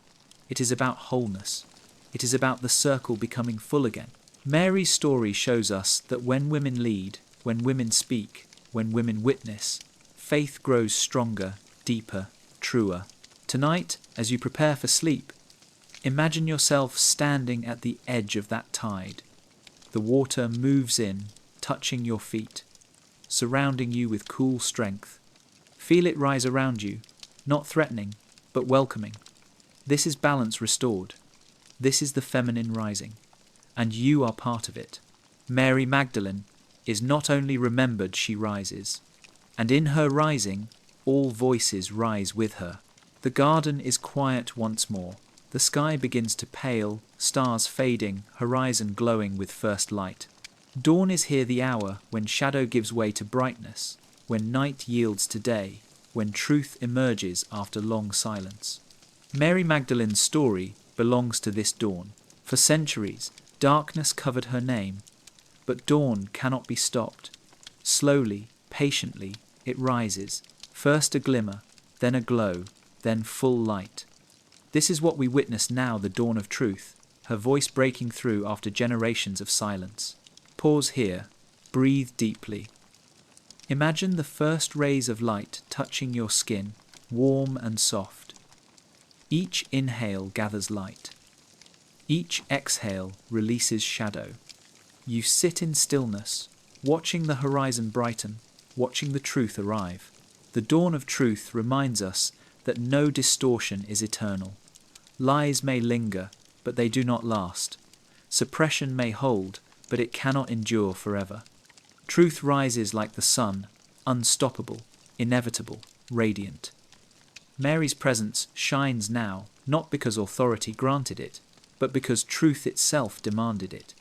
It is about wholeness. It is about the circle becoming full again. Mary's story shows us that when women lead, when women speak, when women witness, faith grows stronger, deeper, truer. Tonight, as you prepare for sleep, imagine yourself standing at the edge of that tide. The water moves in, touching your feet, surrounding you with cool strength. Feel it rise around you, not threatening, but welcoming. This is balance restored. This is the feminine rising, and you are part of it. Mary Magdalene is not only remembered, she rises, and in her rising, all voices rise with her. The garden is quiet once more. The sky begins to pale, stars fading, horizon glowing with first light. Dawn is here, the hour when shadow gives way to brightness, when night yields to day, when truth emerges after long silence. Mary Magdalene's story belongs to this dawn. For centuries, darkness covered her name, but dawn cannot be stopped. Slowly, patiently, it rises, first a glimmer, then a glow, then full light. This is what we witness now, the dawn of truth, her voice breaking through after generations of silence. Pause here, breathe deeply. Imagine the first rays of light touching your skin, warm and soft. Each inhale gathers light. Each exhale releases shadow. You sit in stillness, watching the horizon brighten, watching the truth arrive. The dawn of truth reminds us that no distortion is eternal. Lies may linger, but they do not last. Suppression may hold, but it cannot endure forever. Truth rises like the sun, unstoppable, inevitable, radiant. Mary's presence shines now, not because authority granted it, but because truth itself demanded it.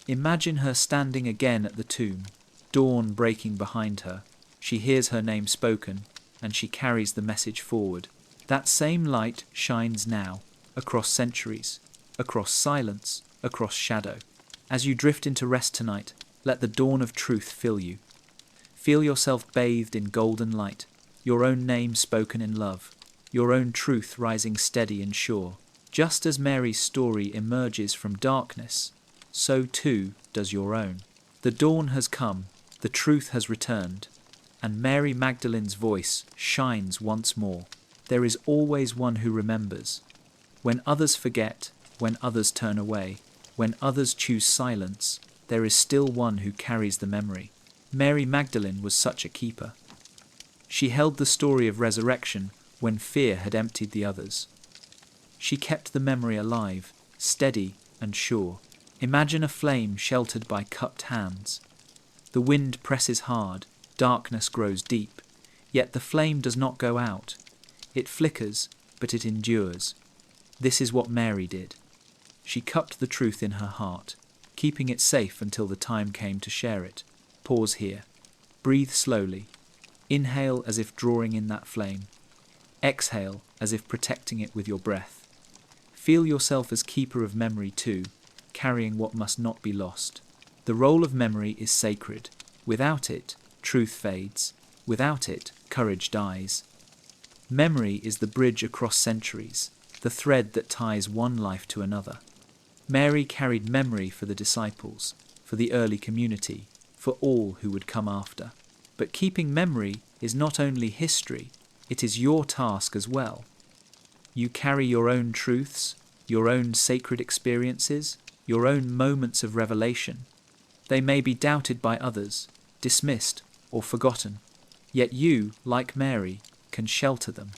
Imagine her standing again at the tomb, dawn breaking behind her. She hears her name spoken, and she carries the message forward. That same light shines now, across centuries, across silence, across shadow. As you drift into rest tonight, let the dawn of truth fill you. Feel yourself bathed in golden light, your own name spoken in love, your own truth rising steady and sure. Just as Mary's story emerges from darkness, so too does your own. The dawn has come, the truth has returned, and Mary Magdalene's voice shines once more. There is always one who remembers. When others forget, when others turn away, when others choose silence, there is still one who carries the memory. Mary Magdalene was such a keeper. She held the story of resurrection when fear had emptied the others. She kept the memory alive, steady and sure. Imagine a flame sheltered by cupped hands. The wind presses hard, darkness grows deep, yet the flame does not go out. It flickers, but it endures. This is what Mary did. She cupped the truth in her heart, keeping it safe until the time came to share it. Pause here. Breathe slowly. Inhale as if drawing in that flame. Exhale as if protecting it with your breath. Feel yourself as keeper of memory too, carrying what must not be lost. The role of memory is sacred. Without it, truth fades. Without it, courage dies. Memory is the bridge across centuries, the thread that ties one life to another. Mary carried memory for the disciples, for the early community, for all who would come after. But keeping memory is not only history, it is your task as well. You carry your own truths, your own sacred experiences, your own moments of revelation. They may be doubted by others, dismissed or forgotten, yet you, like Mary, can shelter them.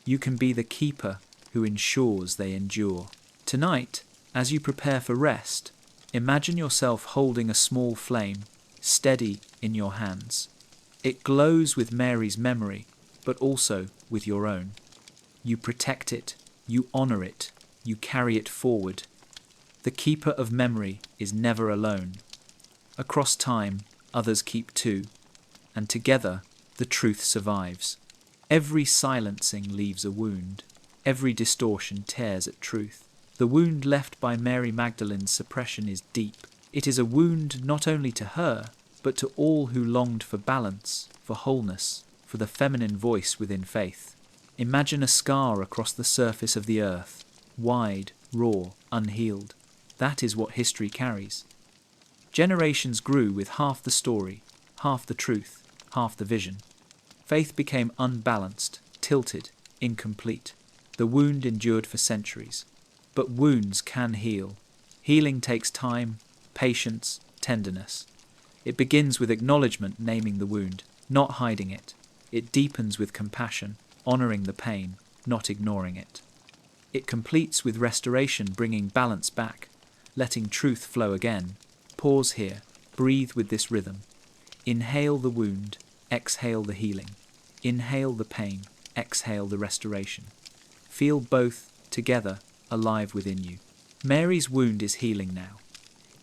You can be the keeper who ensures they endure. Tonight, as you prepare for rest, imagine yourself holding a small flame, steady in your hands. It glows with Mary's memory, but also with your own. You protect it, you honor it, you carry it forward. The keeper of memory is never alone. Across time, others keep too, and together the truth survives. Every silencing leaves a wound. Every distortion tears at truth. The wound left by Mary Magdalene's suppression is deep. It is a wound not only to her, but to all who longed for balance, for wholeness, for the feminine voice within faith. Imagine a scar across the surface of the earth, wide, raw, unhealed. That is what history carries. Generations grew with half the story, half the truth, half the vision. Faith became unbalanced, tilted, incomplete. The wound endured for centuries. But wounds can heal. Healing takes time, patience, tenderness. It begins with acknowledgement, naming the wound, not hiding it. It deepens with compassion, honoring the pain, not ignoring it. It completes with restoration, bringing balance back, letting truth flow again. Pause here, breathe with this rhythm. Inhale the wound, exhale the healing. Inhale the pain, exhale the restoration. Feel both together, alive within you. Mary's wound is healing now.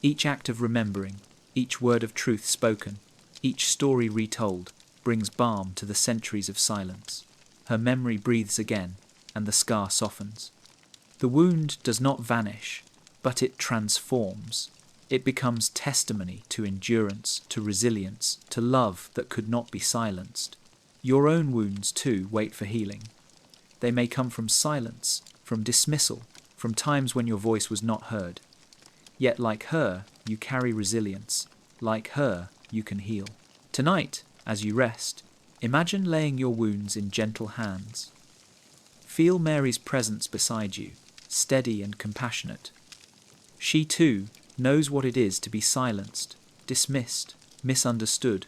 Each act of remembering, each word of truth spoken, each story retold, brings balm to the centuries of silence. Her memory breathes again, and the scar softens. The wound does not vanish, but it transforms. It becomes testimony to endurance, to resilience, to love that could not be silenced. Your own wounds, too, wait for healing. They may come from silence, from dismissal, from times when your voice was not heard. Yet, like her, you carry resilience. Like her, you can heal. Tonight, as you rest, imagine laying your wounds in gentle hands. Feel Mary's presence beside you, steady and compassionate. She, too, knows what it is to be silenced, dismissed, misunderstood.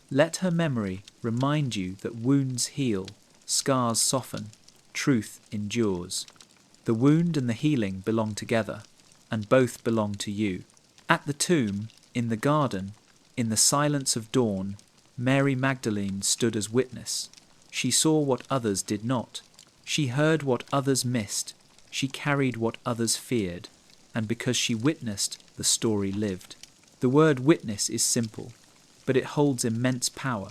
Let her memory remind you that wounds heal, scars soften, truth endures. The wound and the healing belong together, and both belong to you. At the tomb, in the garden, in the silence of dawn, Mary Magdalene stood as witness. She saw what others did not. She heard what others missed. She carried what others feared. And because she witnessed, the story lived. The word witness is simple, but it holds immense power.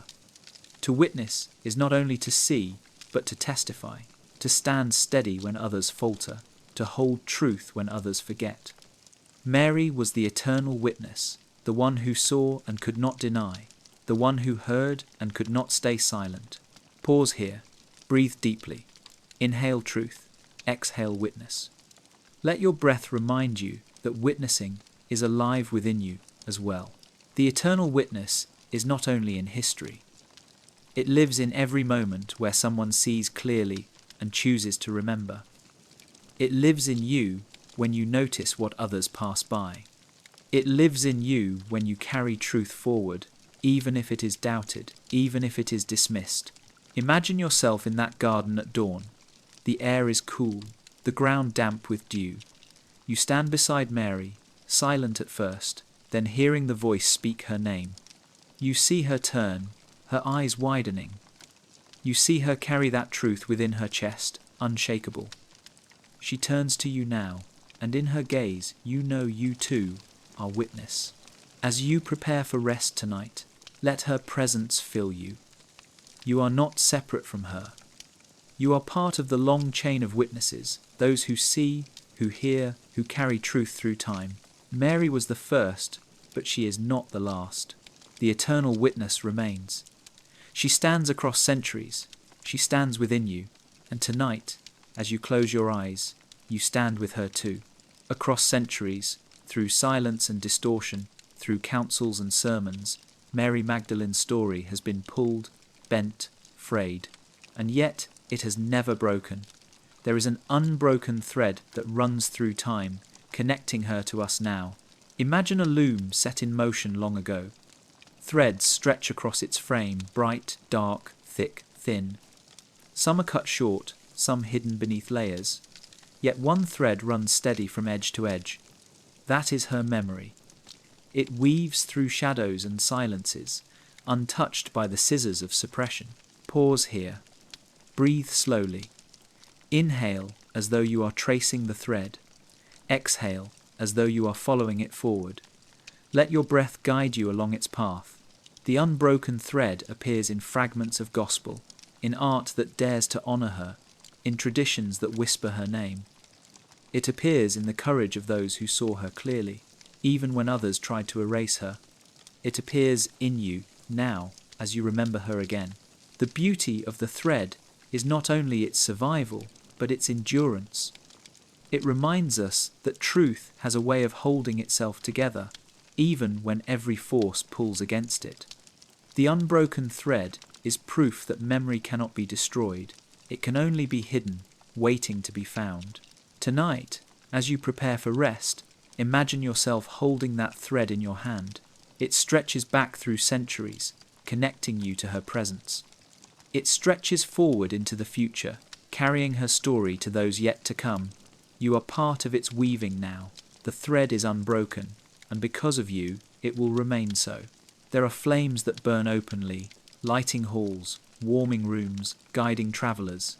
To witness is not only to see, but to testify, to stand steady when others falter, to hold truth when others forget. Mary was the eternal witness, the one who saw and could not deny, the one who heard and could not stay silent. Pause here, breathe deeply, inhale truth, exhale witness. Let your breath remind you that witnessing is alive within you as well. The eternal witness is not only in history. It lives in every moment where someone sees clearly and chooses to remember. It lives in you when you notice what others pass by. It lives in you when you carry truth forward, even if it is doubted, even if it is dismissed. Imagine yourself in that garden at dawn. The air is cool, the ground damp with dew. You stand beside Mary, silent at first, then hearing the voice speak her name. You see her turn, her eyes widening. You see her carry that truth within her chest, unshakable. She turns to you now, and in her gaze you know you too are witness. As you prepare for rest tonight, let her presence fill you. You are not separate from her. You are part of the long chain of witnesses, those who see, who hear, who carry truth through time. Mary was the first, but she is not the last. The eternal witness remains. She stands across centuries. She stands within you. And tonight, as you close your eyes, you stand with her too. Across centuries, through silence and distortion, through counsels and sermons, Mary Magdalene's story has been pulled, bent, frayed, and yet it has never broken. There is an unbroken thread that runs through time, connecting her to us now. Imagine a loom set in motion long ago. Threads stretch across its frame, bright, dark, thick, thin. Some are cut short, some hidden beneath layers. Yet one thread runs steady from edge to edge. That is her memory. It weaves through shadows and silences, untouched by the scissors of suppression. Pause here. Breathe slowly. Inhale as though you are tracing the thread. Exhale as though you are following it forward. Let your breath guide you along its path. The unbroken thread appears in fragments of gospel, in art that dares to honour her, in traditions that whisper her name. It appears in the courage of those who saw her clearly, even when others tried to erase her. It appears in you now as you remember her again. The beauty of the thread is not only its survival, but its endurance. It reminds us that truth has a way of holding itself together, even when every force pulls against it. The unbroken thread is proof that memory cannot be destroyed. It can only be hidden, waiting to be found. Tonight, as you prepare for rest, imagine yourself holding that thread in your hand. It stretches back through centuries, connecting you to her presence. It stretches forward into the future, carrying her story to those yet to come. You are part of its weaving now. The thread is unbroken, and because of you, it will remain so. There are flames that burn openly, lighting halls, warming rooms, guiding travellers.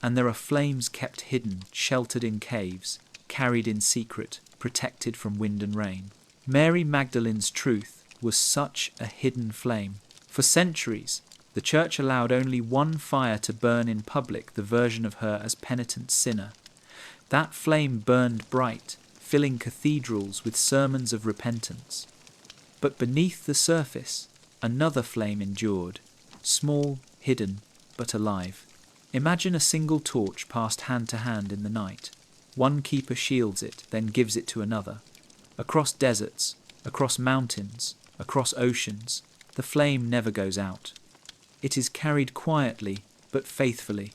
And there are flames kept hidden, sheltered in caves, carried in secret, protected from wind and rain. Mary Magdalene's truth was such a hidden flame. For centuries, the Church allowed only one fire to burn in public, the version of her as penitent sinner. That flame burned bright, filling cathedrals with sermons of repentance. But beneath the surface, another flame endured, small, hidden, but alive. Imagine a single torch passed hand to hand in the night. One keeper shields it, then gives it to another. Across deserts, across mountains, across oceans, the flame never goes out. It is carried quietly, but faithfully.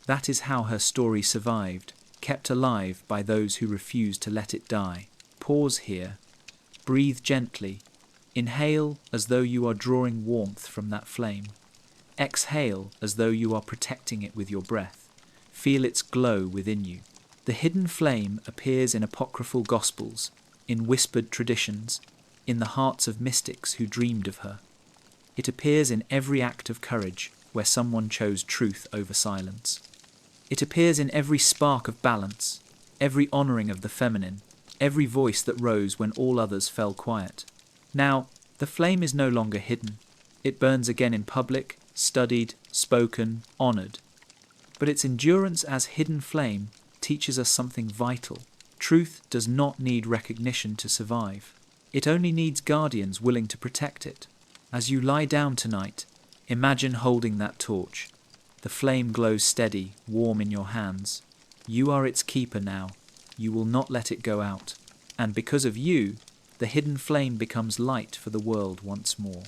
That is how her story survived, kept alive by those who refused to let it die. Pause here. Breathe gently. Inhale as though you are drawing warmth from that flame. Exhale as though you are protecting it with your breath. Feel its glow within you. The hidden flame appears in apocryphal gospels, in whispered traditions, in the hearts of mystics who dreamed of her. It appears in every act of courage where someone chose truth over silence. It appears in every spark of balance, every honouring of the feminine, every voice that rose when all others fell quiet. Now, the flame is no longer hidden. It burns again in public, studied, spoken, honoured. But its endurance as hidden flame teaches us something vital. Truth does not need recognition to survive. It only needs guardians willing to protect it. As you lie down tonight, imagine holding that torch. The flame glows steady, warm in your hands. You are its keeper now. You will not let it go out. And because of you, the hidden flame becomes light for the world once more.